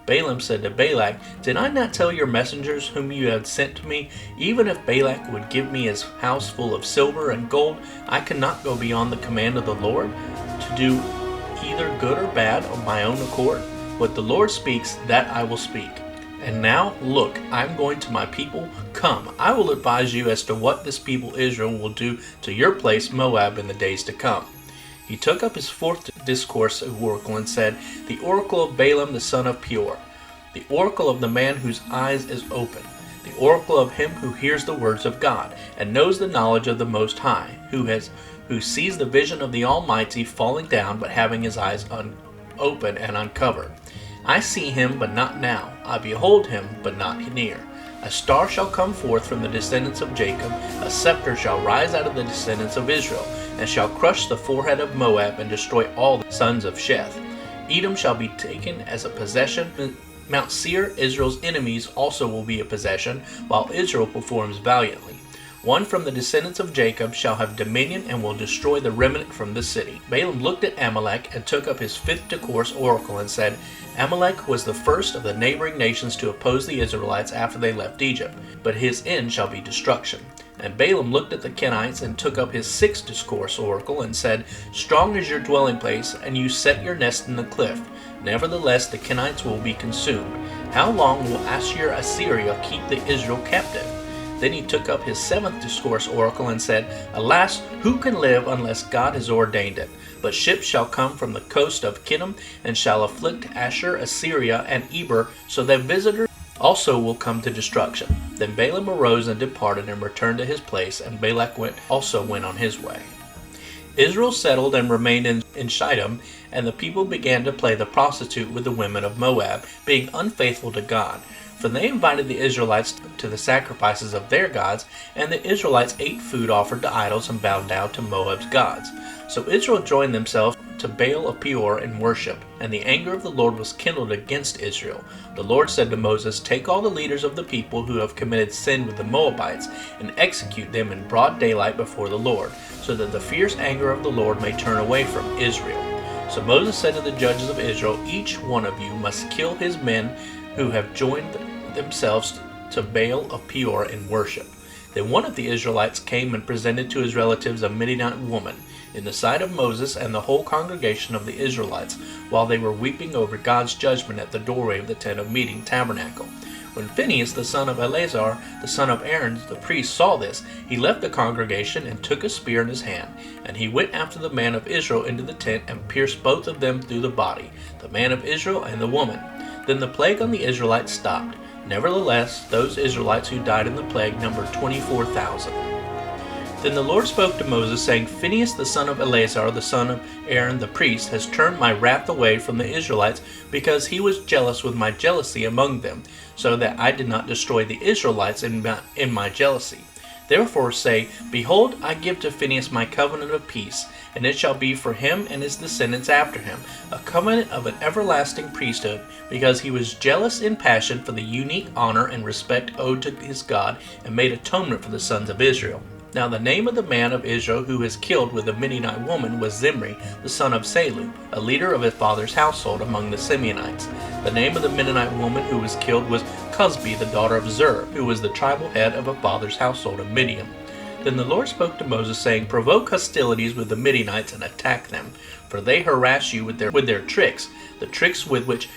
Balaam said to Balak, Did I not tell your messengers whom you had sent to me, even if Balak would give me his house full of silver and gold, I cannot go beyond the command of the Lord to do either good or bad of my own accord? What the Lord speaks, that I will speak. And now, look, I am going to my people. Come, I will advise you as to what this people Israel will do to your place Moab in the days to come. He took up his 4th discourse oracle and said, The oracle of Balaam the son of Peor, the oracle of the man whose eyes is open, the oracle of him who hears the words of God, and knows the knowledge of the Most High, who sees the vision of the Almighty falling down, but having his eyes open and uncovered. I see him, but not now. I behold him, but not near. A star shall come forth from the descendants of Jacob. A scepter shall rise out of the descendants of Israel, and shall crush the forehead of Moab, and destroy all the sons of Sheth. Edom shall be taken as a possession. Mount Seir, Israel's enemies, also will be a possession, while Israel performs valiantly. One from the descendants of Jacob shall have dominion and will destroy the remnant from the city. Balaam looked at Amalek and took up his fifth discourse oracle and said, Amalek was the first of the neighboring nations to oppose the Israelites after they left Egypt, but his end shall be destruction. And Balaam looked at the Kenites and took up his sixth discourse oracle and said, Strong is your dwelling place, and you set your nest in the cliff. Nevertheless the Kenites will be consumed. How long will Assyria keep the Israel captive? Then he took up his seventh discourse oracle and said, Alas, who can live unless God has ordained it? But ships shall come from the coast of Kittim, and shall afflict Ashur, Assyria, and Eber, so that visitors also will come to destruction. Then Balaam arose and departed and returned to his place, and Balak also went on his way. Israel settled and remained in Shittim, and the people began to play the prostitute with the women of Moab, being unfaithful to God. For they invited the Israelites to the sacrifices of their gods, and the Israelites ate food offered to idols and bowed down to Moab's gods. So Israel joined themselves to Baal of Peor in worship, and the anger of the Lord was kindled against Israel. The Lord said to Moses, Take all the leaders of the people who have committed sin with the Moabites, and execute them in broad daylight before the Lord, so that the fierce anger of the Lord may turn away from Israel. So Moses said to the judges of Israel, Each one of you must kill his men who have joined themselves to Baal of Peor in worship. Then one of the Israelites came and presented to his relatives a Midianite woman, in the sight of Moses and the whole congregation of the Israelites, while they were weeping over God's judgment at the doorway of the tent of meeting tabernacle. When Phinehas, the son of Eleazar, the son of Aaron, the priest, saw this, he left the congregation and took a spear in his hand. And he went after the man of Israel into the tent and pierced both of them through the body, the man of Israel and the woman. Then the plague on the Israelites stopped. Nevertheless, those Israelites who died in the plague numbered 24,000. Then the Lord spoke to Moses, saying, Phinehas the son of Eleazar, the son of Aaron the priest, has turned my wrath away from the Israelites, because he was jealous with my jealousy among them, so that I did not destroy the Israelites in my jealousy. Therefore say, Behold, I give to Phinehas my covenant of peace, and it shall be for him and his descendants after him, a covenant of an everlasting priesthood, because he was jealous in passion for the unique honor and respect owed to his God, and made atonement for the sons of Israel. Now the name of the man of Israel who was killed with the Midianite woman was Zimri, the son of Salu, a leader of his father's household among the Simeonites. The name of the Midianite woman who was killed was Cosbi, the daughter of Zur, who was the tribal head of a father's household of Midian. Then the Lord spoke to Moses, saying, Provoke hostilities with the Midianites and attack them, for they harass you with their tricks, the tricks with which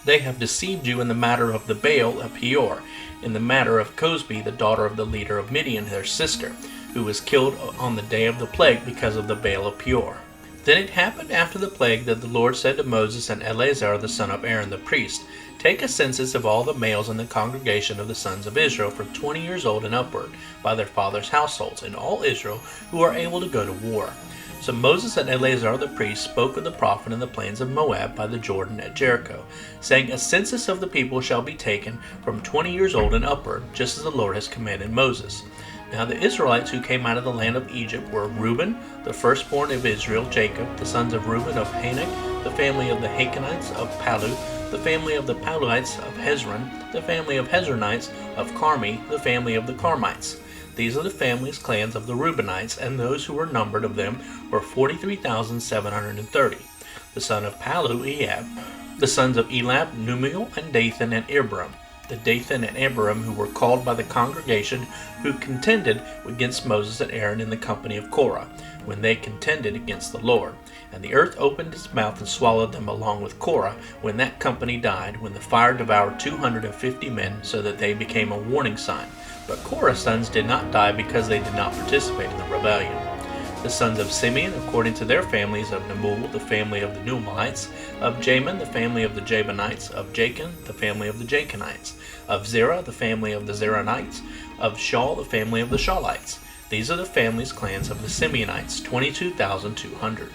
they have deceived you in the matter of the Baal of Peor, in the matter of Cosbi, the daughter of the leader of Midian, their sister, who was killed on the day of the plague because of the Baal of Peor. Then it happened after the plague that the Lord said to Moses and Eleazar the son of Aaron the priest, Take a census of all the males in the congregation of the sons of Israel from 20 years old and upward, by their fathers' households, in all Israel, who are able to go to war. So Moses and Eleazar the priest spoke with the prophet in the plains of Moab by the Jordan at Jericho, saying, A census of the people shall be taken from 20 years old and upward, just as the Lord has commanded Moses. Now the Israelites who came out of the land of Egypt were Reuben, the firstborn of Israel, Jacob, the sons of Reuben of Hanak, the family of the Hakonites of Palu, the family of the Paluites of Hezron, the family of Hezronites of Carmi, the family of the Carmites. These are the families, clans of the Reubenites, and those who were numbered of them were 43,730. The son of Palu, Ehab. The sons of Elab, Numiel, and Dathan, and Abiram. The Dathan and Abiram who were called by the congregation, who contended against Moses and Aaron in the company of Korah, when they contended against the Lord. And the earth opened its mouth and swallowed them along with Korah, when that company died, when the fire devoured 250 men, so that they became a warning sign. But Korah's sons did not die because they did not participate in the rebellion. The sons of Simeon, according to their families, of Nemuel, the family of the Nemuelites, of Jamin, the family of the Jabinites, of Jachin, the family of the Jachinites, of Zerah, the family of the Zeranites, of Shaul, the family of the Shaulites. These are the families, clans of the Simeonites, 22,200.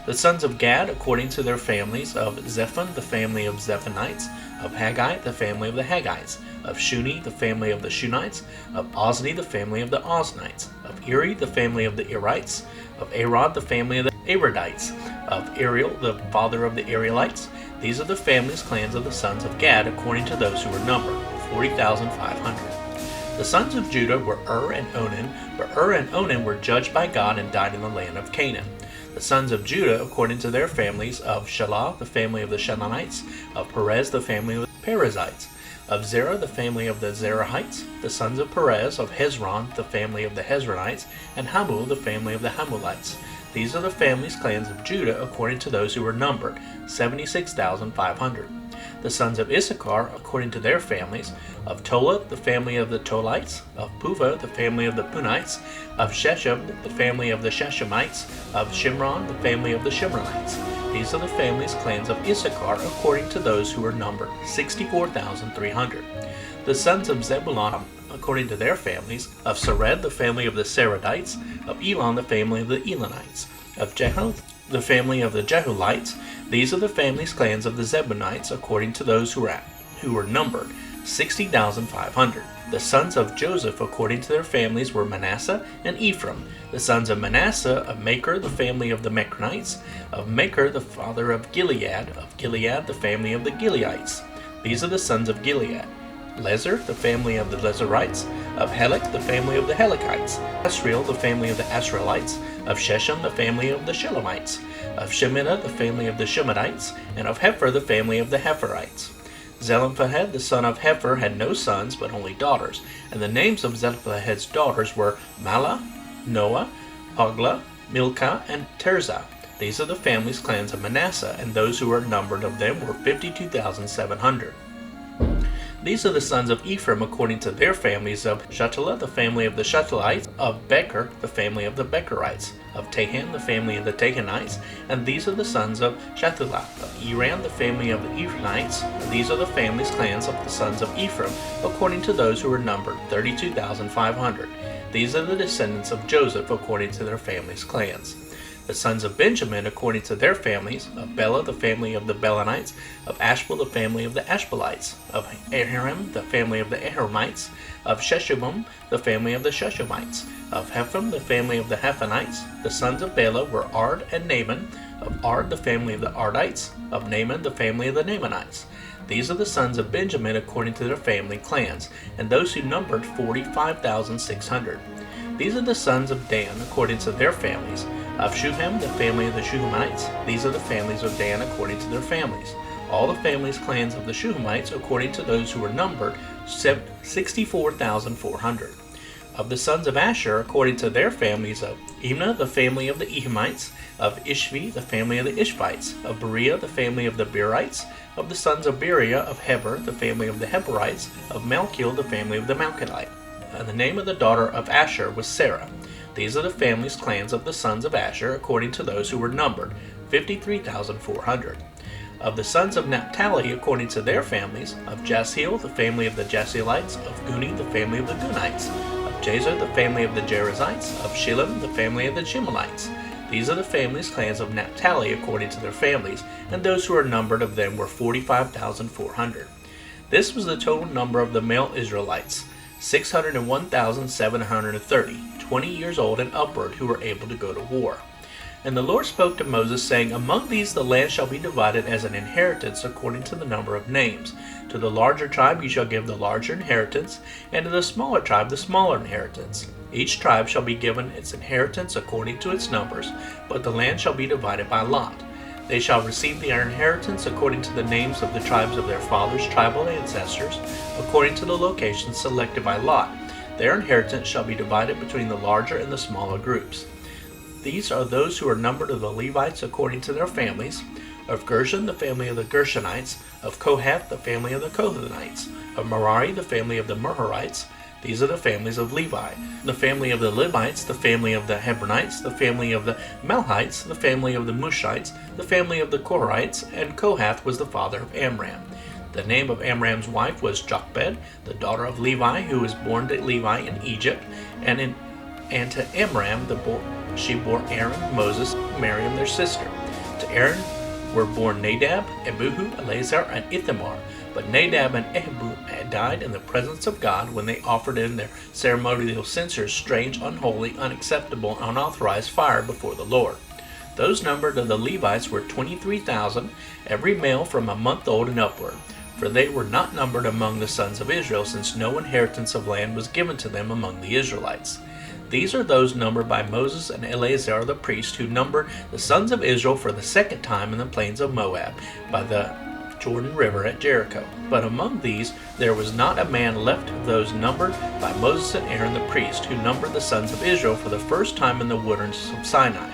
The sons of Gad, according to their families, of Zephon, the family of Zephonites, of Haggai, the family of the Haggites, of Shuni, the family of the Shunites, of Ozni, the family of the Oznites, of Eri, the family of the Erites, of Arod, the family of the Arodites, of Ariel, the father of the Arielites. These are the families, clans of the sons of Gad, according to those who were numbered, 40,500. The The sons of Judah were and Onan, but and Onan were judged by God and died in the land of Canaan. The sons of Judah, according to their families, of Shelah, the family of the Shelonites, of Perez, the family of the Perizzites, of Zerah, the family of the Zerahites, the sons of Perez, of Hezron, the family of the Hezronites, and Hamul, the family of the Hamulites. These are the families, clans of Judah, according to those who were numbered, 76,500. The sons of Issachar, according to their families, of Tola, the family of the Tolites, of Puva, the family of the Punites, of Shechem, the family of the Shechemites, of Shimron, the family of the Shimronites. These are the families, clans of Issachar, according to those who were numbered, 64,300. The sons of Zebulun, according to their families, of Sered, the family of the Seredites, of Elon, the family of the Elonites, of Jehuel, the family of the Jehulites. These are the families, clans of the Zebunites, according to those who were numbered, 60,500. The sons of Joseph, according to their families, were Manasseh and Ephraim. The sons of Manasseh, of Machir, the family of the Machironites, of Machir, the father of Gilead, the family of the Gileadites. These are the sons of Gilead. Lezer, the family of the Lezerites, of Helek, the family of the Helekites, Asriel, the family of the Asrielites, of Shechem, the family of the Shelemites, of Sheminah, the family of the Sheminites, and of Heifer, the family of the Heiferites. Zelophehad, the son of Heifer, had no sons, but only daughters, and the names of Zelophehad's daughters were Mahlah, Noah, Hoglah, Milcah, and Tirzah. These are the families, clans of Manasseh, and those who were numbered of them were 52,700. These are the sons of Ephraim, according to their families, of Shuthelah, the family of the Shuthelites, of Becher, the family of the Becherites, of Tahan, the family of the Tahanites, and these are the sons of Shuthelah, of Eran, the family of the Eranites. These are the families, clans of the sons of Ephraim, according to those who were numbered, 32,500. These are the descendants of Joseph, according to their families' clans. The sons of Benjamin, according to their families, of Bela, the family of the Belanites, of Ashbel, the family of the Ashbelites, of Ahiram, the family of the Aharamites, of Sheshubim, the family of the Sheshemites, of Hepham, the family of the Hephanites. The sons of Bela were Ard and Naaman, of Ard, the family of the Ardites, of Naaman, the family of the Naamanites. These are the sons of Benjamin according to their family clans, and those who numbered 45,600. These are the sons of Dan according to their families, of Shuhem, the family of the Shuhamites. These are the families of Dan according to their families. All the families' clans of the Shuhamites according to those who were numbered, 64,400. Of the sons of Asher according to their families, of Imnah, the family of the Ehamites, of Ishvi, the family of the Ishvites, of Berea, the family of the Berites, of the sons of Berea, of Heber, the family of the Heberites, of Malchiel, the family of the Malchites. And the name of the daughter of Asher was Sarah. These are the families' clans of the sons of Asher according to those who were numbered, 53,400. Of the sons of Naphtali according to their families, of Jasiel, the family of the Jasielites, of Guni, the family of the Gunites, of Jazer, the family of the Jerizzites, of Shilem, the family of the Shimalites. These are the families' clans of Naphtali according to their families, and those who were numbered of them were 45,400. This was the total number of the male Israelites, 601,730, 20 years old and upward, who were able to go to war. And the Lord spoke to Moses, saying, Among these the land shall be divided as an inheritance according to the number of names. To the larger tribe you shall give the larger inheritance, and to the smaller tribe the smaller inheritance. Each tribe shall be given its inheritance according to its numbers, but the land shall be divided by lot. They shall receive their inheritance according to the names of the tribes of their fathers' tribal ancestors, according to the locations selected by lot. Their inheritance shall be divided between the larger and the smaller groups. These are those who are numbered of the Levites according to their families, of Gershon, the family of the Gershonites, of Kohath, the family of the Kohathites, of Merari, the family of the Merarites. These are the families of Levi. The family of the Levites, the family of the Hebronites, the family of the Malhites, the family of the Mushites, the family of the Korahites, and Kohath was the father of Amram. The name of Amram's wife was Jochebed, the daughter of Levi, who was born to Levi in Egypt, and to Amram she bore Aaron, Moses, Miriam their sister. To Aaron were born Nadab, Abihu, Eleazar, and Ithamar. But Nadab and Abihu had died in the presence of God when they offered in their ceremonial censers strange, unholy, unacceptable, and unauthorized fire before the Lord. Those numbered of the Levites were 23,000, every male from a month old and upward. for they were not numbered among the sons of Israel, since no inheritance of land was given to them among the Israelites. These are those numbered by Moses and Eleazar the priest, who number the sons of Israel for the second time in the plains of Moab, by the Jordan River at Jericho. But among these there was not a man left of those numbered by Moses and Aaron the priest, who numbered the sons of Israel for the first time in the wilderness of Sinai.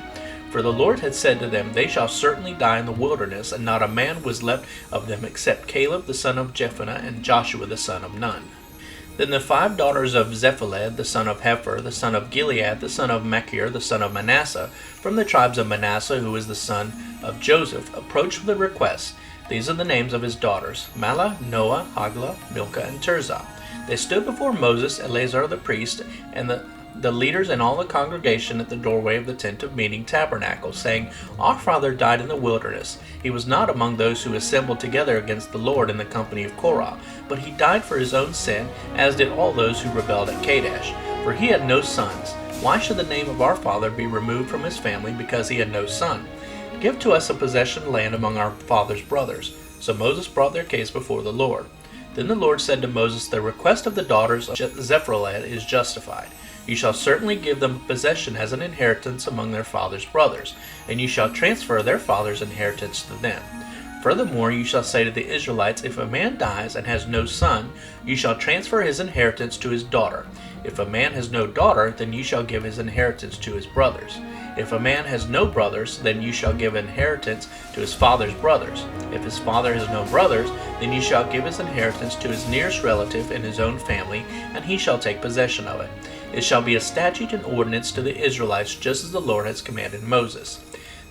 For the Lord had said to them, They shall certainly die in the wilderness, and not a man was left of them except Caleb the son of Jephunneh and Joshua the son of Nun. Then the 5 daughters of Zephaelad the son of Heifer, the son of Gilead, the son of Machir, the son of Manasseh, from the tribes of Manasseh, who is the son of Joseph, approached with a request. These are the names of his daughters, Mahlah, Noah, Hoglah, Milcah, and Tirzah. They stood before Moses, Eleazar the priest, and the leaders and all the congregation at the doorway of the tent of meeting tabernacle, saying, Our father died in the wilderness. He was not among those who assembled together against the Lord in the company of Korah, but he died for his own sin, as did all those who rebelled at Kadesh. For he had no sons. Why should the name of our father be removed from his family because he had no son? Give to us a possession land among our father's brothers. So Moses brought their case before the Lord. Then the Lord said to Moses, The request of the daughters of Zephaelad is justified. You shall certainly give them possession as an inheritance among their father's brothers, and you shall transfer their father's inheritance to them. Furthermore, you shall say to the Israelites, If a man dies and has no son, you shall transfer his inheritance to his daughter. If a man has no daughter, then you shall give his inheritance to his brothers. If a man has no brothers, then you shall give inheritance to his father's brothers. If his father has no brothers, then you shall give his inheritance to his nearest relative in his own family, and he shall take possession of it. It shall be a statute and ordinance to the Israelites, just as the Lord has commanded Moses.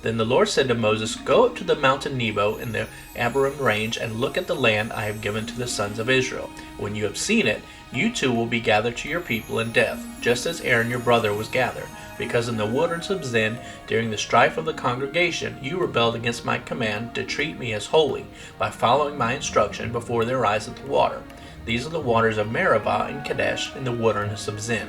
Then the Lord said to Moses, Go up to the mountain Nebo in the Abarim range, and look at the land I have given to the sons of Israel. When you have seen it, you too will be gathered to your people in death, just as Aaron your brother was gathered. Because in the wilderness of Zin, during the strife of the congregation, you rebelled against my command to treat me as holy, by following my instruction before their eyes at the water. These are the waters of Meribah and Kadesh in the wilderness of Zin.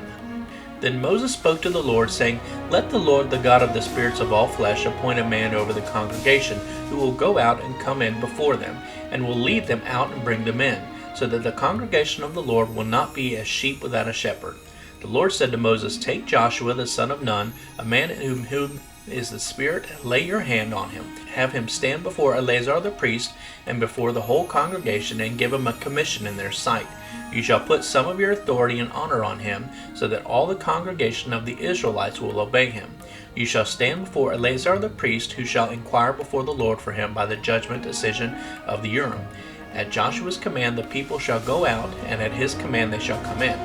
Then Moses spoke to the Lord, saying, Let the Lord, the God of the spirits of all flesh, appoint a man over the congregation, who will go out and come in before them, and will lead them out and bring them in, so that the congregation of the Lord will not be as sheep without a shepherd. The Lord said to Moses, Take Joshua the son of Nun, a man in whom is the Spirit, and lay your hand on him. Have him stand before Eleazar the priest, and before the whole congregation, and give him a commission in their sight. You shall put some of your authority and honor on him, so that all the congregation of the Israelites will obey him. You shall stand before Eleazar the priest, who shall inquire before the Lord for him by the judgment decision of the Urim. At Joshua's command the people shall go out, and at his command they shall come in,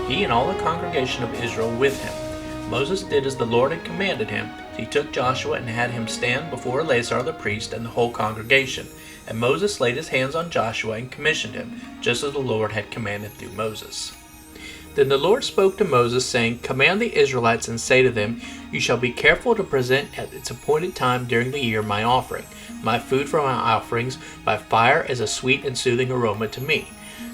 he and all the congregation of Israel with him. Moses did as the Lord had commanded him. He took Joshua and had him stand before Eleazar the priest and the whole congregation. And Moses laid his hands on Joshua and commissioned him, just as the Lord had commanded through Moses. Then the Lord spoke to Moses, saying, Command the Israelites and say to them, You shall be careful to present at its appointed time during the year my offering, my food for my offerings, by fire as a sweet and soothing aroma to me.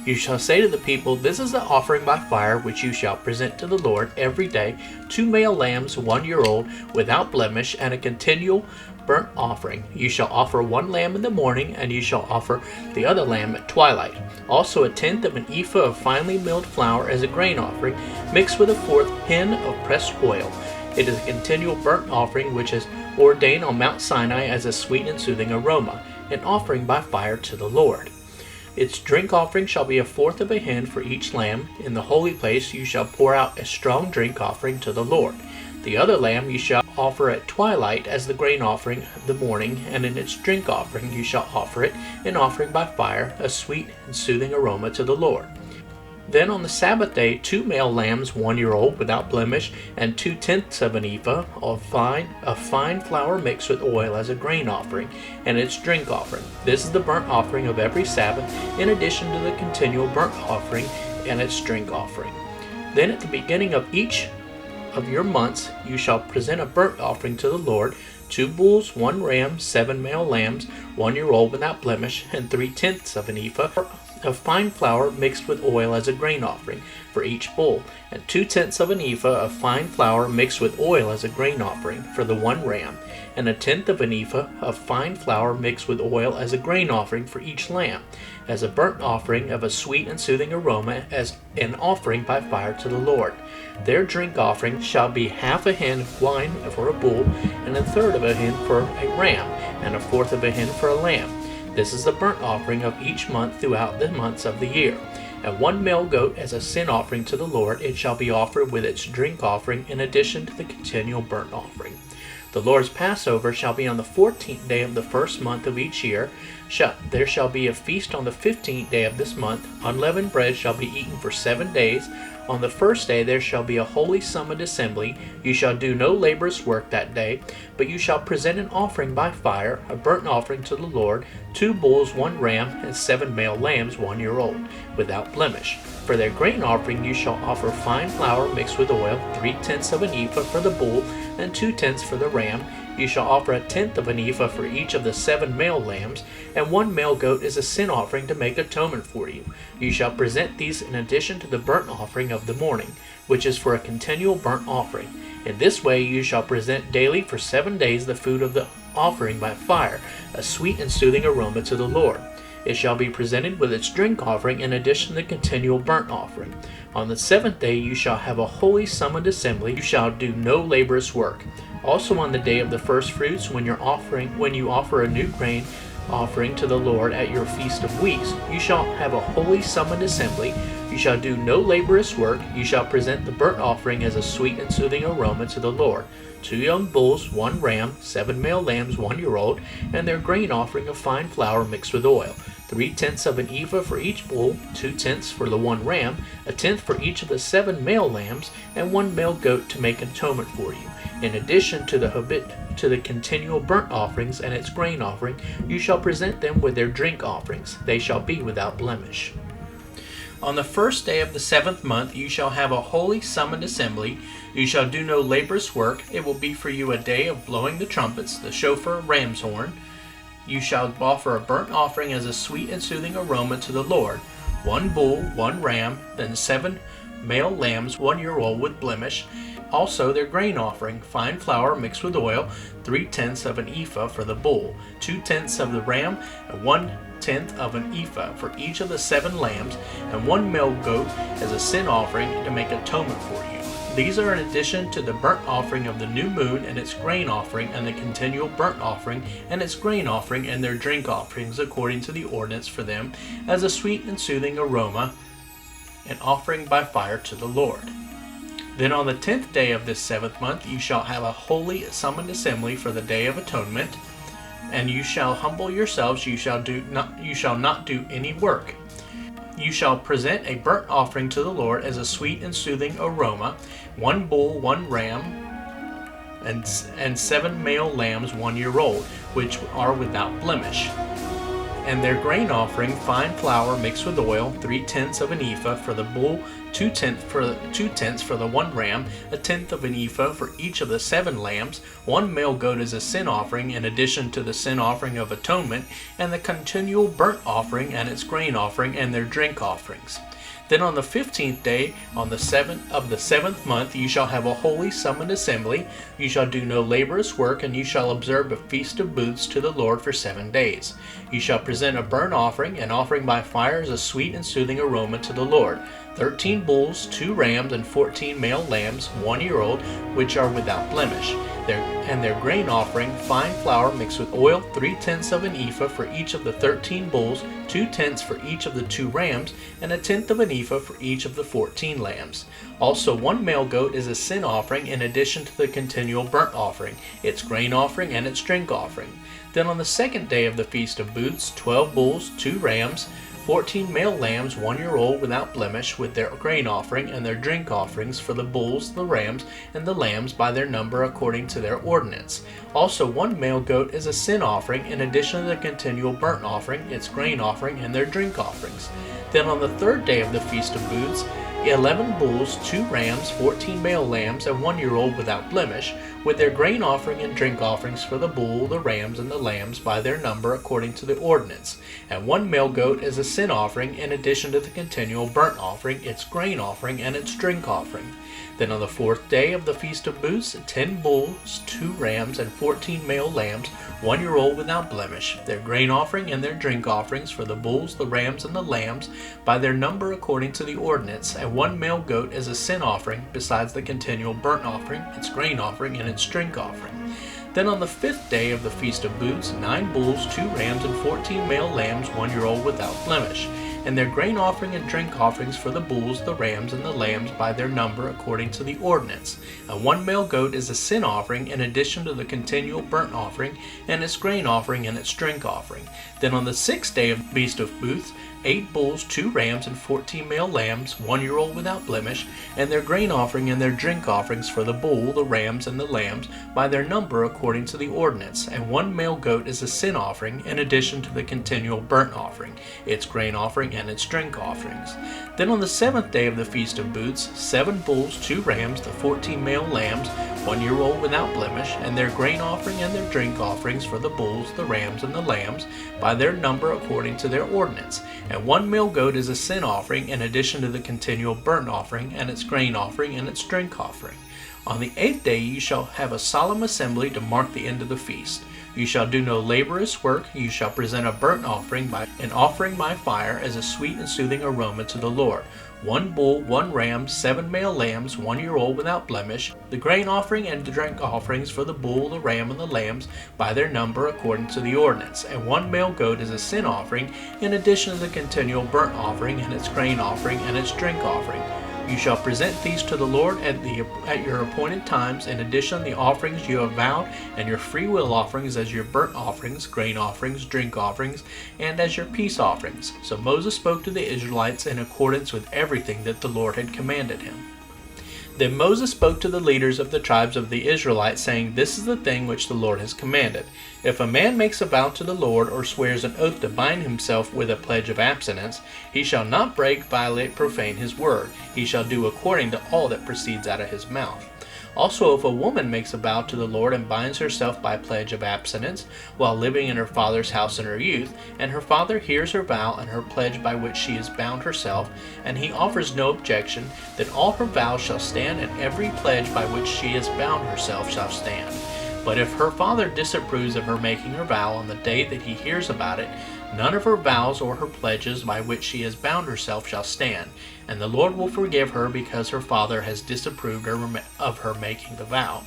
You shall say to the people, This is the offering by fire which you shall present to the Lord every day, 2 male lambs 1 year old, without blemish, and a continual burnt offering. You shall offer 1 lamb in the morning, and you shall offer the other lamb at twilight. Also 1/10 of an ephah of finely milled flour as a grain offering, mixed with 1/4 hin of pressed oil. It is a continual burnt offering which is ordained on Mount Sinai as a sweet and soothing aroma, an offering by fire to the Lord. Its drink offering shall be 1/4 of a hin for each lamb. In the holy place you shall pour out a strong drink offering to the Lord. The other lamb you shall offer at twilight as the grain offering of the morning, and in its drink offering you shall offer it, an offering by fire, a sweet and soothing aroma to the Lord. Then on the Sabbath day 2 male lambs 1 year old without blemish, and 2/10 of an ephah of fine flour mixed with oil as a grain offering, and its drink offering. This is the burnt offering of every Sabbath, in addition to the continual burnt offering and its drink offering. Then at the beginning of each of your months you shall present a burnt offering to the Lord, 2 bulls, 1 ram, 7 male lambs 1 year old without blemish, and 3/10 of an ephah of fine flour mixed with oil as a grain offering for each bull, and 2/10 of an ephah of fine flour mixed with oil as a grain offering for the one ram, and 1/10 of an ephah of fine flour mixed with oil as a grain offering for each lamb, as a burnt offering of a sweet and soothing aroma, as an offering by fire to the Lord. Their drink offering shall be half a hin of wine for a bull, and 1/3 of a hin for a ram, and 1/4 of a hin for a lamb. This is the burnt offering of each month throughout the months of the year. And one male goat as a sin offering to the Lord, it shall be offered with its drink offering in addition to the continual burnt offering. The Lord's Passover shall be on the 14th day of the first month of each year. There shall be a feast on the 15th day of this month. Unleavened bread shall be eaten for 7 days. On the first day there shall be a holy summoned assembly. You shall do no laborious work that day, but you shall present an offering by fire, a burnt offering to the Lord, 2 bulls, 1 ram, and 7 male lambs 1 year old, without blemish. For their grain offering you shall offer fine flour mixed with oil, 3/10 of an ephah for the bull, and 2/10 for the ram. You shall offer 1/10 of an ephah for each of the 7 male lambs, and 1 male goat as a sin offering to make atonement for you. You shall present these in addition to the burnt offering of the morning, which is for a continual burnt offering. In this way you shall present daily for 7 days the food of the offering by fire, a sweet and soothing aroma to the Lord. It shall be presented with its drink offering in addition to the continual burnt offering. On the 7th day you shall have a holy summoned assembly. You shall do no laborious work. Also on the day of the first fruits, when you offer a new grain offering to the Lord at your feast of weeks, you shall have a holy summoned assembly. You shall do no laborious work. You shall present the burnt offering as a sweet and soothing aroma to the Lord. 2 young bulls, 1 ram, 7 male lambs 1 year old, and their grain offering of fine flour mixed with oil. 3/10 of an ephah for each bull, 2/10 for the 1 ram, 1/10 for each of the 7 male lambs, and 1 male goat to make atonement for you. In addition to the continual burnt offerings and its grain offering, you shall present them with their drink offerings. They shall be without blemish. On the first day of the 7th month you shall have a holy summoned assembly. You shall do no laborious work. It will be for you a day of blowing the trumpets, the shofar, ram's horn. You shall offer a burnt offering as a sweet and soothing aroma to the Lord. 1 bull, 1 ram, then 7 male lambs 1 year old with blemish. Also their grain offering, fine flour mixed with oil, 3/10 of an ephah for the bull, 2/10 of the ram, and 1/10 of an ephah for each of the 7 lambs, and 1 male goat as a sin offering to make atonement for you. These are in addition to the burnt offering of the new moon and its grain offering, and the continual burnt offering and its grain offering, and their drink offerings according to the ordinance for them, as a sweet and soothing aroma, an offering by fire to the Lord. Then on the 10th day of this 7th month you shall have a holy summoned assembly for the day of atonement, and you shall humble yourselves. You shall not do any work. You shall present a burnt offering to the Lord as a sweet and soothing aroma, 1 bull, 1 ram, and 7 male lambs 1 year old, which are without blemish. And their grain offering, fine flour mixed with oil, 3/10 of an ephah for the bull, 2/10 for the 1 ram, 1/10 of an ephah for each of the 7 lambs, 1 male goat as a sin offering in addition to the sin offering of atonement, and the continual burnt offering and its grain offering and their drink offerings. Then on the 15th day, on the 7th of the 7th month, you shall have a holy summoned assembly. You shall do no laborious work, and you shall observe a feast of booths to the Lord for 7 days. You shall present a burnt offering, an offering by fire as a sweet and soothing aroma to the Lord. 13 bulls, 2 rams, and 14 male lambs, 1 year old, which are without blemish. Their grain offering, fine flour mixed with oil, 3/10 of an ephah for each of the 13 bulls, 2/10 for each of the 2 rams, and 1/10 of an ephah for each of the 14 lambs. Also 1 male goat is a sin offering in addition to the continual burnt offering, its grain offering, and its drink offering. Then on the 2nd day of the Feast of Booths, 12 bulls, 2 rams, 14 male lambs 1 year old without blemish, with their grain offering and their drink offerings for the bulls, the rams, and the lambs by their number according to their ordinance. Also 1 male goat is a sin offering in addition to the continual burnt offering, its grain offering, and their drink offerings. Then on the 3rd day of the Feast of Booths, 11 bulls, 2 rams, 14 male lambs, and 1-year-old without blemish, with their grain offering and drink offerings for the bull, the rams, and the lambs by their number according to the ordinance, and 1 male goat as a sin offering in addition to the continual burnt offering, its grain offering, and its drink offering. Then on the 4th day of the Feast of Booths, 10 bulls, 2 rams, and 14 male lambs, 1-year-old without blemish, their grain offering and their drink offerings for the bulls, the rams, and the lambs by their number according to the ordinance, and 1 male goat as a sin offering, besides the continual burnt offering, its grain offering, and its drink offering. Then on the 5th day of the Feast of Booths, 9 bulls, 2 rams, and 14 male lambs, 1-year-old without blemish, and their grain offering and drink offerings for the bulls, the rams, and the lambs by their number according to the ordinance, and 1 male goat is a sin offering in addition to the continual burnt offering, and its grain offering and its drink offering. Then on the 6th day of the Feast of Booths, 8 bulls, 2 rams, and 14 male lambs, 1-year-old without blemish, and their grain offering and their drink offerings for the bull, the rams, and the lambs by their number according to the ordinance, and 1 male goat is a sin offering in addition to the continual burnt offering, its grain offering, and its drink offerings. Then on the 7th day of the Feast of Booths, 7 bulls, 2 rams, the 14 male lambs, 1-year-old without blemish, and their grain offering and their drink offerings for the bulls, the rams, and the lambs by their number according to their ordinance, and 1 male goat is a sin offering in addition to the continual burnt offering, and its grain offering, and its drink offering. On the 8th day you shall have a solemn assembly to mark the end of the feast. You shall do no laborious work. You shall present a burnt offering by an offering by fire as a sweet and soothing aroma to the Lord. 1 bull, 1 ram, 7 male lambs, 1-year-old without blemish, the grain offering and the drink offerings for the bull, the ram, and the lambs by their number according to the ordinance, and 1 male goat as a sin offering in addition to the continual burnt offering and its grain offering and its drink offering. You shall present these to the Lord at your appointed times, in addition to the offerings you have vowed, and your freewill offerings as your burnt offerings, grain offerings, drink offerings, and as your peace offerings. So Moses spoke to the Israelites in accordance with everything that the Lord had commanded him. Then Moses spoke to the leaders of the tribes of the Israelites, saying, This is the thing which the Lord has commanded. If a man makes a vow to the Lord, or swears an oath to bind himself with a pledge of abstinence, he shall not break, violate, profane his word. He shall do according to all that proceeds out of his mouth. Also, if a woman makes a vow to the Lord and binds herself by a pledge of abstinence while living in her father's house in her youth, and her father hears her vow and her pledge by which she has bound herself, and he offers no objection, then all her vows shall stand, and every pledge by which she has bound herself shall stand. But if her father disapproves of her making her vow on the day that he hears about it, none of her vows or her pledges by which she has bound herself shall stand, and the Lord will forgive her because her father has disapproved of her making the vow.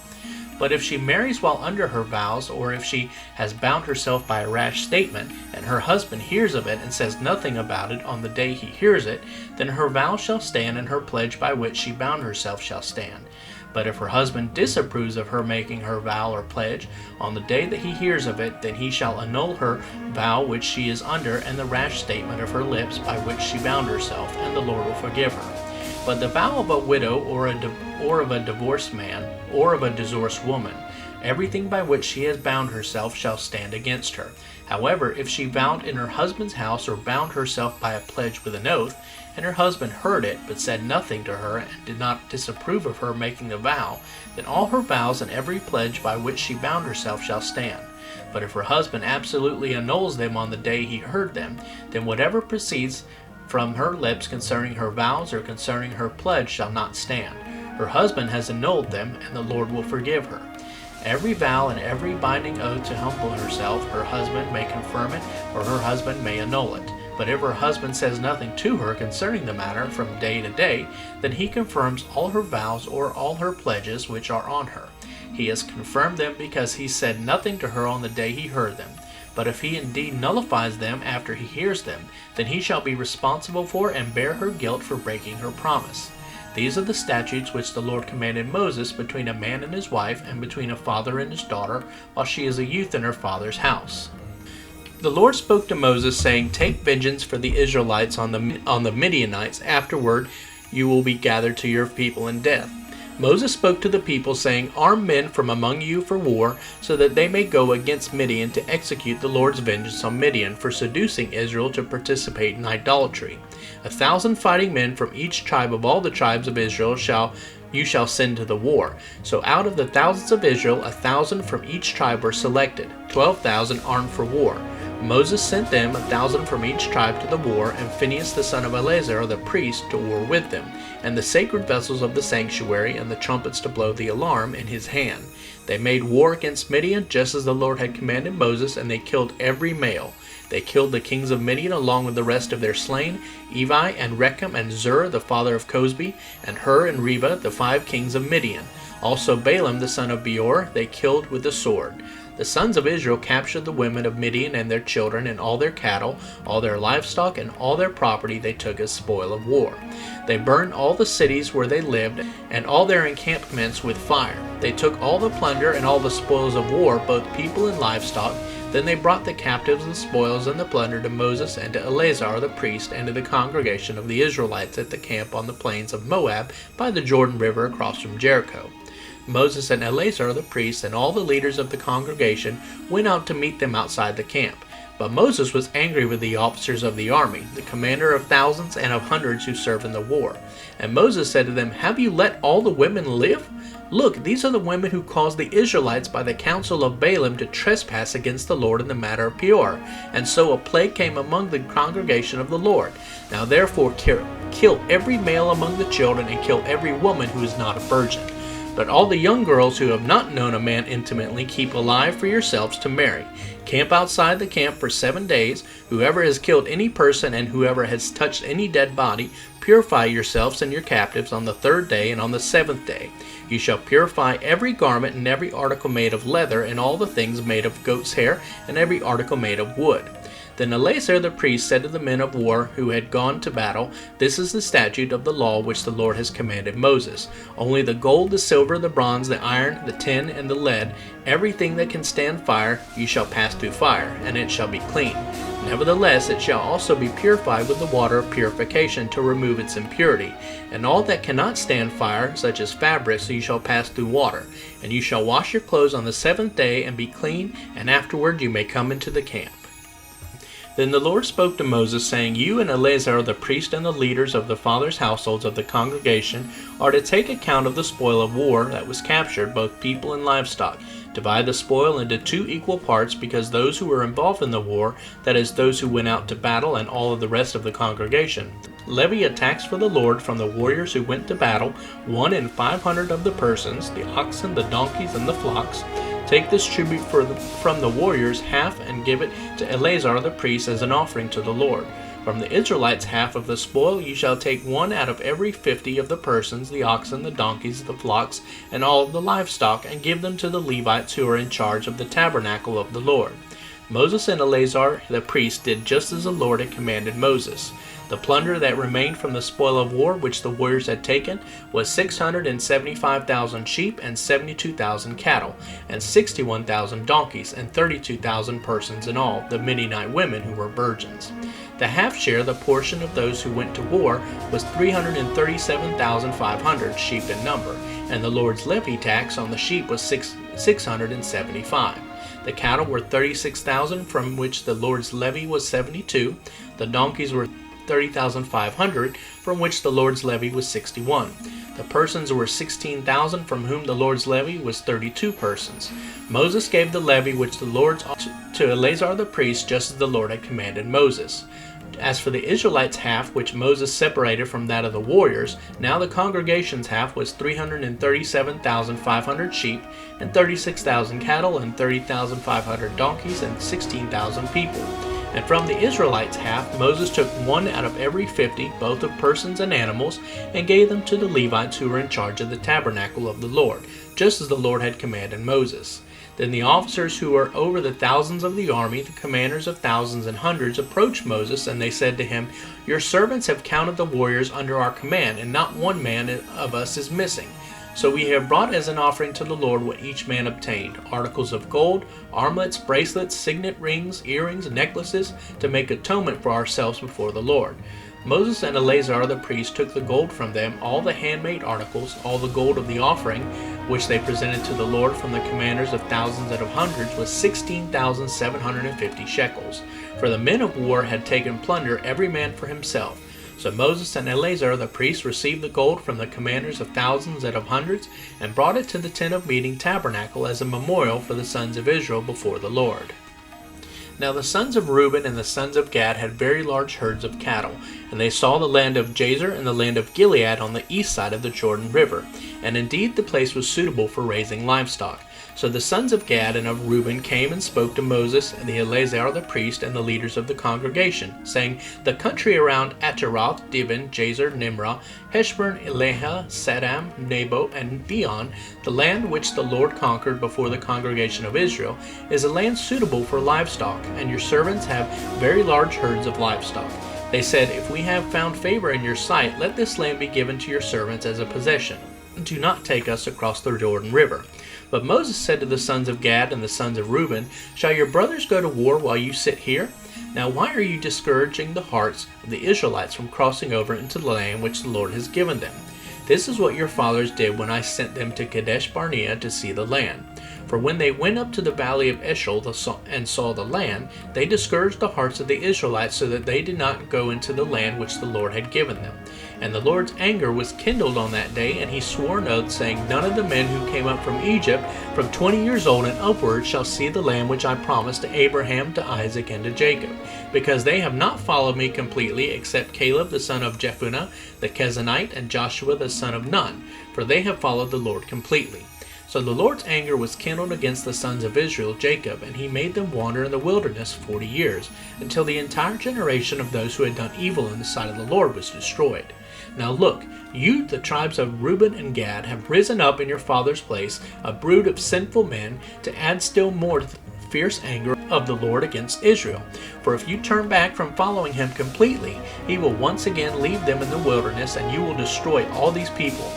But if she marries while under her vows, or if she has bound herself by a rash statement, and her husband hears of it and says nothing about it on the day he hears it, then her vow shall stand, and her pledge by which she bound herself shall stand. But if her husband disapproves of her making her vow or pledge on the day that he hears of it, then he shall annul her vow which she is under, and the rash statement of her lips by which she bound herself, and the Lord will forgive her. But the vow of a widow, or of a divorced man, or of a divorced woman, everything by which she has bound herself shall stand against her. However, if she vowed in her husband's house, or bound herself by a pledge with an oath, and her husband heard it, but said nothing to her, and did not disapprove of her making the vow, then all her vows and every pledge by which she bound herself shall stand. But if her husband absolutely annuls them on the day he heard them, then whatever proceeds from her lips concerning her vows or concerning her pledge shall not stand. Her husband has annulled them, and the Lord will forgive her. Every vow and every binding oath to humble herself, her husband may confirm it, or her husband may annul it. But if her husband says nothing to her concerning the matter from day to day, then he confirms all her vows or all her pledges which are on her. He has confirmed them because he said nothing to her on the day he heard them. But if he indeed nullifies them after he hears them, then he shall be responsible for and bear her guilt for breaking her promise. These are the statutes which the Lord commanded Moses between a man and his wife, and between a father and his daughter, while she is a youth in her father's house. The Lord spoke to Moses, saying, Take vengeance for the Israelites on the Midianites. Afterward you will be gathered to your people in death. Moses spoke to the people, saying, "Arm men from among you for war, so that they may go against Midian to execute the Lord's vengeance on Midian for seducing Israel to participate in idolatry. 1,000 fighting men from each tribe of all the tribes of Israel you shall send to the war." So out of the thousands of Israel, 1,000 from each tribe were selected, 12,000 armed for war. Moses sent them, 1,000 from each tribe, to the war, and Phinehas the son of Eleazar the priest to war with them, and the sacred vessels of the sanctuary, and the trumpets to blow the alarm, in his hand. They made war against Midian, just as the Lord had commanded Moses, and they killed every male. They killed the kings of Midian along with the rest of their slain, Evi and Rechem and Zur the father of Cosbi, and Hur and Reba, the 5 kings of Midian. Also Balaam the son of Beor they killed with the sword. The sons of Israel captured the women of Midian and their children, and all their cattle, all their livestock, and all their property they took as spoil of war. They burned all the cities where they lived, and all their encampments with fire. They took all the plunder and all the spoils of war, both people and livestock. Then they brought the captives, the spoils, and the plunder to Moses and to Eleazar the priest, and to the congregation of the Israelites at the camp on the plains of Moab by the Jordan River across from Jericho. Moses and Eleazar the priest and all the leaders of the congregation went out to meet them outside the camp. But Moses was angry with the officers of the army, the commander of thousands and of hundreds who served in the war. And Moses said to them, "Have you let all the women live? Look, these are the women who caused the Israelites by the counsel of Balaam to trespass against the Lord in the matter of Peor. And so a plague came among the congregation of the Lord. Now therefore kill every male among the children, and kill every woman who is not a virgin. But all the young girls who have not known a man intimately keep alive for yourselves to marry. Camp outside the camp for 7 days. Whoever has killed any person and whoever has touched any dead body, purify yourselves and your captives on the 3rd day and on the 7th day. You shall purify every garment and every article made of leather and all the things made of goat's hair and every article made of wood." Then Eleazar the priest said to the men of war who had gone to battle, "This is the statute of the law which the Lord has commanded Moses. Only the gold, the silver, the bronze, the iron, the tin, and the lead, everything that can stand fire, you shall pass through fire, and it shall be clean. Nevertheless, it shall also be purified with the water of purification to remove its impurity. And all that cannot stand fire, such as fabrics, you shall pass through water. And you shall wash your clothes on the 7th day and be clean, and afterward you may come into the camp." Then the Lord spoke to Moses, saying, "You and Eleazar the priest and the leaders of the fathers' households of the congregation are to take account of the spoil of war that was captured, both people and livestock. Divide the spoil into 2 equal parts, because those who were involved in the war, that is, those who went out to battle and all of the rest of the congregation, levy a tax for the Lord from the warriors who went to battle, 1 in 500 of the persons, the oxen, the donkeys, and the flocks. Take this tribute from the warriors, half, and give it to Eleazar the priest as an offering to the Lord. From the Israelites half of the spoil you shall take 1 out of every 50 of the persons, the oxen, the donkeys, the flocks, and all of the livestock, and give them to the Levites who are in charge of the tabernacle of the Lord." Moses and Eleazar the priest did just as the Lord had commanded Moses. The plunder that remained from the spoil of war which the warriors had taken was 675,000 sheep and 72,000 cattle, and 61,000 donkeys, and 32,000 persons in all, the Midianite women who were virgins. The half share, the portion of those who went to war, was 337,500 sheep in number, and the Lord's levy tax on the sheep was 675. The cattle were 36,000, from which the Lord's levy was 72. The donkeys were 30,500, from which the Lord's levy was 61. The persons were 16,000, from whom the Lord's levy was 32 persons. Moses gave the levy which the Lord's to Eleazar the priest, just as the Lord had commanded Moses. As for the Israelites' half, which Moses separated from that of the warriors, now the congregation's half was 337,500 sheep, and 36,000 cattle, and 30,500 donkeys, and 16,000 people. And from the Israelites' half, Moses took 1 out of every 50, both of persons and animals, and gave them to the Levites who were in charge of the tabernacle of the Lord, just as the Lord had commanded Moses. Then the officers who were over the thousands of the army, the commanders of thousands and hundreds, approached Moses, and they said to him, "Your servants have counted the warriors under our command, and not one man of us is missing. So we have brought as an offering to the Lord what each man obtained, articles of gold, armlets, bracelets, signet rings, earrings, necklaces, to make atonement for ourselves before the Lord." Moses and Eleazar the priest took the gold from them, all the handmade articles, all the gold of the offering, which they presented to the Lord from the commanders of thousands and of hundreds, was 16,750 shekels. For the men of war had taken plunder, every man for himself. So Moses and Eleazar the priest received the gold from the commanders of thousands and of hundreds, and brought it to the tent of meeting tabernacle as a memorial for the sons of Israel before the Lord. Now the sons of Reuben and the sons of Gad had very large herds of cattle, and they saw the land of Jazer and the land of Gilead on the east side of the Jordan River, and indeed the place was suitable for raising livestock. So the sons of Gad and of Reuben came and spoke to Moses and the Eleazar the priest and the leaders of the congregation, saying, The country around Ataroth, Dibon, Jazer, Nimrah, Heshbon, Eleha, Saddam, Nebo, and Beon, the land which the Lord conquered before the congregation of Israel, is a land suitable for livestock, and your servants have very large herds of livestock. They said, If we have found favor in your sight, let this land be given to your servants as a possession. Do not take us across the Jordan River. But Moses said to the sons of Gad and the sons of Reuben, Shall your brothers go to war while you sit here? Now why are you discouraging the hearts of the Israelites from crossing over into the land which the Lord has given them? This is what your fathers did when I sent them to Kadesh Barnea to see the land. For when they went up to the valley of Eshcol and saw the land, they discouraged the hearts of the Israelites so that they did not go into the land which the Lord had given them. And the Lord's anger was kindled on that day, and he swore an oath, saying, None of the men who came up from Egypt from 20 years old and upward shall see the land which I promised to Abraham, to Isaac, and to Jacob, because they have not followed me completely, except Caleb the son of Jephunneh the Kenizzite, and Joshua the son of Nun, for they have followed the Lord completely. So the Lord's anger was kindled against the sons of Israel, Jacob, and he made them wander in the wilderness 40 years, until the entire generation of those who had done evil in the sight of the Lord was destroyed. Now look, you, the tribes of Reuben and Gad, have risen up in your father's place, a brood of sinful men, to add still more to the fierce anger of the Lord against Israel. For if you turn back from following him completely, he will once again leave them in the wilderness, and you will destroy all these people.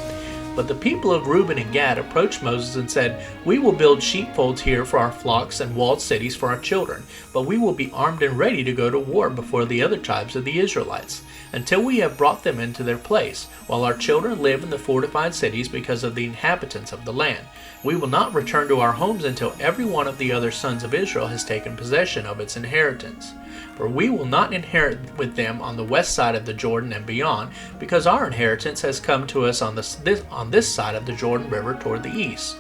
But the people of Reuben and Gad approached Moses and said, We will build sheepfolds here for our flocks and walled cities for our children, but we will be armed and ready to go to war before the other tribes of the Israelites, until we have brought them into their place, while our children live in the fortified cities because of the inhabitants of the land. We will not return to our homes until every one of the other sons of Israel has taken possession of its inheritance. For we will not inherit with them on the west side of the Jordan and beyond, because our inheritance has come to us on this side of the Jordan River toward the east.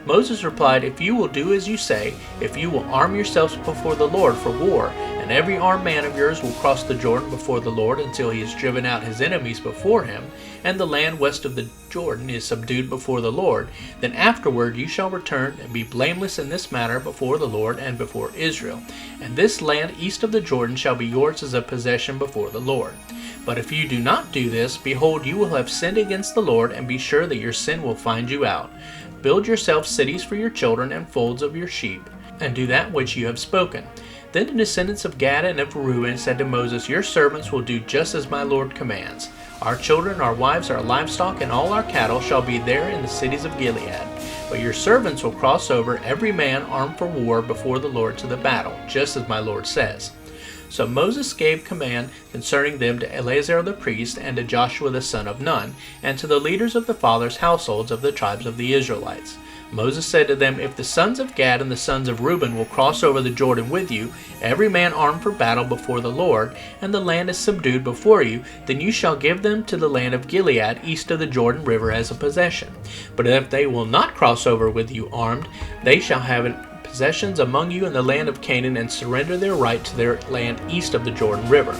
Moses replied, If you will do as you say, if you will arm yourselves before the Lord for war, and every armed man of yours will cross the Jordan before the Lord until he has driven out his enemies before him, and the land west of the Jordan is subdued before the Lord, then afterward you shall return and be blameless in this matter before the Lord and before Israel. And this land east of the Jordan shall be yours as a possession before the Lord. But if you do not do this, behold, you will have sinned against the Lord, and be sure that your sin will find you out. Build yourselves cities for your children and folds of your sheep, and do that which you have spoken. Then the descendants of Gad and of Reuben said to Moses, Your servants will do just as my Lord commands. Our children, our wives, our livestock, and all our cattle shall be there in the cities of Gilead. But your servants will cross over, every man armed for war before the Lord to the battle, just as my Lord says. So Moses gave command concerning them to Eleazar the priest and to Joshua the son of Nun, and to the leaders of the fathers' households of the tribes of the Israelites. Moses said to them, If the sons of Gad and the sons of Reuben will cross over the Jordan with you, every man armed for battle before the Lord, and the land is subdued before you, then you shall give them to the land of Gilead east of the Jordan River as a possession. But if they will not cross over with you armed, they shall have possessions among you in the land of Canaan, and surrender their right to their land east of the Jordan River.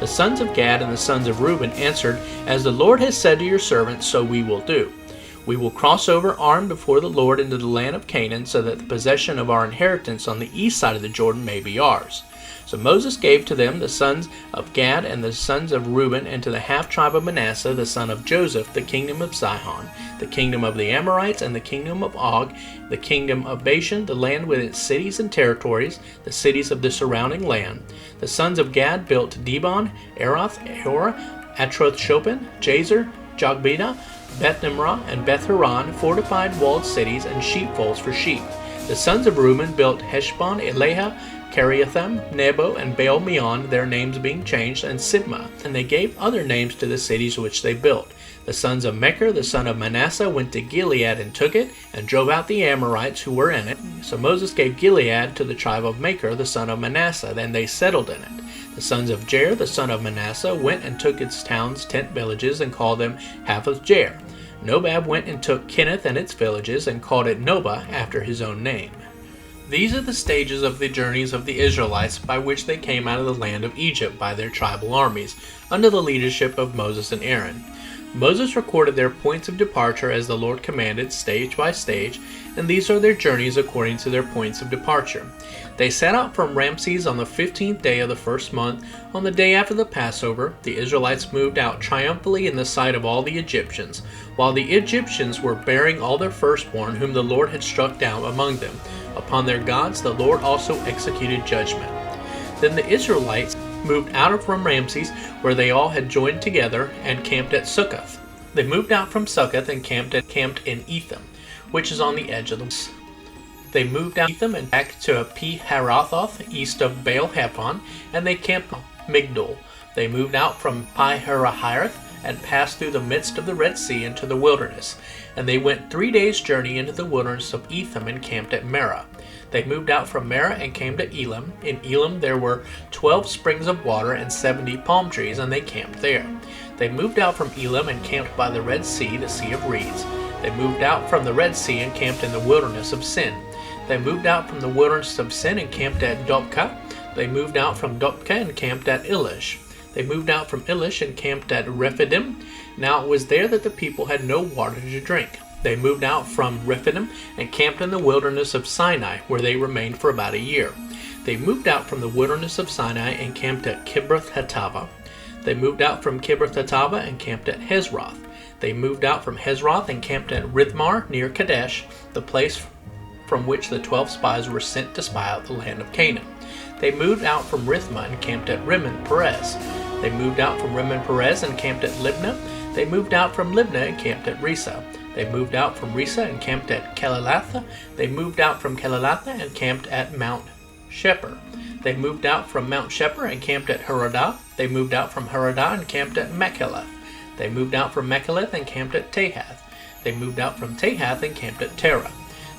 The sons of Gad and the sons of Reuben answered, As the Lord has said to your servants, so we will do. We will cross over armed before the Lord into the land of Canaan, so that the possession of our inheritance on the east side of the Jordan may be ours. So Moses gave to them the sons of Gad and the sons of Reuben, and to the half-tribe of Manasseh, the son of Joseph, the kingdom of Sihon, the kingdom of the Amorites, and the kingdom of Og, the kingdom of Bashan, the land with its cities and territories, the cities of the surrounding land. The sons of Gad built Dibon, Eroth, Horah, Atroth-Shopin, Jazer, Jogbehah, Beth-nimrah, and Beth-horon, fortified walled cities and sheepfolds for sheep. The sons of Reuben built Heshbon, Eleha, Kiriathim, Nebo, and Baal-Meon, their names being changed, and Sibmah. And they gave other names to the cities which they built. The sons of Mechir, the son of Manasseh, went to Gilead and took it, and drove out the Amorites who were in it. So Moses gave Gilead to the tribe of Mechir, the son of Manasseh, and they settled in it. The sons of Jair, the son of Manasseh, went and took its towns, tent villages, and called them Havoth-Jair. Nobab went and took Kenath and its villages, and called it Nobah after his own name. These are the stages of the journeys of the Israelites by which they came out of the land of Egypt by their tribal armies, under the leadership of Moses and Aaron. Moses recorded their points of departure as the Lord commanded, stage by stage, and these are their journeys according to their points of departure. They set out from Ramses on the 15th day of the first month. On the day after the Passover, the Israelites moved out triumphantly in the sight of all the Egyptians, while the Egyptians were bearing all their firstborn whom the Lord had struck down among them. Upon their gods the Lord also executed judgment. Then the Israelites moved out from Ramses, where they all had joined together, and camped at Succoth. They moved out from Succoth and camped in Etham, which is on the edge of the... They moved out Etham and back to Pi-Harathoth, east of Baal-Hephon, and they camped Migdol. They moved out from Pi-Hahiroth and passed through the midst of the Red Sea into the wilderness. And they went 3 days' journey into the wilderness of Etham and camped at Marah. They moved out from Marah and came to Elim. In Elim there were 12 springs of water and 70 palm trees, and they camped there. They moved out from Elim and camped by the Red Sea, the Sea of Reeds. They moved out from the Red Sea and camped in the wilderness of Sin. They moved out from the wilderness of Sin and camped at Dopka. They moved out from Dopka and camped at Elish. They moved out from Elish and camped at Rephidim. Now it was there that the people had no water to drink. They moved out from Rephidim and camped in the wilderness of Sinai, where they remained for about a year. They moved out from the wilderness of Sinai and camped at Kibroth-Hattaavah. They moved out from Kibroth-Hattaavah and camped at Hezroth. They moved out from Hezroth and camped at Rithmar near Kadesh, the place from which the 12 spies were sent to spy out the land of Canaan. They moved out from Rithmah and camped at Rimmon Perez. They moved out from Rimmon Perez and camped at Libnah. They moved out from Libnah and camped at Risa. They moved out from Risa and camped at Kelalatha. They moved out from Kelalatha and camped at Mount Sheper. They moved out from Mount Sheper and camped at Haradah. They moved out from Haradah and camped at Mecheleth. They moved out from Mecheleth and camped at Tahath. They moved out from Tahath and camped at Terah.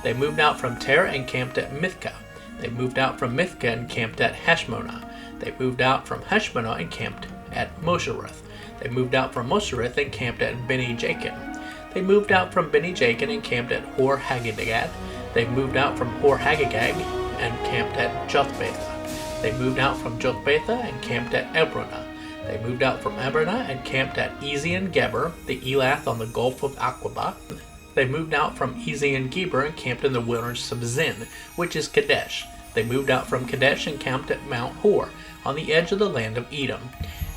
They moved out from Terah and camped at Mithkah. They moved out from Mithkah and camped at Hashmonah. They moved out from Hashmonah and camped at Moshereth. They moved out from Moshereth and camped at Beni-Jakin. They moved out from Beni-Jakin and camped at Hor-Haggidgad. They moved out from Hor-Haggidgad and camped at Jothbatha. They moved out from Jothbatha and camped at Ebronah. They moved out from Ebronah and camped at Ezion-Geber, the Elath on the Gulf of Aqaba. They moved out from Ezion-Geber and camped in the wilderness of Zin, which is Kadesh. They moved out from Kadesh and camped at Mount Hor, on the edge of the land of Edom.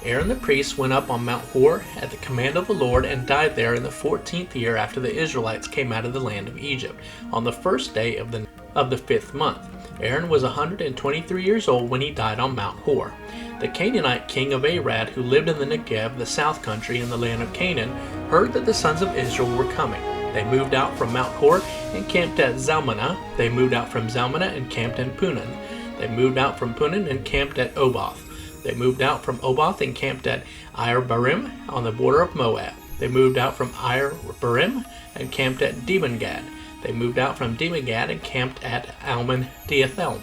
Aaron the priest went up on Mount Hor at the command of the Lord and died there in the 14th year after the Israelites came out of the land of Egypt, on the first day of the 5th month. Aaron was 123 years old when he died on Mount Hor. The Canaanite king of Arad, who lived in the Negev, the south country in the land of Canaan, heard that the sons of Israel were coming. They moved out from Mount Hor and camped at Zalmunna. They moved out from Zalmunna and camped in Punan. They moved out from Punan and camped at Oboth. They moved out from Oboth and camped at Ir-Barim on the border of Moab. They moved out from Ir-Barim and camped at Dibon-Gad. They moved out from Dibon-Gad and camped at Almon-Diathelm.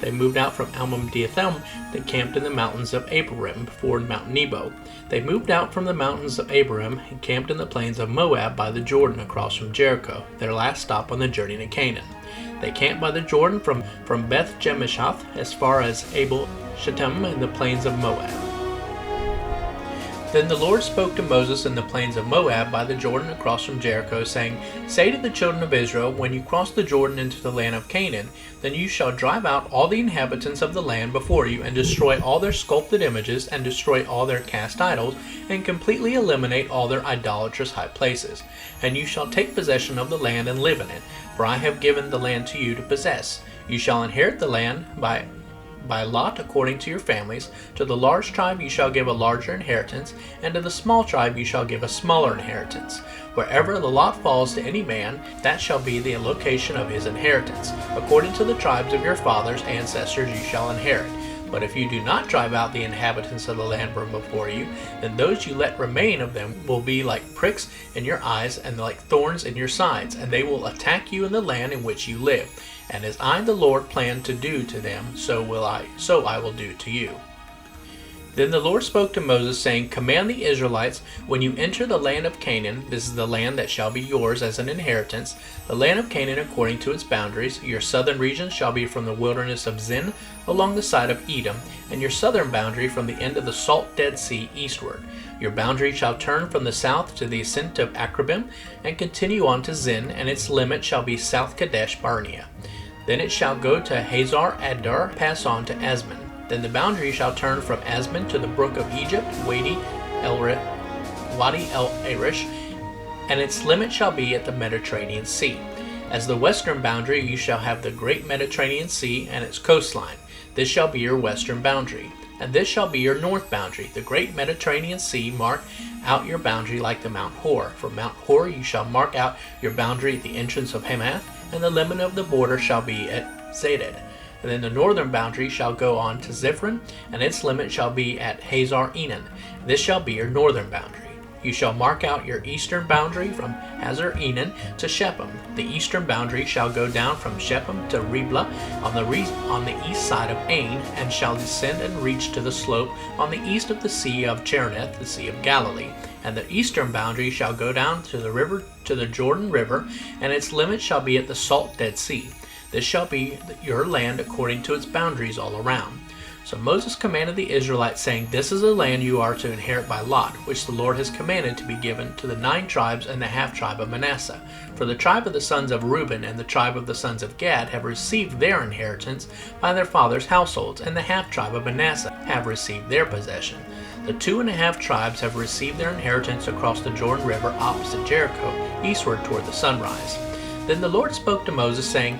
They moved out from Almon-Diathelm and camped in the mountains of Abarim before Mount Nebo. They moved out from the mountains of Abarim and camped in the plains of Moab by the Jordan across from Jericho, their last stop on the journey to Canaan. They camped by the Jordan from Beth Jemishah as far as Abel Shittim in the plains of Moab. Then the Lord spoke to Moses in the plains of Moab by the Jordan across from Jericho, saying, Say to the children of Israel, when you cross the Jordan into the land of Canaan, then you shall drive out all the inhabitants of the land before you, and destroy all their sculpted images, and destroy all their cast idols, and completely eliminate all their idolatrous high places. And you shall take possession of the land and live in it, for I have given the land to you to possess. You shall inherit the land by by lot according to your families. To the large tribe you shall give a larger inheritance, and to the small tribe you shall give a smaller inheritance. Wherever the lot falls to any man, that shall be the location of his inheritance. According to the tribes of your fathers' ancestors you shall inherit. But if you do not drive out the inhabitants of the land from before you, then those you let remain of them will be like pricks in your eyes and like thorns in your sides, and they will attack you in the land in which you live. And as I, the Lord, plan to do to them, so I will do to you. Then the Lord spoke to Moses, saying, Command the Israelites, when you enter the land of Canaan, this is the land that shall be yours as an inheritance, the land of Canaan according to its boundaries. Your southern region shall be from the wilderness of Zin along the side of Edom, and your southern boundary from the end of the salt Dead Sea eastward. Your boundary shall turn from the south to the ascent of Akrabim, and continue on to Zin, and its limit shall be south Kadesh Barnea. Then it shall go to Hazar Adar, pass on to Asman. Then the boundary shall turn from Asman to the brook of Egypt, Wadi el-Arish, and its limit shall be at the Mediterranean Sea. As the western boundary you shall have the great Mediterranean Sea and its coastline. This shall be your western boundary. And this shall be your north boundary. The great Mediterranean Sea mark out your boundary like the Mount Hor. From Mount Hor you shall mark out your boundary at the entrance of Hamath, and the limit of the border shall be at Zeded. And then the northern boundary shall go on to Ziphron, and its limit shall be at Hazar Enan. This shall be your northern boundary. You shall mark out your eastern boundary from Hazar Enan to Shechem. The eastern boundary shall go down from Shechem to Riblah on the east side of Ain, and shall descend and reach to the slope on the east of the Sea of Chereth, the Sea of Galilee. And the eastern boundary shall go down to the Jordan River, and its limit shall be at the salt Dead Sea. This shall be your land according to its boundaries all around. So Moses commanded the Israelites, saying, This is the land you are to inherit by lot, which the Lord has commanded to be given to the 9 tribes and the half-tribe of Manasseh. For the tribe of the sons of Reuben and the tribe of the sons of Gad have received their inheritance by their fathers' households, and the half-tribe of Manasseh have received their possession. The 2.5 tribes have received their inheritance across the Jordan River opposite Jericho, eastward toward the sunrise. Then the Lord spoke to Moses, saying,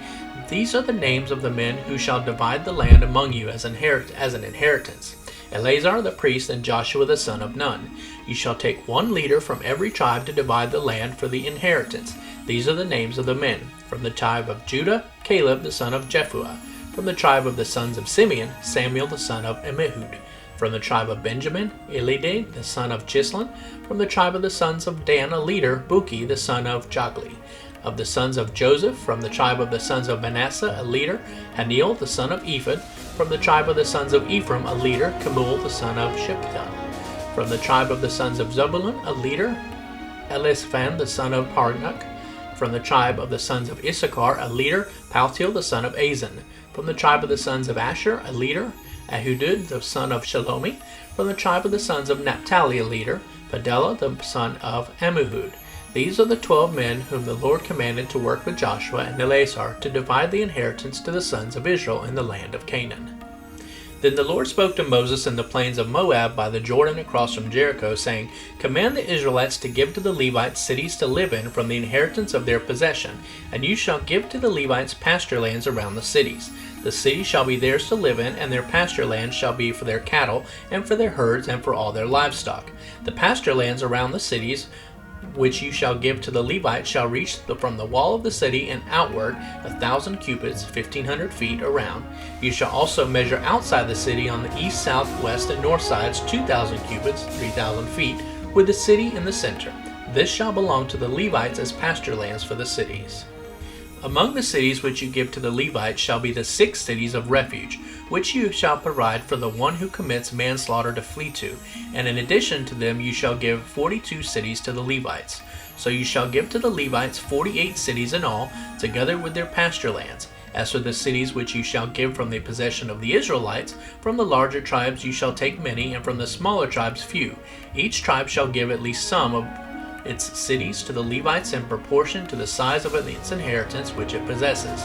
These are the names of the men who shall divide the land among you as an inheritance. Eleazar the priest and Joshua the son of Nun. You shall take 1 leader from every tribe to divide the land for the inheritance. These are the names of the men. From the tribe of Judah, Caleb the son of Jephuah. From the tribe of the sons of Simeon, Samuel the son of Ammihud. From the tribe of Benjamin, Elideh the son of Chislon. From the tribe of the sons of Dan, a leader, Buki the son of Jogli. Of the sons of Joseph, from the tribe of the sons of Manasseh, a leader, Haniel the son of Ephod. From the tribe of the sons of Ephraim, a leader, Kemuel the son of Shiphtah. From the tribe of the sons of Zebulun, a leader, Elishaphan the son of Parnak. From the tribe of the sons of Issachar, a leader, Paltiel the son of Azan. From the tribe of the sons of Asher, a leader, Ahudud the son of Shalomi. From the tribe of the sons of Naphtali, a leader, Padelah the son of Ammihud. These are the 12 men whom the Lord commanded to work with Joshua and Eleazar to divide the inheritance to the sons of Israel in the land of Canaan. Then the Lord spoke to Moses in the plains of Moab by the Jordan across from Jericho, saying, Command the Israelites to give to the Levites cities to live in from the inheritance of their possession, and you shall give to the Levites pasture lands around the cities. The cities shall be theirs to live in, and their pasture lands shall be for their cattle, and for their herds, and for all their livestock. The pasture lands around the cities which you shall give to the Levites shall reach from the wall of the city and outward 1,000 cubits, 1,500 feet around. You shall also measure outside the city on the east, south, west, and north sides 2,000 cubits, 3,000 feet, with the city in the center. This shall belong to the Levites as pasture lands for the cities. Among the cities which you give to the Levites shall be the 6 cities of refuge, which you shall provide for the one who commits manslaughter to flee to, and in addition to them you shall give 42 cities to the Levites. So you shall give to the Levites 48 cities in all, together with their pasture lands. As for the cities which you shall give from the possession of the Israelites, from the larger tribes you shall take many, and from the smaller tribes few. Each tribe shall give at least some of its cities to the Levites in proportion to the size of its inheritance which it possesses.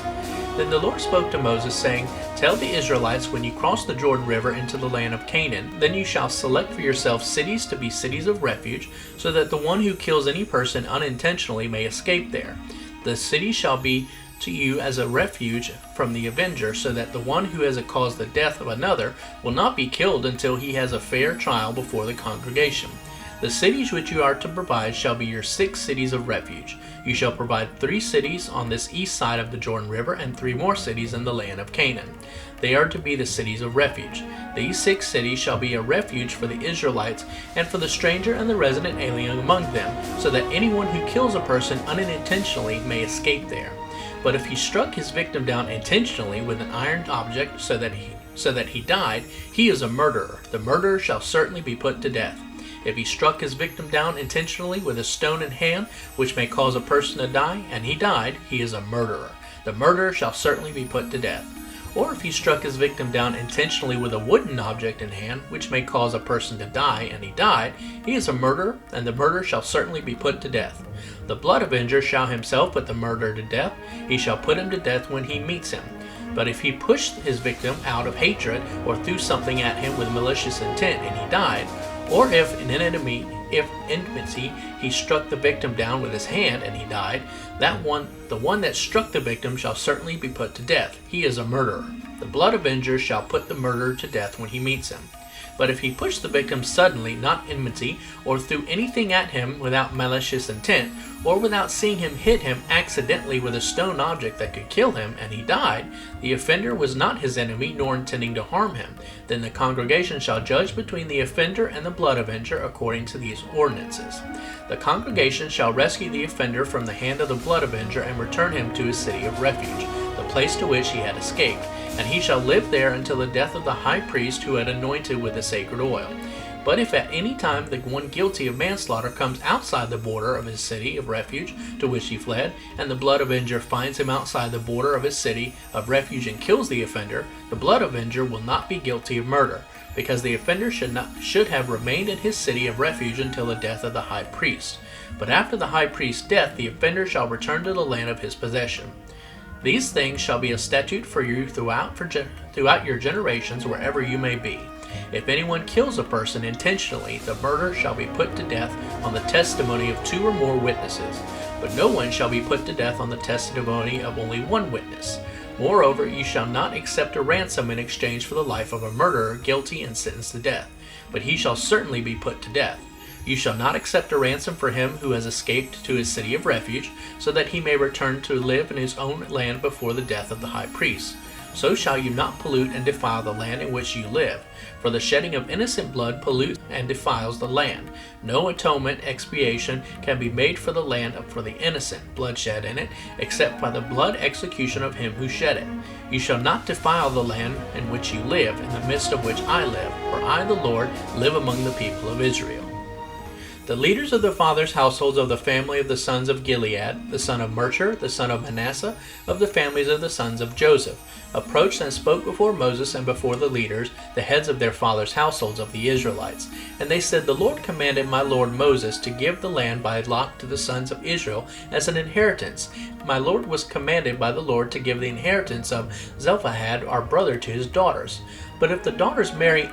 Then the Lord spoke to Moses, saying, Tell the Israelites, when you cross the Jordan River into the land of Canaan, then you shall select for yourselves cities to be cities of refuge, so that the one who kills any person unintentionally may escape there. The city shall be to you as a refuge from the avenger, so that the one who has caused the death of another will not be killed until he has a fair trial before the congregation. The cities which you are to provide shall be your 6 cities of refuge. You shall provide 3 cities on this east side of the Jordan River, and 3 more cities in the land of Canaan. They are to be the cities of refuge. These 6 cities shall be a refuge for the Israelites and for the stranger and the resident alien among them, so that anyone who kills a person unintentionally may escape there. But if he struck his victim down intentionally with an iron object so that he died, he is a murderer. The murderer shall certainly be put to death. If he struck his victim down intentionally with a stone in hand, which may cause a person to die, and he died, he is a murderer. The murderer shall certainly be put to death. Or if he struck his victim down intentionally with a wooden object in hand, which may cause a person to die, and he died, he is a murderer, and the murderer shall certainly be put to death. The blood avenger shall himself put the murderer to death. He shall put him to death when he meets him. But if he pushed his victim out of hatred, or threw something at him with malicious intent, and he died, or if in enmity he struck the victim down with his hand and he died, the one that struck the victim shall certainly be put to death. He is a murderer. The blood avenger shall put the murderer to death when he meets him. But if he pushed the victim suddenly, not enmity, or threw anything at him without malicious intent, or without seeing him hit him accidentally with a stone object that could kill him, and he died, the offender was not his enemy, nor intending to harm him. Then the congregation shall judge between the offender and the blood avenger according to these ordinances. The congregation shall rescue the offender from the hand of the blood avenger and return him to his city of refuge, the place to which he had escaped, and he shall live there until the death of the high priest who had anointed with the sacred oil. But if at any time the one guilty of manslaughter comes outside the border of his city of refuge to which he fled, and the blood avenger finds him outside the border of his city of refuge and kills the offender, the blood avenger will not be guilty of murder, because the offender should have remained in his city of refuge until the death of the high priest. But after the high priest's death, the offender shall return to the land of his possession. These things shall be a statute for you throughout your generations, wherever you may be. If anyone kills a person intentionally, the murderer shall be put to death on the testimony of 2 or more witnesses. But no one shall be put to death on the testimony of only 1 witness. Moreover, you shall not accept a ransom in exchange for the life of a murderer guilty and sentenced to death, but he shall certainly be put to death. You shall not accept a ransom for him who has escaped to his city of refuge, so that he may return to live in his own land before the death of the high priest. So shall you not pollute and defile the land in which you live, for the shedding of innocent blood pollutes and defiles the land. No atonement, expiation can be made for the land for the innocent blood shed in it, except by the blood execution of him who shed it. You shall not defile the land in which you live, in the midst of which I live, for I, the Lord, live among the people of Israel. The leaders of the fathers' households of the family of the sons of Gilead, the son of Merchar, the son of Manasseh, of the families of the sons of Joseph, approached and spoke before Moses and before the leaders, the heads of their fathers' households of the Israelites. And they said, The Lord commanded my lord Moses to give the land by lot to the sons of Israel as an inheritance. My lord was commanded by the Lord to give the inheritance of Zelophehad our brother to his daughters. But if the daughters marry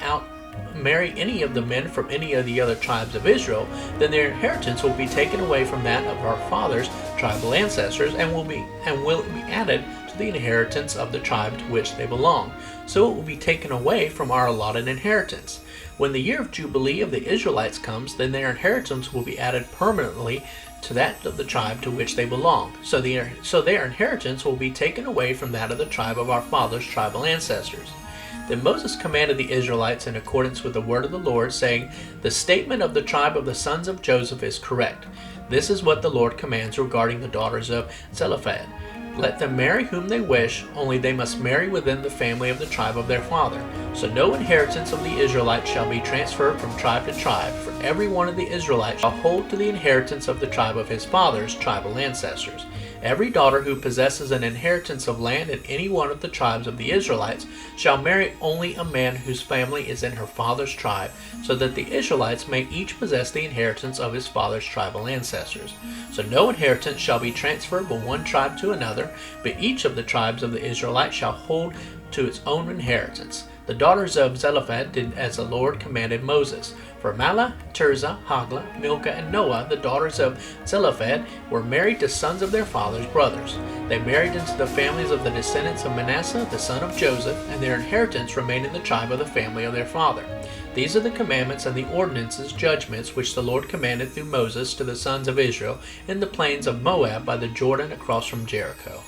any of the men from any of the other tribes of Israel, then their inheritance will be taken away from that of our fathers' tribal ancestors, and will be added to the inheritance of the tribe to which they belong. So it will be taken away from our allotted inheritance. When the year of Jubilee of the Israelites comes, then their inheritance will be added permanently to that of the tribe to which they belong. So their inheritance will be taken away from that of the tribe of our fathers' tribal ancestors. Then Moses commanded the Israelites in accordance with the word of the Lord, saying, The statement of the tribe of the sons of Joseph is correct. This is what the Lord commands regarding the daughters of Zelophehad. Let them marry whom they wish, only they must marry within the family of the tribe of their father. So no inheritance of the Israelites shall be transferred from tribe to tribe, for every one of the Israelites shall hold to the inheritance of the tribe of his fathers' tribal ancestors. Every daughter who possesses an inheritance of land in any one of the tribes of the Israelites shall marry only a man whose family is in her father's tribe, so that the Israelites may each possess the inheritance of his father's tribal ancestors. So no inheritance shall be transferred from one tribe to another, but each of the tribes of the Israelites shall hold to its own inheritance. The daughters of Zelophehad did as the Lord commanded Moses. For Mahlah, Tirzah, Hoglah, Milcah, and Noah, the daughters of Zelophehad, were married to sons of their father's brothers. They married into the families of the descendants of Manasseh, the son of Joseph, and their inheritance remained in the tribe of the family of their father. These are the commandments and the ordinances, judgments, which the Lord commanded through Moses to the sons of Israel in the plains of Moab by the Jordan across from Jericho.